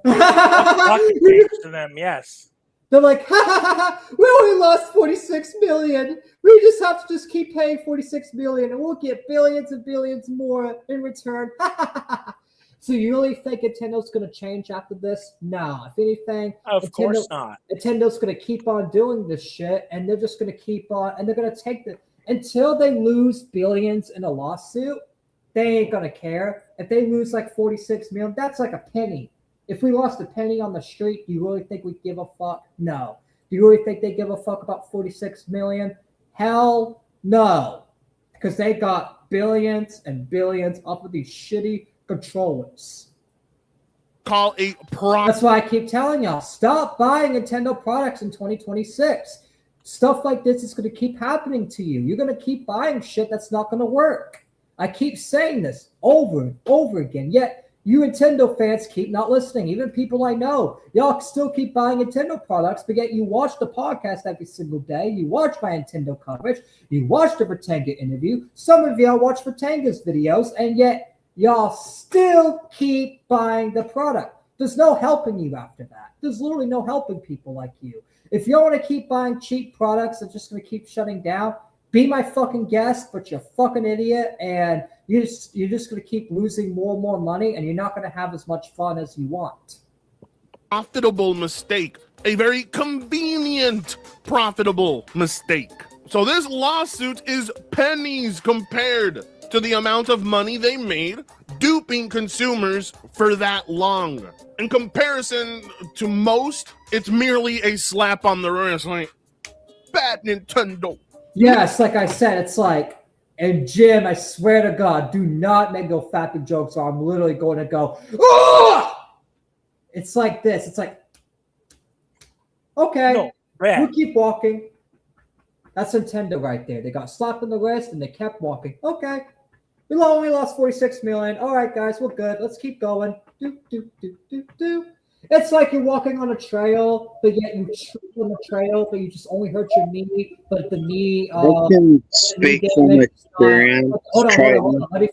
to them, yes. They're like, we only lost $46 million. We just have to just keep paying $46 million, and we'll get billions and billions more in return. So you really think Nintendo's going to change after this? No. If anything, of course not. Nintendo's going to keep on doing this shit, and they're just going to keep on, and they're going to take the until they lose billions in a lawsuit. They ain't going to care. If they lose like $46 million, that's like a penny. If we lost a penny on the street, do you really think we give a fuck? No. Do you really think they give a fuck about $46 million? Hell no. Because they got billions and billions off of these shitty controllers. Call a pro. That's why I keep telling y'all, stop buying Nintendo products in 2026. Stuff like this is going to keep happening to you. You're going to keep buying shit that's not going to work. I keep saying this over and over again, yet you Nintendo fans keep not listening. Even people I know, y'all still keep buying Nintendo products, but yet you watch the podcast every single day. You watch my Nintendo coverage. You watch the Vertenga interview. Some of y'all watch Vertenga's videos, and yet y'all still keep buying the product. There's no helping you after that. There's literally no helping people like you. If you want to keep buying cheap products that's just going to keep shutting down, be my fucking guest, but you're a fucking idiot, and you're just going to keep losing more and more money, and you're not going to have as much fun as you want. Profitable mistake. A very convenient, profitable mistake. So this lawsuit is pennies compared to the amount of money they made duping consumers for that long. In comparison to most, it's merely a slap on the wrist, like, bad Nintendo. Yes, like I said, it's like, and Jim, I swear to God, do not make no fapping jokes or I'm literally going to go, oh! It's like this. It's like, okay, we'll keep walking. That's Nintendo right there. They got slapped on the wrist and they kept walking. Okay, we only lost $46 million. All right, guys, we're good. Let's keep going. Do, do, do, do, do. It's like you're walking on a trail, but yet you trip on the trail, but you just only hurt your knee, but the knee... I can speak from experience. Hold on. Let me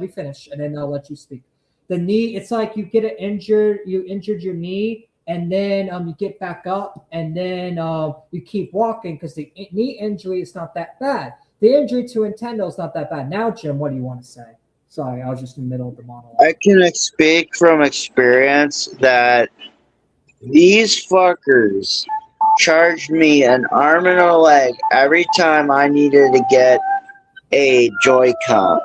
finish, and then I'll let you speak. The knee, it's like you get you injured your knee, and then you get back up, and then you keep walking because the knee injury is not that bad. The injury to Nintendo is not that bad. Now, Jim, what do you want to say? Sorry, I was just in the middle of the monologue. I can speak from experience that these fuckers charged me an arm and a leg every time I needed to get a Joy-Con.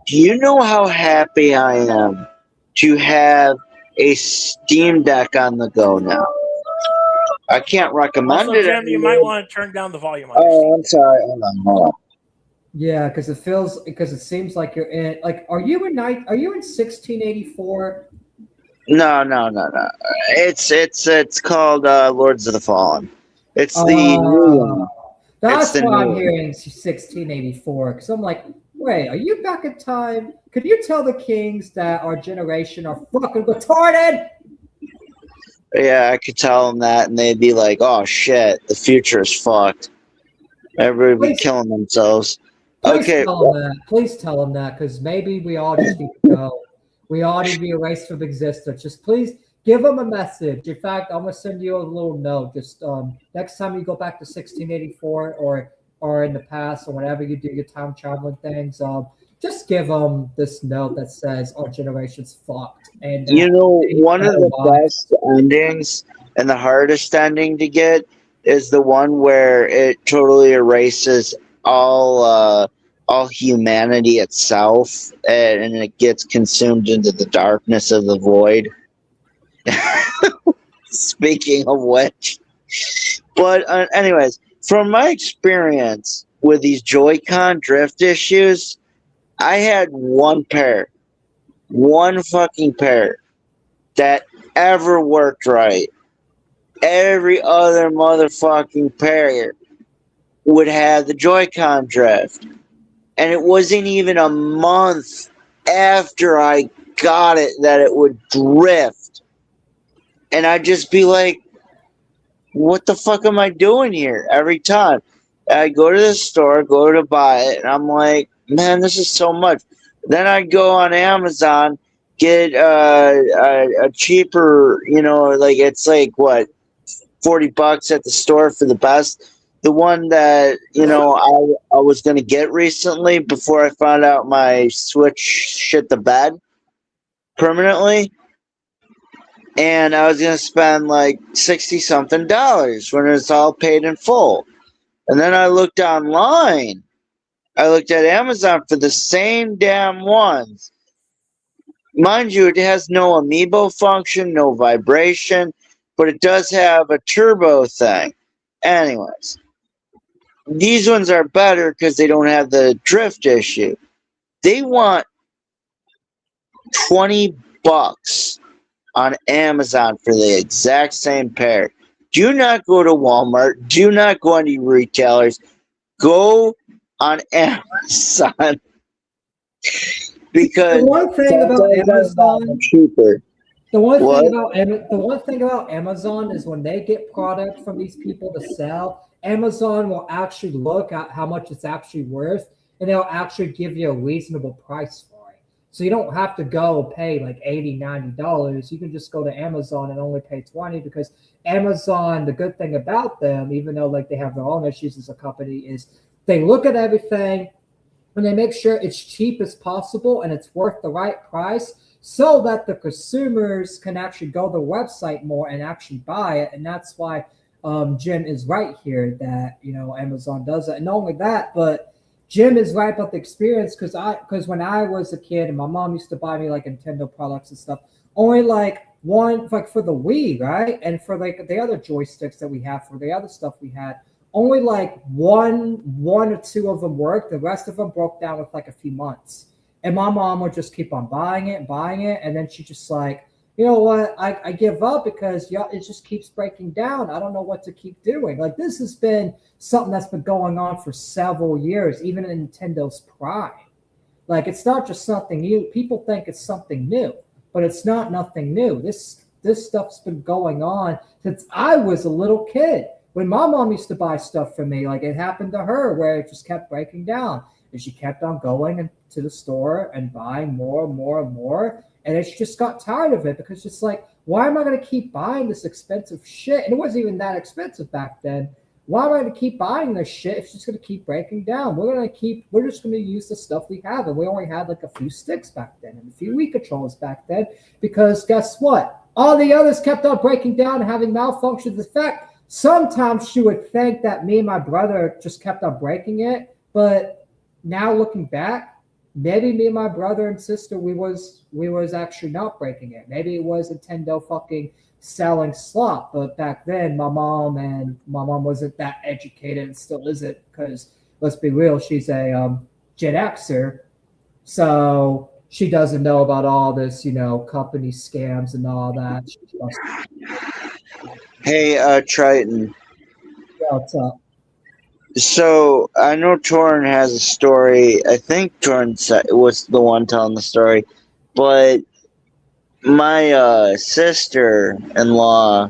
Do you know how happy I am to have a Steam Deck on the go now? I can't recommend Also, it. Jim, you might want to turn down the volume on Oh, I'm sorry. Hold on. Yeah, because it seems like you're in, like, are you in 1684? No. It's called Lords of the Fallen. It's the new one. That's the why I'm new one. hearing 1684. Because I'm like, wait, are you back in time? Could you tell the kings that our generation are fucking retarded? Yeah, I could tell them that, and they'd be like, "Oh shit, the future is fucked." Everybody would be killing themselves. Okay. Please tell them that, because maybe we all just need to go. We all need to be erased from existence. Just please give them a message. In fact, I'm gonna send you a little note. Just next time you go back to 1684 or in the past or whenever you do your time traveling things, just give them this note that says our generation's fucked. And You know, one of the best endings and the hardest ending to get is the one where it totally erases all humanity itself, and it gets consumed into the darkness of the void. Speaking of which, but anyways, from my experience with these Joy-Con drift issues, I had one fucking pair that ever worked right. Every other motherfucking pair would have the Joy-Con drift. And it wasn't even a month after I got it that it would drift. And I'd just be like, what the fuck am I doing here? Every time I go to the store, go to buy it, and I'm like, man, this is so much. Then I'd go on Amazon, get a cheaper, like it's like what, $40 at the store for the best. The one that I was gonna get recently before I found out my Switch shit the bed permanently, and I was gonna spend like $60 something when it's all paid in full. And then I looked online. I looked at Amazon for the same damn ones. Mind you, it has no amiibo function, no vibration, but it does have a turbo thing. Anyways, these ones are better because they don't have the drift issue. They want $20 on Amazon for the exact same pair. Do not go to Walmart. Do not go on any retailers. Go on Amazon. Because the one thing about Amazon, cheaper. The one thing about Amazon is when they get product from these people to sell, Amazon will actually look at how much it's actually worth, and they'll actually give you a reasonable price for it. So you don't have to go pay like $80, $90. You can just go to Amazon and only pay $20, because Amazon, the good thing about them, even though like they have their own issues as a company, is they look at everything and they make sure it's cheap as possible and it's worth the right price, so that the consumers can actually go to the website more and actually buy it. And that's why Jim is right here that, Amazon does it. And not only that, but Jim is right about the experience, because when I was a kid and my mom used to buy me like Nintendo products and stuff, only like one, like for the Wii, right? And for like the other joysticks that we have, for the other stuff we had, only like one or two of them worked. The rest of them broke down with like a few months. And my mom would just keep on buying it. And then she just like, you know what, I give up because it just keeps breaking down. I don't know what to keep doing. Like, this has been something that's been going on for several years, even in Nintendo's prime. Like, it's not just something new. People think it's something new, but it's not nothing new. This stuff's been going on since I was a little kid. When my mom used to buy stuff for me, like it happened to her, where it just kept breaking down. And she kept on going to the store and buying more and more and more. And it just got tired of it, because it's like, why am I going to keep buying this expensive shit? And it wasn't even that expensive back then. Why am I going to keep buying this shit if it's just going to keep breaking down? We're just going to use the stuff we have. And we only had like a few sticks back then and a few Wii controllers back then, because guess what? All the others kept on breaking down and having malfunctions. In fact, sometimes she would think that me and my brother just kept on breaking it. But now looking back, maybe me and my brother and sister, we was actually not breaking it. Maybe it was Nintendo fucking selling slop. But back then, my mom wasn't that educated, and still isn't, because let's be real, she's a Gen Xer, so she doesn't know about all this, company scams and all that. Hey, Triton. Yeah, what's up? So I know Torrin has a story. I think Torrin was the one telling the story, but my sister-in-law,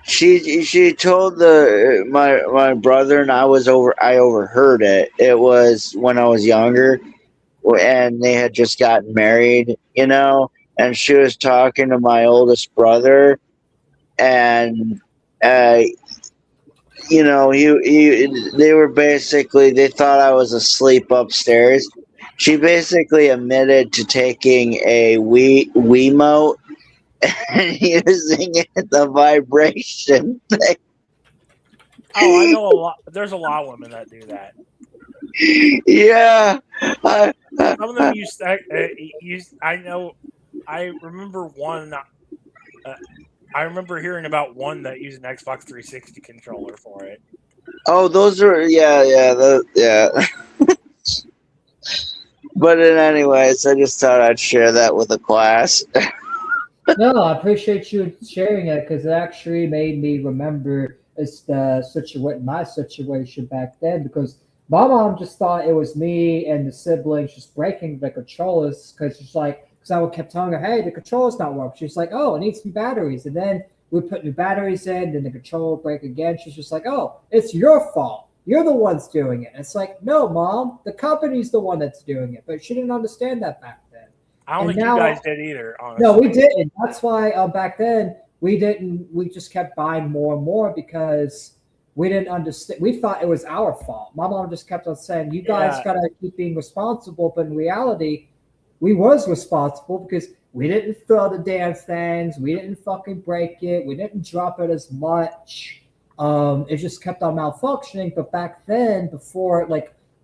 she told my brother, and I overheard it. It was when I was younger, and they had just gotten married, and she was talking to my oldest brother, and they thought I was asleep upstairs. She basically admitted to taking a Wiimote and using the vibration thing. Oh, I know a lot. There's a lot of women that do that. Yeah. Some of them use. I know. I remember one. I remember hearing about one that used an Xbox 360 controller for it. Oh, those are yeah. But anyways, I just thought I'd share that with the class. No, I appreciate you sharing it because it actually made me remember my situation back then because my mom just thought it was me and the siblings just breaking the controllers because because I would kept telling her, hey, the controller's not working. She's like, oh, it needs new batteries. And then we put new batteries in, then the controller would break again. She's just like, oh, it's your fault. You're the ones doing it. It's like, no, Mom, the company's the one that's doing it. But she didn't understand that back then. I don't And think now- you guys did either, honestly. No, we didn't. That's why back then we didn't. We just kept buying more and more because we didn't understand. We thought it was our fault. My mom just kept on saying, "You guys Yeah. gotta keep being responsible." But in reality, we was responsible because we didn't throw the damn things. We didn't fucking break it. We didn't drop it as much. It just kept on malfunctioning. But back then, before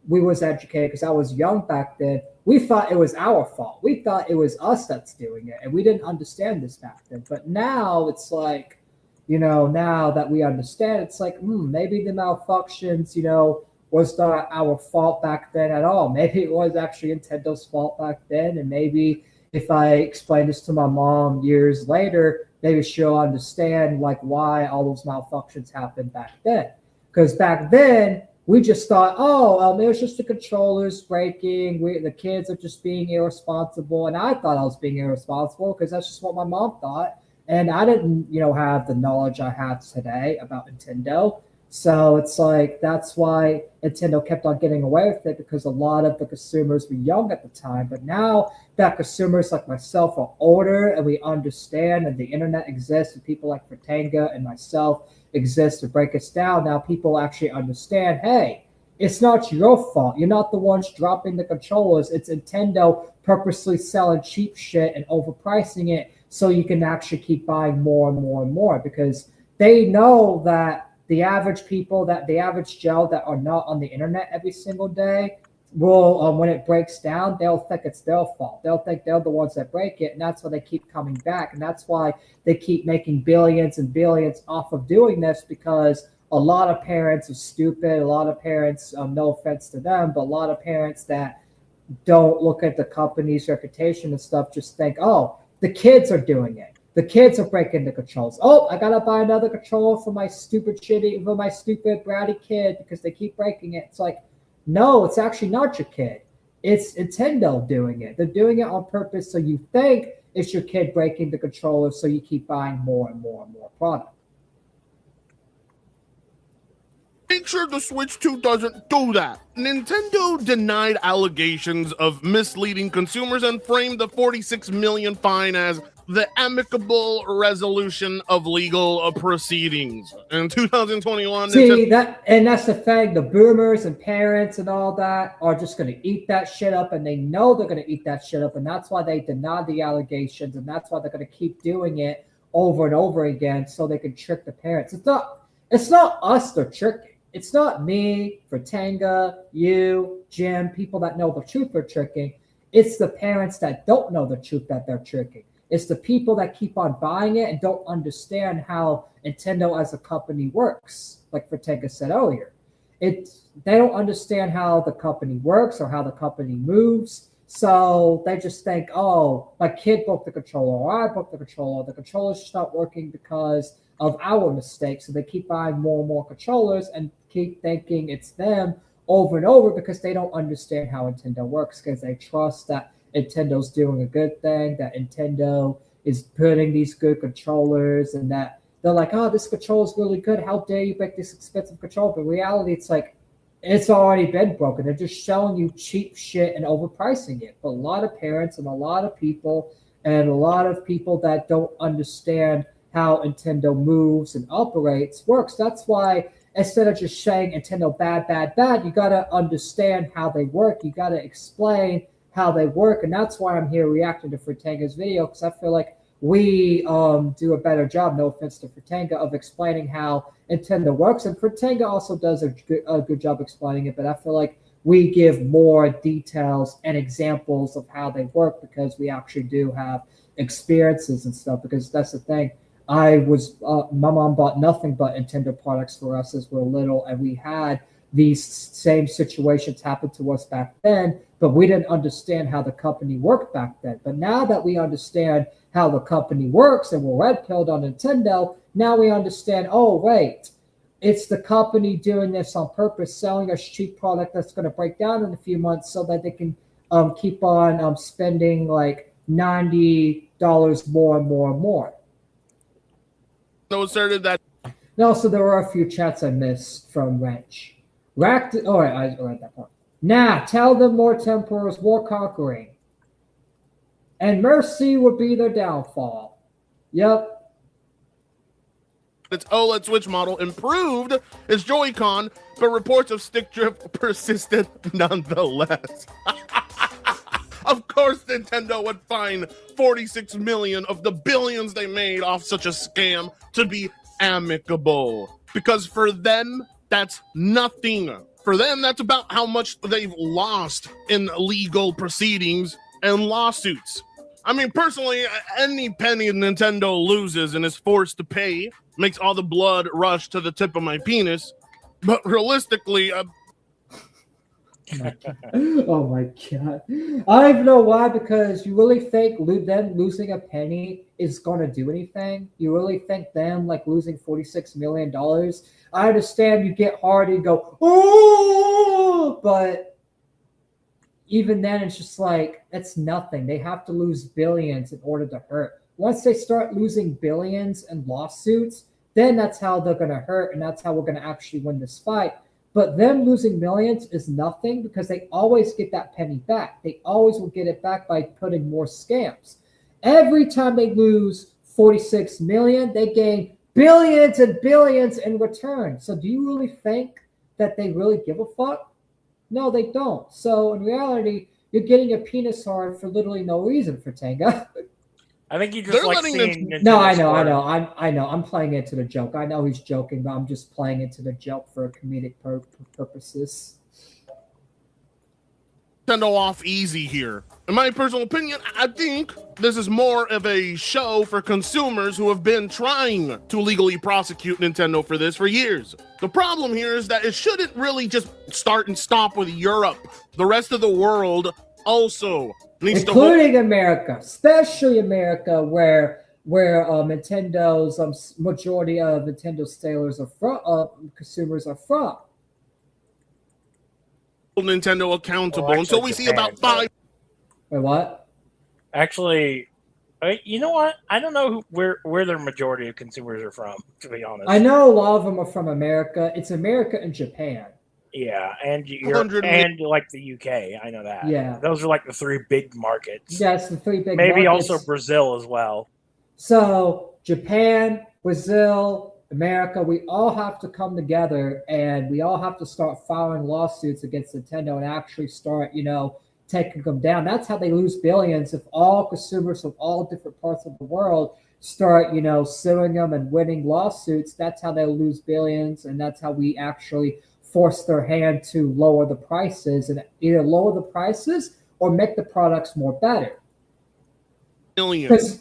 we was educated, because I was young back then, we thought it was our fault. We thought it was us that's doing it, and we didn't understand this back then. But now it's like, now that we understand, it's like, maybe the malfunctions, was not our fault back then at all. Maybe it was actually Nintendo's fault back then, and maybe if I explain this to my mom years later, maybe she'll understand why all those malfunctions happened back then. Because back then, we just thought, it was just the controllers breaking. The kids are just being irresponsible. And I thought I was being irresponsible because that's just what my mom thought. And I didn't, have the knowledge I have today about Nintendo. So it's like, that's why Nintendo kept on getting away with it because a lot of the consumers were young at the time. But now that consumers like myself are older and we understand and the internet exists and people like Fratanga and myself exist to break us down, now people actually understand, hey, it's not your fault. You're not the ones dropping the controllers. It's Nintendo purposely selling cheap shit and overpricing it so you can actually keep buying more and more and more because they know that the average people, that the average Joe that are not on the internet every single day will, when it breaks down, they'll think it's their fault. They'll think they're the ones that break it, and that's why they keep coming back. And that's why they keep making billions and billions off of doing this because a lot of parents are stupid. A lot of parents, no offense to them, but a lot of parents that don't look at the company's reputation and stuff just think, oh, the kids are doing it. The kids are breaking the controls. Oh, I gotta buy another controller for my stupid bratty kid because they keep breaking it. It's like, no, it's actually not your kid. It's Nintendo doing it. They're doing it on purpose so you think it's your kid breaking the controller so you keep buying more and more and more product. Make sure the Switch 2 doesn't do that. Nintendo denied allegations of misleading consumers and framed the $46 million fine as the amicable resolution of legal proceedings. In 2021, See, that's the thing. The boomers and parents and all that are just going to eat that shit up, and they know they're going to eat that shit up, and that's why they deny the allegations, and that's why they're going to keep doing it over and over again so they can trick the parents. It's not us they're tricking. It's not me, Fratanga, you, Jim, people that know the truth are tricking. It's the parents that don't know the truth that they're tricking. It's the people that keep on buying it and don't understand how Nintendo as a company works, like Fratanga said earlier. They don't understand how the company works or how the company moves. So they just think, oh, my kid broke the controller, or I broke the controller. The controller's just not working because of our mistakes. So they keep buying more and more controllers and keep thinking it's them over and over because they don't understand how Nintendo works because they trust that Nintendo's doing a good thing, that Nintendo is putting these good controllers, and that they're like, oh, this controller's really good. How dare you break this expensive controller? But in reality, it's like, it's already been broken. They're just showing you cheap shit and overpricing it. But a lot of parents and a lot of people that don't understand how Nintendo moves and operates works. That's why instead of just saying Nintendo bad, you got to understand how they work. You got to explain how they work. And that's why I'm here reacting to Fratanga's video, because I feel like we do a better job, no offense to Fratanga, of explaining how Nintendo works. And Fratanga also does a good job explaining it, but I feel like we give more details and examples of how they work because we actually do have experiences and stuff. Because that's the thing. My mom bought nothing but Nintendo products for us as we were little, and we had these same situations happen to us back then, but we didn't understand how the company worked back then. But now that we understand how the company works and we're red-pilled on Nintendo, now we understand, oh, wait, it's the company doing this on purpose, selling us cheap product that's going to break down in a few months so that they can keep on spending like $90 more and more and more. No asserted that. No, so there were a few chats I missed from Wrench. All right, I read that part. Nah, tell them more temporals, more conquering. And mercy would be their downfall. Yep. Its OLED Switch model improved its Joy-Con, but reports of stick drift persisted nonetheless. Of course, Nintendo would fine 46 million of the billions they made off such a scam to be amicable. Because for them, that's nothing. For them, that's about how much they've lost in legal proceedings and lawsuits. I mean, personally, any penny Nintendo loses and is forced to pay makes all the blood rush to the tip of my penis. But realistically, oh my god. I don't even know why, because you really think them losing a penny is going to do anything? You really think them like losing $46 million? I understand you get hard and go, oh, but even then it's just like, it's nothing. They have to lose billions in order to hurt. Once they start losing billions in lawsuits, then that's how they're going to hurt, and that's how we're going to actually win this fight. But them losing millions is nothing because they always get that penny back. They always will get it back by putting more scams. Every time they lose 46 million, they gain billions and billions in return. So do you really think that they really give a fuck? No, they don't. So in reality, you're getting a penis hard for literally no reason, for Tanga. I think you just like seeing Nintendo No, I know. I'm playing into the joke. I know he's joking, but I'm just playing into the joke for comedic purposes. Nintendo off easy here. In my personal opinion, I think this is more of a show for consumers who have been trying to legally prosecute Nintendo for this for years. The problem here is that it shouldn't really just start and stop with Europe. The rest of the world also needs including America, especially America, where Nintendo's majority of Nintendo sailors are from, consumers are from. Nintendo accountable, and so we see about 5. Wait, what? Actually, you know what? I don't know where their majority of consumers are from, to be honest. I know a lot of them are from America. It's America and Japan. Yeah, and Europe, and like the UK. I know that. Yeah. Those are like the 3 big markets. Yes, the 3 big Maybe markets. also Brazil as well. So Japan, Brazil, America, we all have to come together and we all have to start filing lawsuits against Nintendo and actually start, taking them down. That's how they lose billions. If all consumers from all different parts of the world start, suing them and winning lawsuits, that's how they'll lose billions, and that's how we actually force their hand to lower the prices, and either lower the prices or make the products more better. Because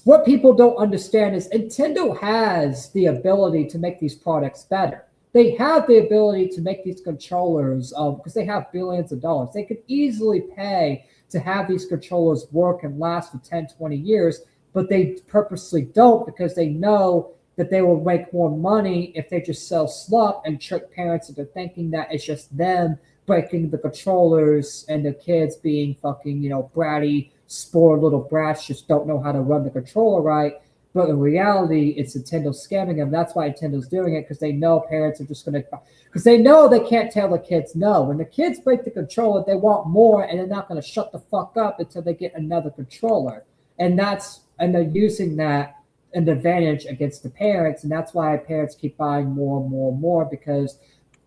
what people don't understand is Nintendo has the ability to make these products better. They have the ability to make these controllers because they have billions of dollars. They could easily pay to have these controllers work and last for 10, 20 years, but they purposely don't because they know that they will make more money if they just sell sluff and trick parents into thinking that it's just them breaking the controllers and the kids being fucking, bratty, spoiled little brats just don't know how to run the controller right. But in reality, it's Nintendo scamming them. That's why Nintendo's doing it, because they know parents are just going to, because they know they can't tell the kids no. When the kids break the controller, they want more, and they're not going to shut the fuck up until they get another controller. And they're using that an advantage against the parents, and that's why parents keep buying more and more and more, because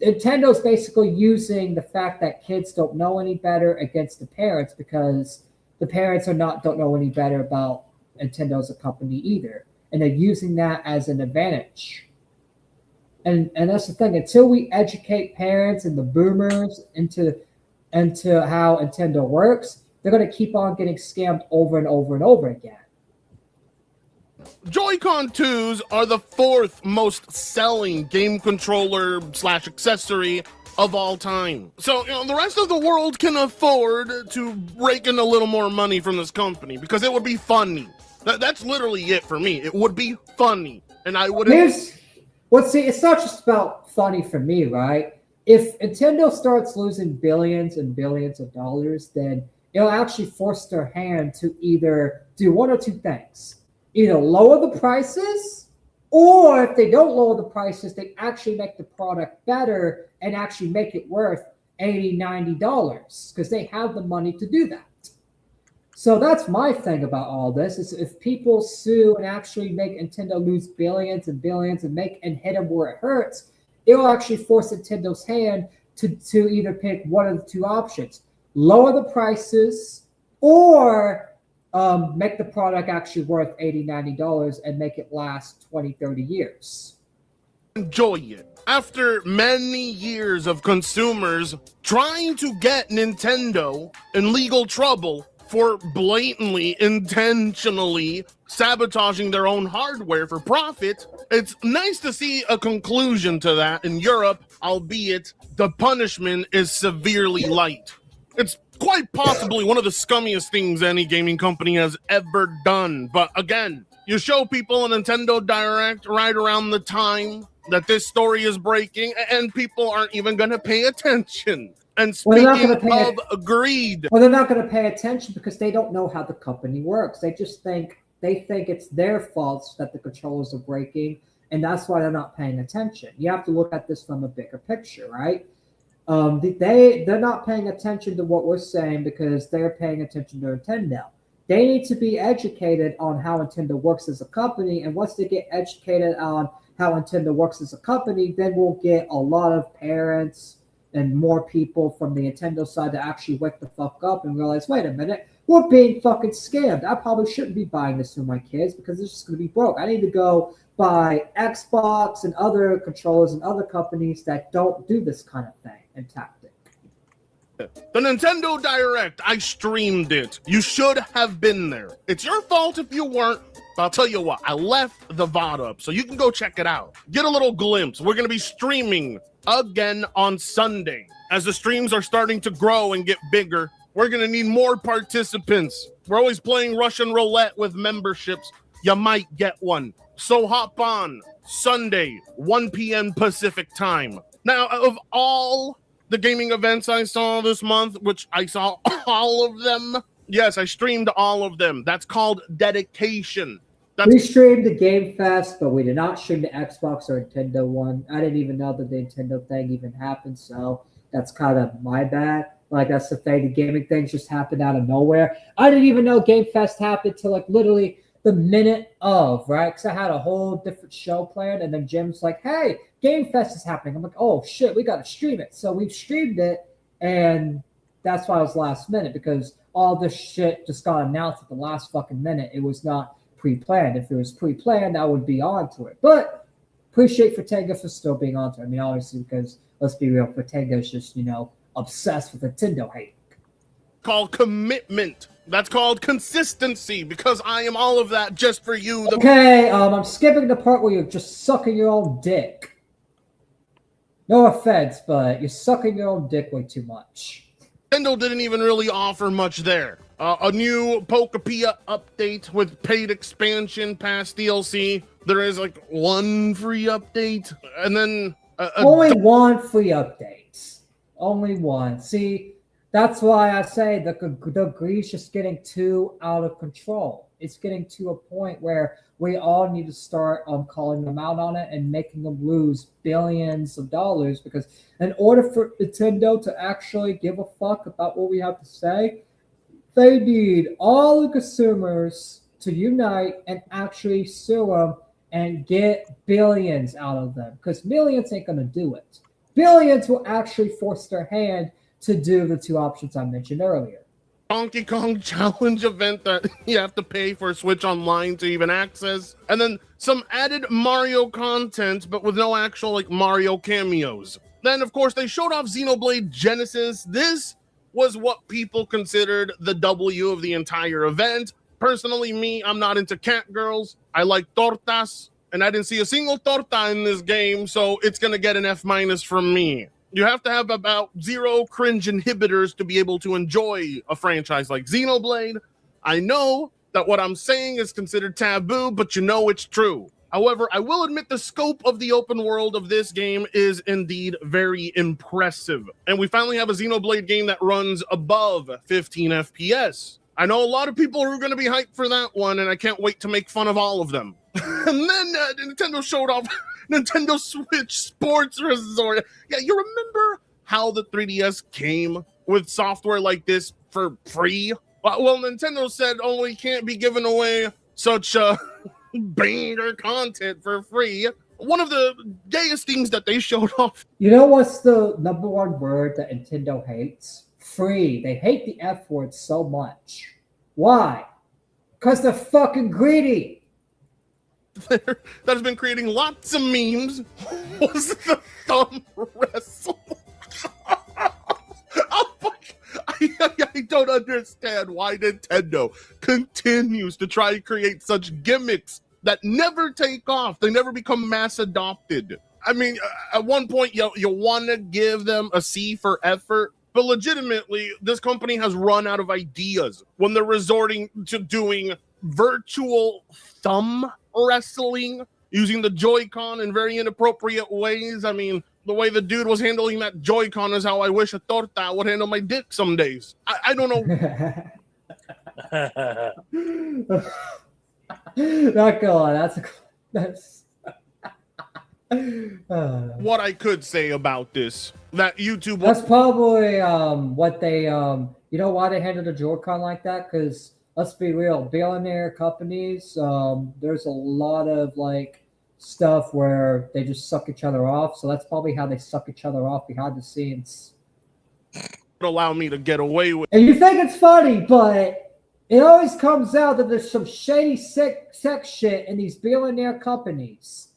Nintendo's basically using the fact that kids don't know any better against the parents, because the parents don't know any better about Nintendo as a company either, and they're using that as an advantage. And that's the thing. Until we educate parents and the boomers into how Nintendo works, they're going to keep on getting scammed over and over and over again. Joy-Con 2s are the 4th most selling game controller / accessory of all time. So, the rest of the world can afford to rake in a little more money from this company because it would be funny. That's literally it for me. It would be funny. And I wouldn't... See, it's not just about funny for me, right? If Nintendo starts losing billions and billions of dollars, then it'll actually force their hand to either do one or two things. Either lower the prices, or if they don't lower the prices, they actually make the product better and actually make it worth $80, $90 because they have the money to do that. So that's my thing about all this is if people sue and actually make Nintendo lose billions and billions and hit them where it hurts, it will actually force Nintendo's hand to either pick one of the two options: lower the prices or make the product actually worth $80, $90 and make it last 20, 30 years. Enjoy it. After many years of consumers trying to get Nintendo in legal trouble for blatantly, intentionally sabotaging their own hardware for profit, it's nice to see a conclusion to that in Europe, albeit the punishment is severely light. It's quite possibly one of the scummiest things any gaming company has ever done. But again, you show people a Nintendo Direct right around the time that this story is breaking, and people aren't even going to pay attention. And speaking of agreed. Well, they're not going to pay attention because they don't know how the company works. They think it's their fault that the controllers are breaking, and that's why they're not paying attention. You have to look at this from a bigger picture, right? They're not paying attention to what we're saying because they're paying attention to Nintendo. They need to be educated on how Nintendo works as a company, and once they get educated on how Nintendo works as a company, then we'll get a lot of parents and more people from the Nintendo side to actually wake the fuck up and realize, wait a minute, we're being fucking scammed. I probably shouldn't be buying this for my kids because it's just going to be broke. I need to go buy Xbox and other controllers and other companies that don't do this kind of thing and tactic. The Nintendo Direct, I streamed it. You should have been there. It's your fault if you weren't. But I'll tell you what, I left the VOD up, so you can go check it out. Get a little glimpse. We're going to be streaming again on Sunday. As the streams are starting to grow and get bigger, we're going to need more participants. We're always playing Russian roulette with memberships. You might get one. So hop on Sunday, 1 p.m. Pacific time. Now, of all the gaming events I saw this month, which I saw all of them, yes, I streamed all of them. That's called dedication. We streamed the Game Fest, but we did not stream the Xbox or Nintendo one. I didn't even know that the Nintendo thing even happened, so that's kind of my bad. Like, that's the thing. The gaming things just happened out of nowhere. I didn't even know Game Fest happened till, like, literally the minute of, right? Because I had a whole different show planned, and then Jim's like, hey, Game Fest is happening. I'm like, oh, shit, we got to stream it. So we streamed it, and that's why it was last minute, because all this shit just got announced at the last fucking minute. It was not pre-planned. If it was pre-planned, I would be onto it. But appreciate Fortenga for still being onto it. I mean, obviously, because let's be real, Fortenga is just, obsessed with Nintendo hate. Called commitment. That's called consistency, because I am all of that just for you. Okay, I'm skipping the part where you're just sucking your own dick. No offense, but you're sucking your own dick way too much. Nintendo didn't even really offer much there. A new Pokepia update with paid expansion past DLC. There is like one free update, and then only one free update. Only one. See, that's why I say the greed's just getting too out of control. It's getting to a point where we all need to start calling them out on it and making them lose billions of dollars, because in order for Nintendo to actually give a fuck about what we have to say, they need all the consumers to unite and actually sue them and get billions out of them, because millions ain't going to do it. Billions will actually force their hand to do the two options I mentioned earlier. Donkey Kong Challenge event that you have to pay for Switch Online to even access, and then some added Mario content, but with no actual like Mario cameos. Then, of course, they showed off Xenoblade Genesis. This was what people considered the W of the entire event. Personally, me, I'm not into cat girls. I like tortas, and I didn't see a single torta in this game, so it's gonna get an F- from me. You have to have about 0 cringe inhibitors to be able to enjoy a franchise like Xenoblade. I know that what I'm saying is considered taboo, but you know it's true. However, I will admit the scope of the open world of this game is indeed very impressive. And we finally have a Xenoblade game that runs above 15 FPS. I know a lot of people are going to be hyped for that one, and I can't wait to make fun of all of them. And then Nintendo showed off Nintendo Switch Sports Resort. Yeah, you remember how the 3DS came with software like this for free? Well, Nintendo said, oh, we can't be giving away such banger content for free. One of the gayest things that they showed off. You know what's the number one word that Nintendo hates? Free. They hate the F word so much. Why? Because they're fucking greedy. That has been creating lots of memes was the thumb wrestle. Oh, fuck. I don't understand why Nintendo continues to try to create such gimmicks that never take off. They never become mass adopted. I mean, at one point, you want to give them a C for effort, but legitimately, this company has run out of ideas when they're resorting to doing virtual thumb wrestling using the Joy-Con in very inappropriate ways. I mean, the way the dude was handling that Joy-Con is how I wish a torta would handle my dick some days. I don't know. Not gonna lie, that's what I could say about this. That YouTube. That's probably what they you know why they handled a Joy-Con like that? Because let's be real, billionaire companies, there's a lot of like stuff where they just suck each other off. So that's probably how they suck each other off behind the scenes. Allow me to get away with. And you think it's funny, but it always comes out that there's some shady sex shit in these billionaire companies.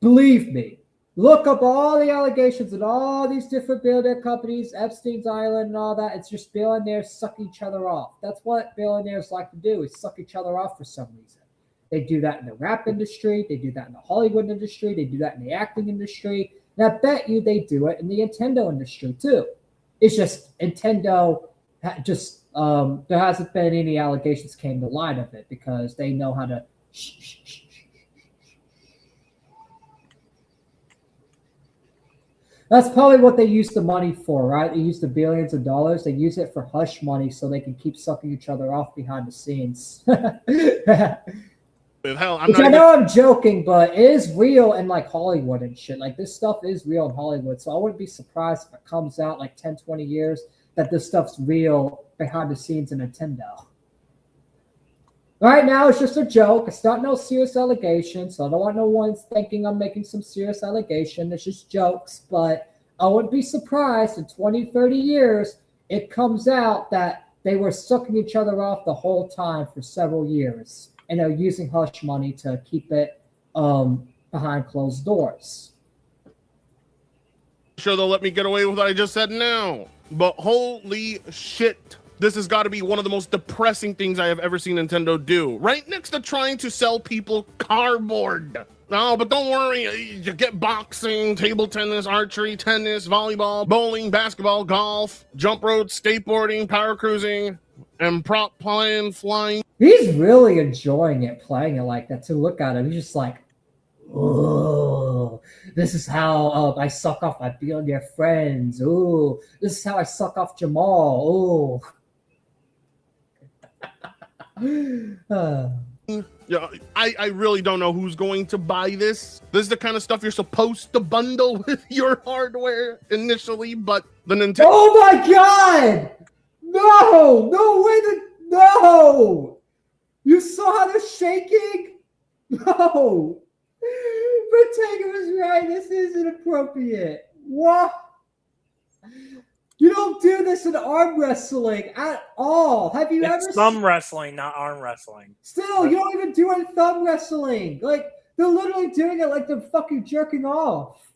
Believe me. Look up all the allegations in all these different billionaire companies, Epstein's Island and all that. It's just billionaires sucking each other off. That's what billionaires like to do, is suck each other off for some reason. They do that in the rap industry. They do that in the Hollywood industry. They do that in the acting industry. And I bet you they do it in the Nintendo industry too. It's just Nintendo there hasn't been any allegations came to light of it because they know how to That's probably what they use the money for, right? They use the billions of dollars. They use it for hush money so they can keep sucking each other off behind the scenes. Hell, I'm joking, but it is real in like Hollywood and shit. Like this stuff is real in Hollywood. So I wouldn't be surprised if it comes out like 10, 20 years that this stuff's real behind the scenes in Nintendo. Right now, it's just a joke. It's not no serious allegation, so I don't want no one thinking I'm making some serious allegation. It's just jokes, but I wouldn't be surprised in 20, 30 years, it comes out that they were sucking each other off the whole time for several years, and they're using hush money to keep it behind closed doors. Sure, they'll let me get away with what I just said now, but holy shit. This has got to be one of the most depressing things I have ever seen Nintendo do. Right next to trying to sell people cardboard. No, but don't worry. You get boxing, table tennis, archery, tennis, volleyball, bowling, basketball, golf, jump rope, skateboarding, power cruising, and prop playing, flying. He's really enjoying it, playing it like that, too. Look at him. He's just like, oh, this is how I suck off my billionaire friends. Oh, this is how I suck off Jamal. Oh. Yeah, I really don't know who's going to buy this. This is the kind of stuff you're supposed to bundle with your hardware initially, but the Nintendo. Oh my god! No way! No! You saw how they're shaking? No! Bottega was right. This is inappropriate. What? You don't do this in arm wrestling at all. Have you It's ever thumb wrestling, not arm wrestling. Still, you don't even do any thumb wrestling. Like, they're literally doing it like they're fucking jerking off.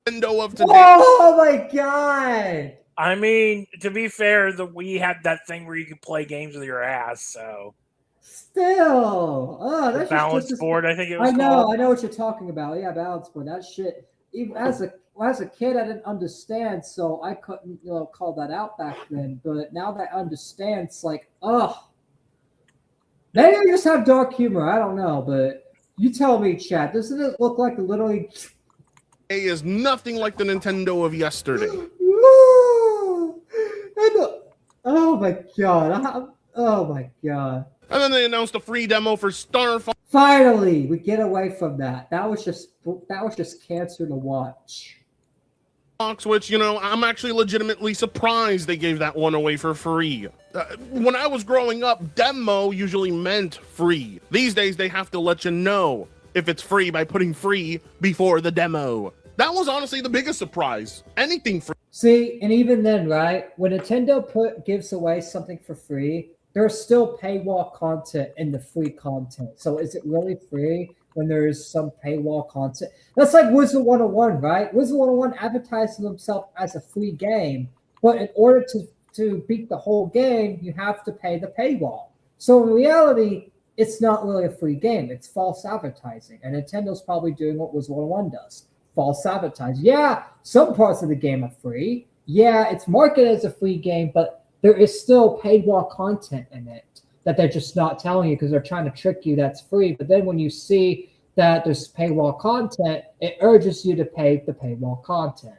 Nintendo of today. Oh my god. I mean, to be fair, the Wii had that thing where you could play games with your ass, so. Still. Oh, The that's balance just board, I think it was I know called. what you're talking about. Yeah, balance board. That shit. Even as a kid, I didn't understand, so I couldn't call that out back then. But now that I understand, it's like, ugh. Maybe I just have dark humor. I don't know, but you tell me, chat. Doesn't it look like literally? It is nothing like the Nintendo of yesterday. Oh my god. Oh my god. And then they announced a free demo for Star Fox. Finally, we get away from that. That was just cancer to watch. Which, I'm actually legitimately surprised they gave that one away for free. When I was growing up, demo usually meant free. These days, they have to let you know if it's free by putting free before the demo. That was honestly the biggest surprise. Anything free. See, and even then, right, when Nintendo gives away something for free, there's still paywall content in the free content. So is it really free when there's some paywall content? That's like Wizard 101, right? Wizard 101 advertising themselves as a free game, but in order to beat the whole game, you have to pay the paywall. So in reality, it's not really a free game. It's false advertising. And Nintendo's probably doing what Wizard 101 does. False advertising. Yeah, some parts of the game are free. Yeah, it's marketed as a free game, but there is still paywall content in it that they're just not telling you because they're trying to trick you that's free. But then when you see that there's paywall content, it urges you to pay the paywall content.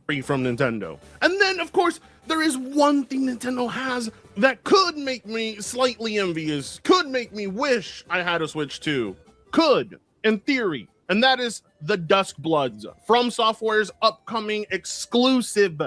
Free from Nintendo. And then, of course, there is one thing Nintendo has that could make me slightly envious, could make me wish I had a Switch 2. Could, in theory. And that is the Duskbloods, From Software's upcoming exclusive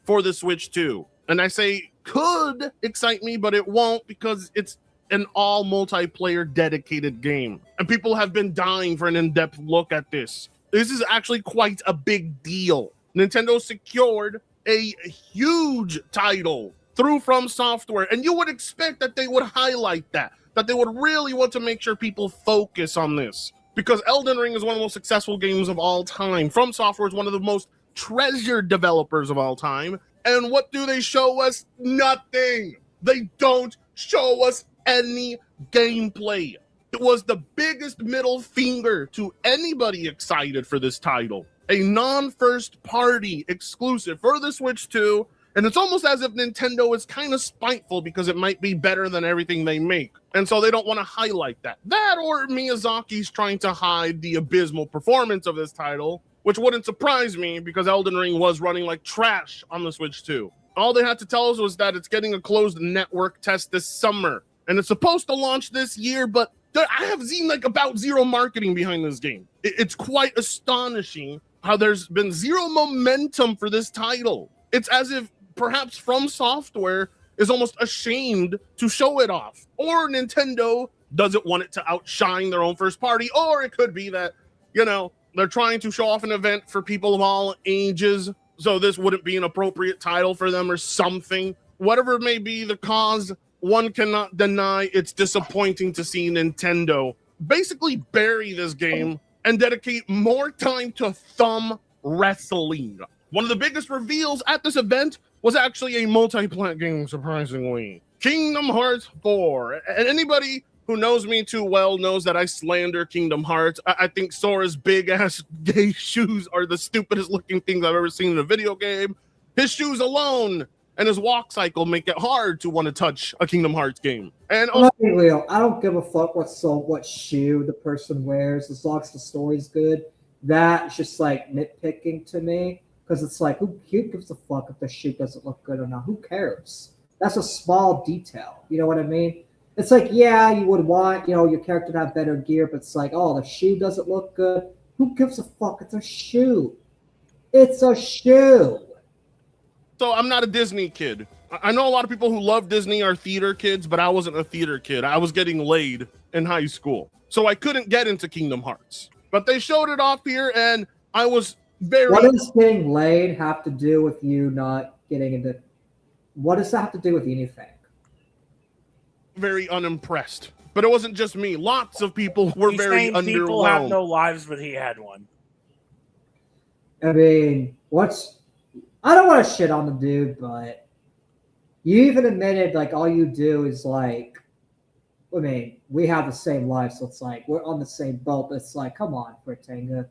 for the Switch 2. And I say could excite me, but it won't because it's an all multiplayer dedicated game. And people have been dying for an in-depth look at this. This is actually quite a big deal. Nintendo secured a huge title through From Software, and you would expect that they would highlight that they would really want to make sure people focus on this. Because Elden Ring is one of the most successful games of all time. From Software is one of the most treasured developers of all time. And what do they show us? Nothing. They don't show us any gameplay. It was the biggest middle finger to anybody excited for this title. A non-first party exclusive for the Switch 2. And it's almost as if Nintendo is kind of spiteful because it might be better than everything they make. And so they don't want to highlight that. That or Miyazaki's trying to hide the abysmal performance of this title, which wouldn't surprise me because Elden Ring was running like trash on the Switch 2. All they had to tell us was that it's getting a closed network test this summer. And it's supposed to launch this year, but I have seen like about zero marketing behind this game. It's quite astonishing how there's been zero momentum for this title. It's as if perhaps From Software is almost ashamed to show it off. Or Nintendo doesn't want it to outshine their own first party. Or it could be that, they're trying to show off an event for people of all ages. So this wouldn't be an appropriate title for them or something. Whatever may be the cause, one cannot deny it's disappointing to see Nintendo basically bury this game and dedicate more time to thumb wrestling. One of the biggest reveals at this event was actually a multi-plat game, surprisingly. Kingdom Hearts 4. And anybody who knows me too well knows that I slander Kingdom Hearts. I think Sora's big-ass gay shoes are the stupidest looking things I've ever seen in a video game. His shoes alone and his walk cycle make it hard to want to touch a Kingdom Hearts game. And also, Let's be real. I don't give a fuck what shoe the person wears as long as the story's good. That's just like nitpicking to me. Because it's like, who gives a fuck if the shoe doesn't look good or not? Who cares? That's a small detail. You know what I mean? It's like, yeah, you would want, your character to have better gear, but it's like, oh, the shoe doesn't look good. Who gives a fuck? It's a shoe. It's a shoe. So I'm not a Disney kid. I know a lot of people who love Disney are theater kids, but I wasn't a theater kid. I was getting laid in high school. So I couldn't get into Kingdom Hearts. But they showed it off here, and I was very. What does getting laid have to do with you not getting into? What does that have to do with anything? Very unimpressed. But it wasn't just me. Lots of people were He's very saying underwhelmed. people have no lives, but he had one. I mean, I don't want to shit on the dude, but you even admitted like all you do is like, I mean, we have the same life, so it's like we're on the same boat. But it's like, come on, Fritanga.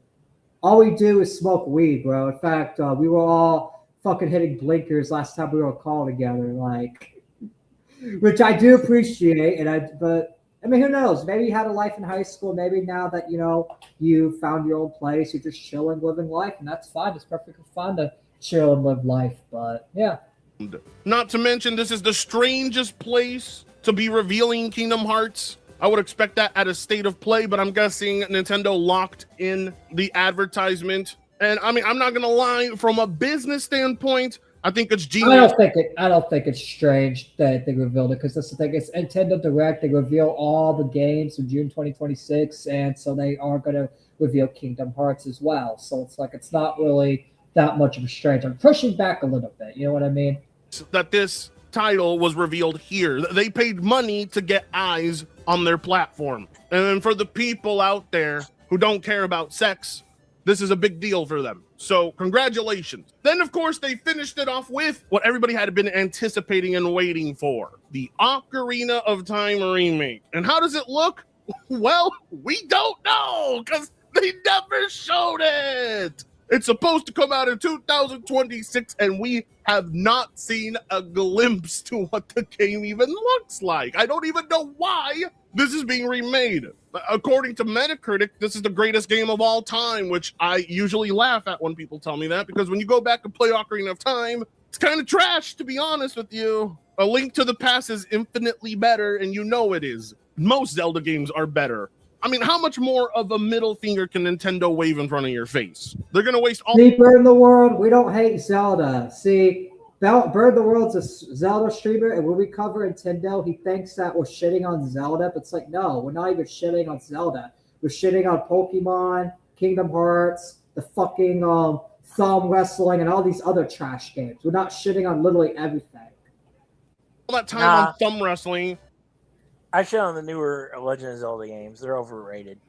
All we do is smoke weed, bro. In fact, we were all fucking hitting blinkers last time we were on call together, like, which I do appreciate. But I mean, who knows? Maybe you had a life in high school. Maybe now that you found your own place, you're just chilling, living life, and that's fine. It's perfectly fine to chill and live life. But yeah. Not to mention, this is the strangest place to be revealing Kingdom Hearts. I would expect that at a State of Play, but I'm guessing Nintendo locked in the advertisement. And I mean, I'm not gonna lie, from a business standpoint, I think it's genius. I don't think it's strange that they revealed it, because that's the thing. It's Nintendo Direct. They reveal all the games in June 2026, and so they are gonna reveal Kingdom Hearts as well. So it's like it's not really that much of a strange. I'm pushing back a little bit. You know what I mean? That this title was revealed here. They paid money to get eyes on their platform. And then for the people out there who don't care about sex, this is a big deal for them. So congratulations. Then, of course, they finished it off with what everybody had been anticipating and waiting for, the Ocarina of Time remake. And how does it look? Well, we don't know, because they never showed it. It's supposed to come out in 2026, and we have not seen a glimpse to what the game even looks like. I don't even know why this is being remade. According to Metacritic, this is the greatest game of all time, which I usually laugh at when people tell me that, because when you go back and play Ocarina of Time, it's kind of trash, to be honest with you. A Link to the Past is infinitely better, and you know it is. Most Zelda games are better. I mean, how much more of a middle finger can Nintendo wave in front of your face? They're going to waste all... See, Bird in the World, we don't hate Zelda. See, Bird in the World's a Zelda streamer, and when we cover Nintendo, he thinks that we're shitting on Zelda, but it's like, no, we're not even shitting on Zelda. We're shitting on Pokemon, Kingdom Hearts, the fucking thumb wrestling, and all these other trash games. We're not shitting on literally everything. All that time on thumb wrestling... I shit on the newer Legend of Zelda games. They're overrated.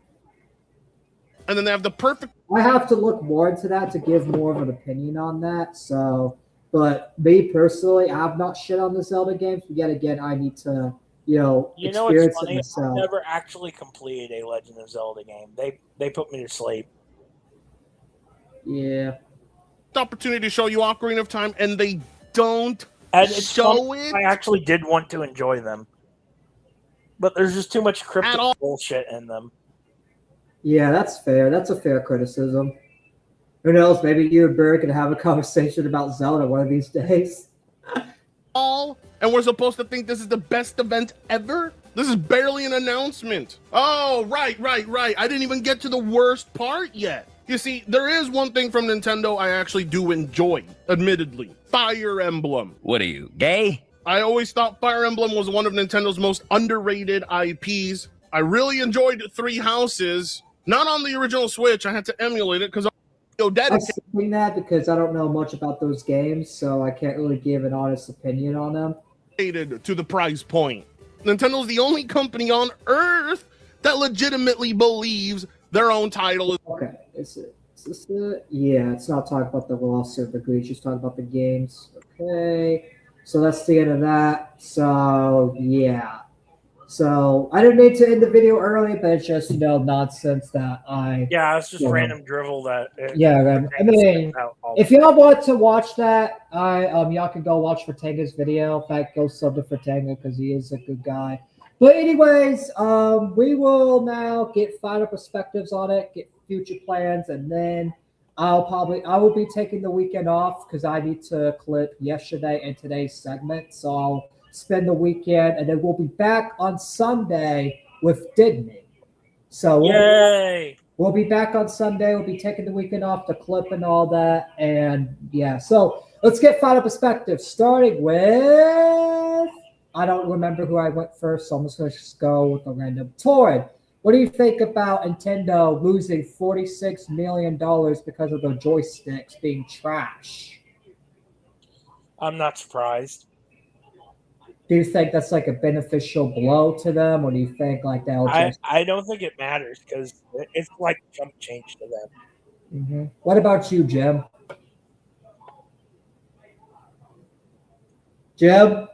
And then they have the perfect... I have to look more into that to give more of an opinion on that. So, but me personally, I have not shit on the Zelda games. But yet again, I need to, experience it myself. I've never actually completed a Legend of Zelda game. They put me to sleep. Yeah. Opportunity to show you Ocarina of Time, and they don't show it. I actually did want to enjoy them. But there's just too much cryptic bullshit in them. Yeah, that's fair. That's a fair criticism. Who knows? Maybe you and Barry can have a conversation about Zelda one of these days. And we're supposed to think this is the best event ever? This is barely an announcement. Oh, right. I didn't even get to the worst part yet. You see, there is one thing from Nintendo I actually do enjoy, admittedly. Fire Emblem. What are you, gay? I always thought Fire Emblem was one of Nintendo's most underrated IPs. I really enjoyed Three Houses. Not on the original Switch. I had to emulate it because I'm saying that because I don't know much about those games, so I can't really give an honest opinion on them. To the price point. Nintendo's the only company on Earth that legitimately believes their own title is... Okay, is this it? Yeah, it's not talking about the lawsuit, the Greece, just talking about the games. Okay. So that's the end of that. So, yeah. So, I didn't mean to end the video early, but it's just, nonsense that I... Yeah, it's just random drivel that... I mean, if y'all want to watch that, y'all can go watch Fertanga's video. In fact, go sub to Fertanga because he is a good guy. But anyways, we will now get final perspectives on it, get future plans, and then... I will be taking the weekend off because I need to clip yesterday and today's segment. So I'll spend the weekend, and then we'll be back on Sunday with Disney. So we'll be back on Sunday. We'll be taking the weekend off to clip and all that. And yeah, so let's get final perspective, starting with, I don't remember who I went first, so I'm just going to go with a random Torrid. What do you think about Nintendo losing $46 million because of the joysticks being trash? I'm not surprised. Do you think that's like a beneficial blow to them, or do you think like they'll just? I don't think it matters because it's like chump change to them. What about you, Jim? Jim,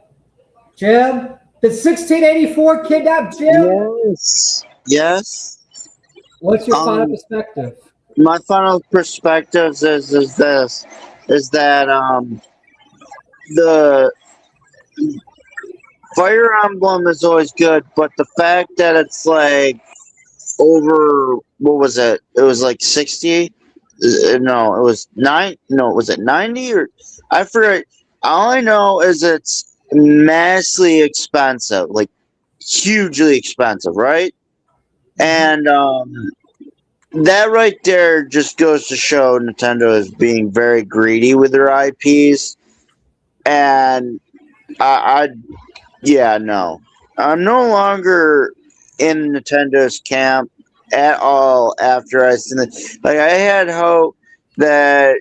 the 1684 kidnapped Jim. Yes. What's your final perspective? My final perspective is this: is that the Fire Emblem is always good, but the fact that it's like over, what was it? It was like 60. No, it was 9. No, was it 90 or I forget. All I know is it's massively expensive, like hugely expensive, right? And that right there just goes to show Nintendo is being very greedy with their IPs. And yeah, no. I'm no longer in Nintendo's camp at all after I seen it. Like, I had hope that,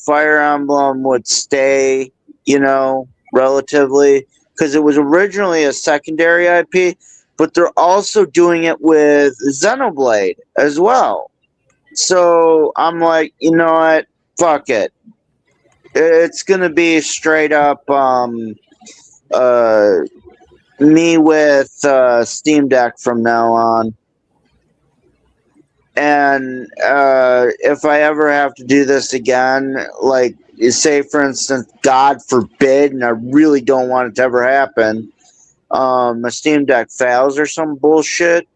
Fire Emblem would stay, relatively, because it was originally a secondary IP, but they're also doing it with Xenoblade as well. So I'm like, you know what? Fuck it. It's gonna be straight up me with Steam Deck from now on. And if I ever have to do this again, like, say for instance, God forbid, and I really don't want it to ever happen, my Steam Deck fails or some bullshit,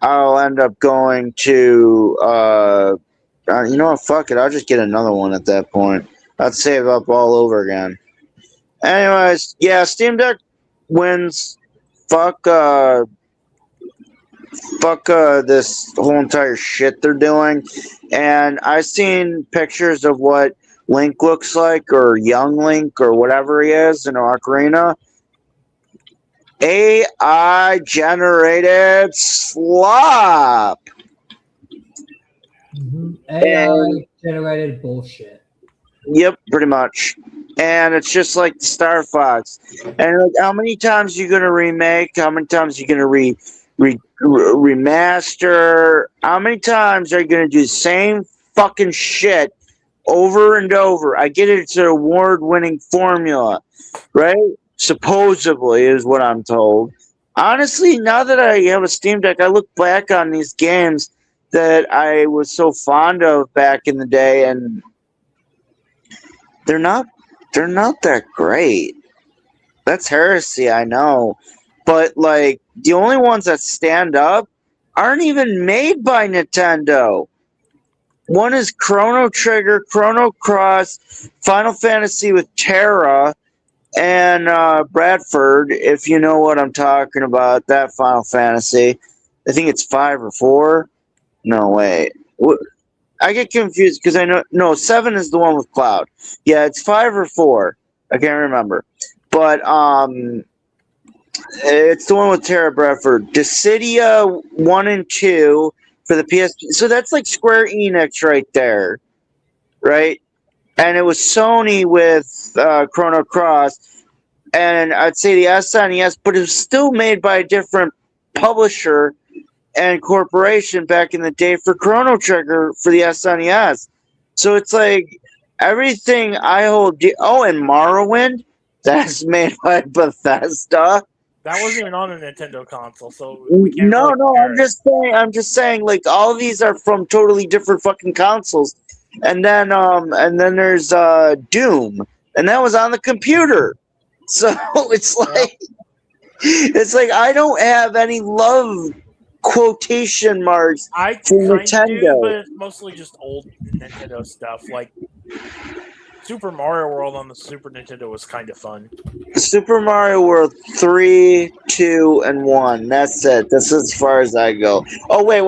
I'll end up going to, you know what, fuck it, I'll just get another one at that point. I'd save up all over again. Anyways, yeah, Steam Deck wins. Fuck this whole entire shit they're doing. And I've seen pictures of what Link looks like, or young Link, or whatever he is in Ocarina. AI generated slop. AI generated bullshit. Yep, pretty much. And it's just like the Star Fox. And like, how many times are you gonna remake? How many times are you gonna remaster? How many times are you gonna do the same fucking shit over and over? I get it, it's an award-winning formula, right? Supposedly, is what I'm told. Honestly, now that I have a Steam Deck, I look back on these games that I was so fond of back in the day, and they're not that great. That's heresy, I know. But, like, the only ones that stand up aren't even made by Nintendo. One is Chrono Trigger, Chrono Cross, Final Fantasy with Terra, and Bradford, if you know what I'm talking about, that Final Fantasy. I think it's 5 or 4. No, wait. I get confused because I know... No, 7 is the one with Cloud. Yeah, it's 5 or 4. I can't remember. But, it's the one with Terra Bradford. Dissidia 1 and 2 for the PSP. So that's like Square Enix right there. Right? And it was Sony with Chrono Cross. And I'd say the SNES, but it was still made by a different publisher and corporation back in the day for Chrono Trigger for the SNES. So it's like everything I hold oh, and Morrowind, that's made by Bethesda. That wasn't even on a Nintendo console, so No, I'm just saying like all of these are from totally different fucking consoles. And then there's Doom, and that was on the computer. So it's like I don't have any love quotation marks for Nintendo. Do, but it's mostly just old Nintendo stuff. Like Super Mario World on the Super Nintendo was kind of fun. Super Mario World 3, 2, and 1. That's it. That's as far as I go. Oh wait.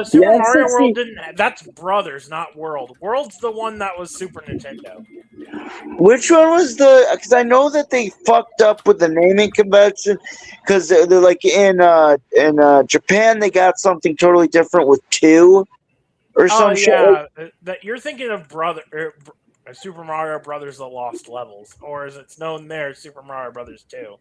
Super Mario World didn't. That's Brothers, not World. World's the one that was Super Nintendo. Which one was the? Because I know that they fucked up with the naming convention. Because they're like in Japan, they got something totally different with 2 or some shit. That you're thinking of Super Mario Brothers: The Lost Levels, or as it's known there, Super Mario Brothers 2.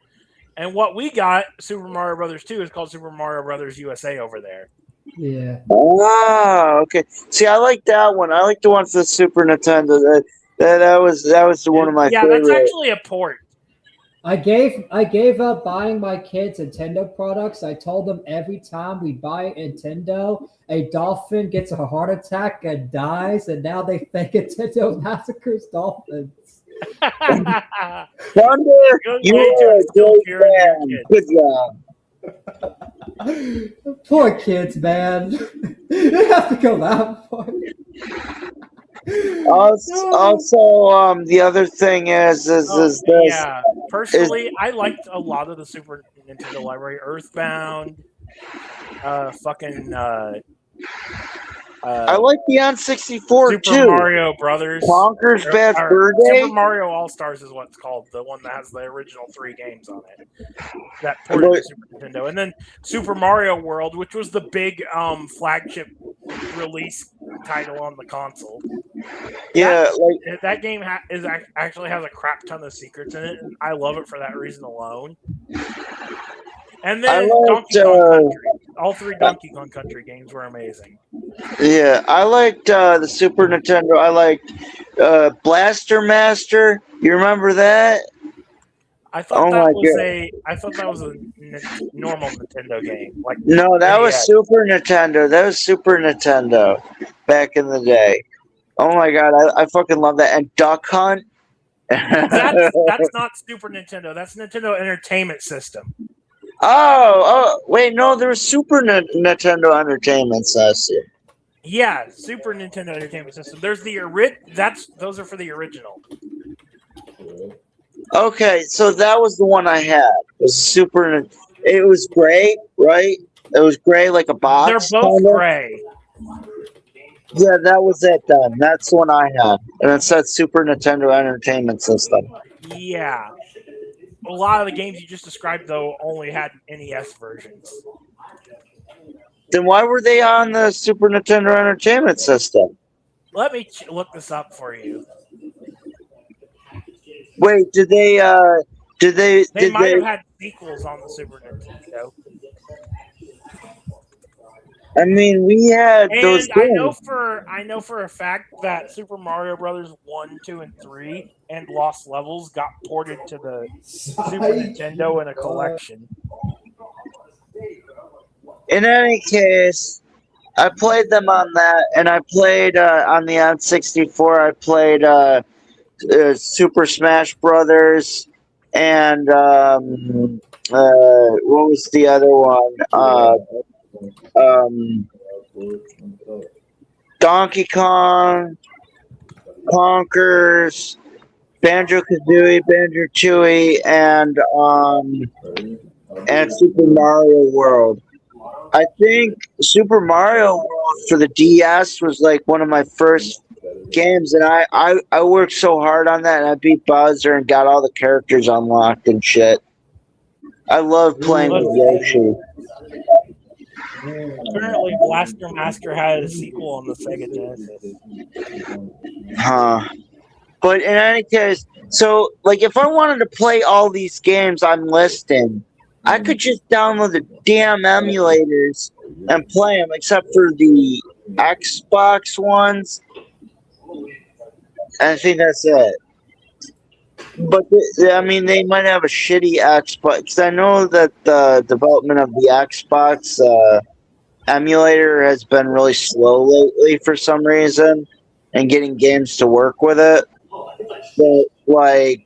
And what we got, Super Mario Brothers 2, is called Super Mario Brothers USA over there. Yeah. Ah, okay. See, I like that one. I like the one for the Super Nintendo. That was one of my favorite. That's actually a port. I gave up buying my kids Nintendo products. I told them every time we buy Nintendo, a dolphin gets a heart attack and dies, and now they think Nintendo massacres dolphins. Thunder, you are a great man. Good job. Poor kids, man. You have to go that far. Also, the other thing is this. Yeah, personally, I liked a lot of the Super Nintendo library. Earthbound, I like the N64 Super too. Super Mario Brothers. Conker's Bad Fur Day. Super Mario All Stars is what it's called. The one that has the original 3 games on it. That ported to Super Nintendo. And then Super Mario World, which was the big flagship release title on the console. Yeah, that game actually has a crap ton of secrets in it, and I love it for that reason alone. And then Donkey Kong Country. All 3 Donkey Kong Country games were amazing. Yeah, I liked the Super Nintendo. I liked Blaster Master. You remember that? I thought that was a normal Nintendo game. No, that was Super Nintendo. That was Super Nintendo back in the day. Oh my god, I fucking love that. And Duck Hunt. That's not Super Nintendo. That's Nintendo Entertainment System. Oh, wait, no, there was Super Nintendo Entertainment System. Yeah, Super Nintendo Entertainment System. There's those are for the original. Okay, so that was the one I had. It was it was gray, right? It was gray like a box. They're both gray. Yeah, that was it then. That's the one I had. And it said Super Nintendo Entertainment System. Yeah. A lot of the games you just described, though, only had NES versions. Then why were they on the Super Nintendo Entertainment System? Let me look this up for you. Wait, did they might have had sequels on the Super Nintendo. I mean, we had those games. I know for a fact that Super Mario Brothers 1, 2, and 3 and Lost Levels got ported to the Super Nintendo in a collection. In any case, I played them on that, and I played on the N64. I played Super Smash Brothers, and what was the other one? Donkey Kong, Conkers, Banjo-Kazooie, Banjo-Tooie, and Super Mario World. I think Super Mario World for the DS was like one of my first games, and I worked so hard on that, and I beat Bowser and got all the characters unlocked and shit. I love playing with Yoshi. Apparently, Blaster Master had a sequel on the Sega Genesis. Huh. But in any case, so like if I wanted to play all these games I'm listing, I could just download the damn emulators and play them, except for the Xbox ones. And I think that's it. But I mean, they might have a shitty Xbox. Because I know that the development of the Xbox emulator has been really slow lately for some reason, and getting games to work with it. But like,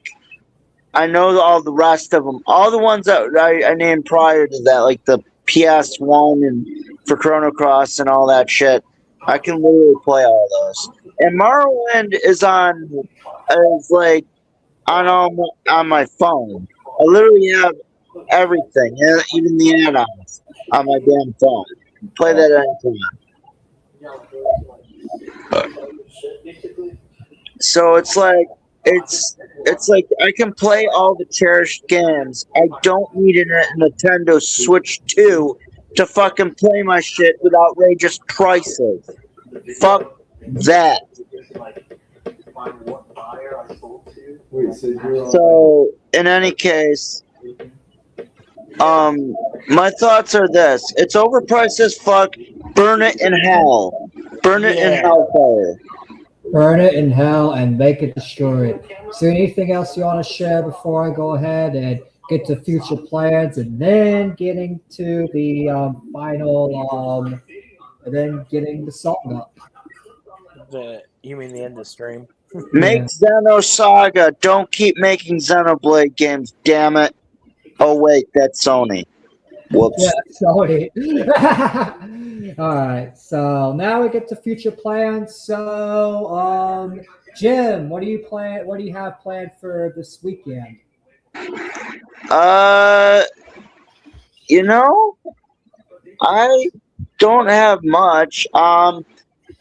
I know all the rest of them, all the ones that I named prior to that, like the PS1 and for Chrono Cross and all that shit, I can literally play all those. And Morrowind is on my phone. I literally have everything, even the add-ons, on my damn phone. Play that anytime. So it's like, it's like I can play all the cherished games. I don't need a Nintendo Switch 2 to fucking play my shit with outrageous prices. Fuck that. So, in any case, my thoughts are this: it's overpriced as fuck. Burn it in hell. Burn it in hellfire. Burn it in hell and make it destroyed. Is there anything else you want to share before I go ahead and get to future plans and then getting to the final, and then getting the song up? You mean the end of stream? Make Xenosaga. Don't keep making Xenoblade games, damn it. Oh, wait, that's Sony. Whoops. Yeah, Sony. All right, so now we get to future plans. So, Jim, what do you plan? What do you have planned for this weekend? You know, I don't have much.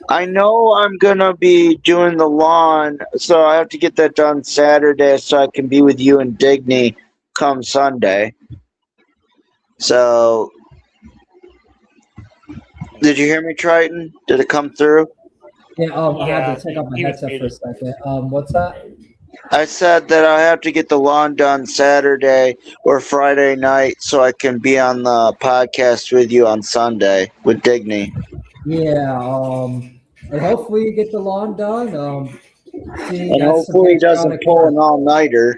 I know I'm gonna be doing the lawn, so I have to get that done Saturday so I can be with you and Digny come Sunday. So, did you hear me, Triton? Did it come through? Yeah, I had to take off my headset for a second. What's that? I said that I have to get the lawn done Saturday or Friday night so I can be on the podcast with you on Sunday with Digny. Yeah, and hopefully you get the lawn done. And hopefully he doesn't pull an all-nighter.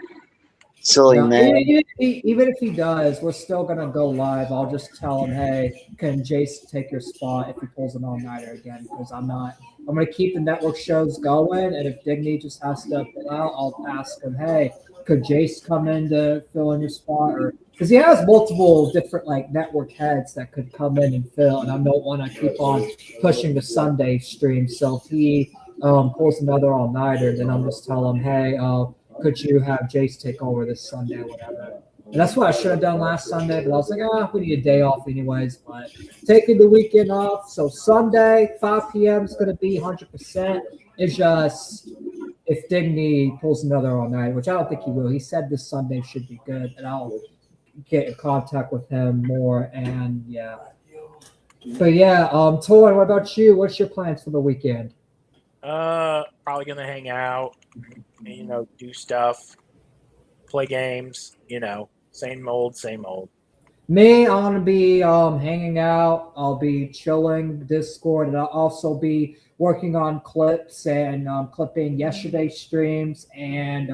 Silly man. Even if he does, we're still gonna go live. I'll just tell him, hey, can Jace take your spot if he pulls an all-nighter again? Because I'm gonna keep the network shows going, and if Digny just has to pull out, I'll ask him, hey, could Jace come in to fill in your spot? Or because he has multiple different like network heads that could come in and fill, and I don't want to keep on pushing the Sunday stream. So if he pulls another all-nighter, then I'm just tell him, hey, could you have Jace take over this Sunday or whatever? And that's what I should have done last Sunday, but I was like, we need a day off anyways. But taking the weekend off, so Sunday, 5 p.m. is going to be 100%. It's just if Digny pulls another all night, which I don't think he will. He said this Sunday should be good, and I'll get in contact with him more. And yeah. But yeah, Toy, what about you? What's your plans for the weekend? Probably gonna hang out, do stuff, play games, same old, same old. Me, I'm gonna be hanging out. I'll be chilling Discord, and I'll also be working on clips and clipping yesterday's streams and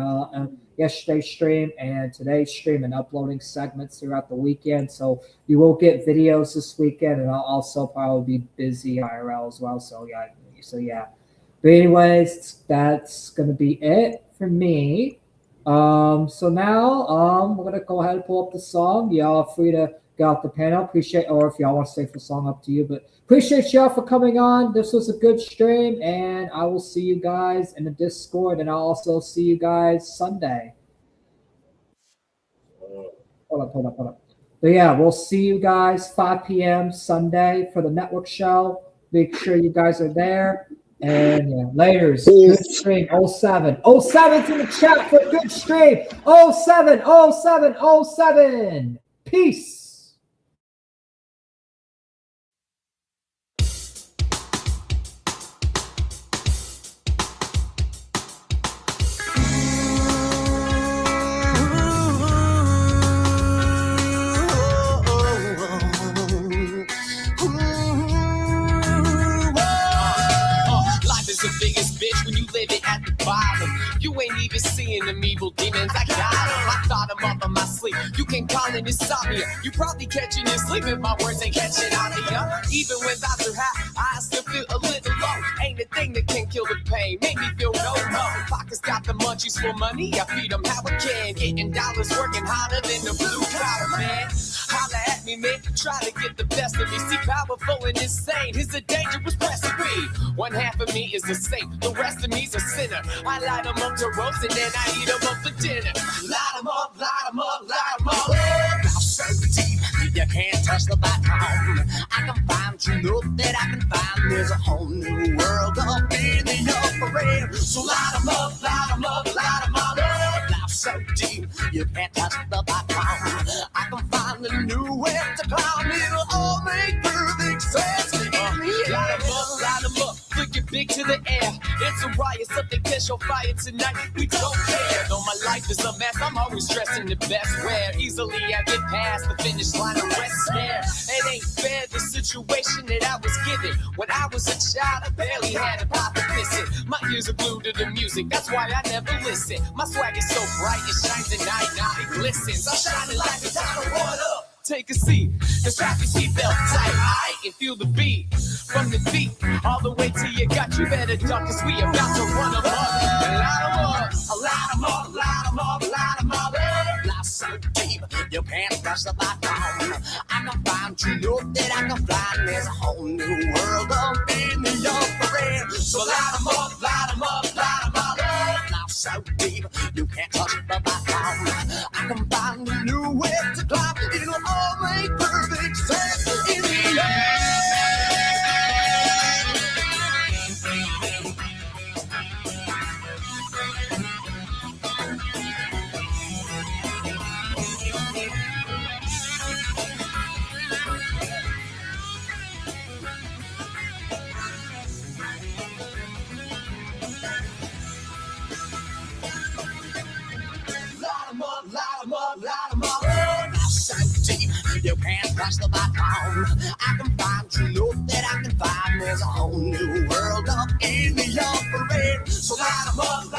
yesterday's stream and today's stream and uploading segments throughout the weekend. So you will get videos this weekend, and I'll also probably be busy IRL as well. So yeah. But anyways, that's gonna be it for me. So now we're gonna go ahead and pull up the song. Y'all are free to get off the panel. Appreciate, or if y'all want to stay for the song, up to you. But appreciate y'all for coming on. This was a good stream, and I will see you guys in the Discord, and I'll also see you guys Sunday. Hold up. But yeah, we'll see you guys 5 p.m. Sunday for the network show. Make sure you guys are there. And yeah, laters. Good stream. 07. 07's in the chat for a good stream. 07. Peace. The biggest bitch when you living at the bottom. You ain't even seeing them evil demons. I got them. I thought them up on my sleep. You can call it insomnia. You probably catching your sleep if my words ain't catching on me. Even when thoughts are high, I still feel a little low. Ain't a thing that can kill the pain. Make me feel no. Pockets got the munchies for money. I feed them how I can. Getting dollars, working harder than the blue collar man. Holla at me, man. Try to get the best of me. See, powerful and insane is a dangerous recipe. One half of me is a saint, the rest of me's a sinner. I light them up to roast and then I eat them up for dinner. Light them up, light them up, light them up. Now so deep, You can't touch the bottom. I can find, you know that I can find. There's a whole new world up in the upper air. So light 'em up, light 'em up, light 'em all up. Life so deep, you can't touch the bottom. I can find a new way to climb. It'll all make perfect sense. Light 'em up, light 'em up. Flick it big to the air. It's a riot, something catch on fire tonight. We don't care. Though my life is a mess, I'm always dressing the best. Where easily I get past the finish line of rest scared. It ain't fair, the situation that I was given. When I was a child, I barely had a pop to listen. My ears are glued to the music, that's why I never listen. My swag is so bright, it shines at night, now it glistens. I'm shining like a diamond, what up? Take a seat, and strap your seatbelt tight, I can feel the beat. From the feet, all the way till you got you better duck, cause we about to run 'em up. Light 'em up, light 'em up, light 'em up, light 'em up. Life's so deep, you can't touch the bottom. I can find, you know that I can fly. There's a whole new world up in the upper air. So light 'em up, light 'em up, light 'em up. Life's so deep, you can't touch the bottom. I can find a new way to climb. It'll all make perfect sense in the air. You can't touch the bottom. I can find, you know that I can find. There's a whole new world up in the upper air. So light 'em up.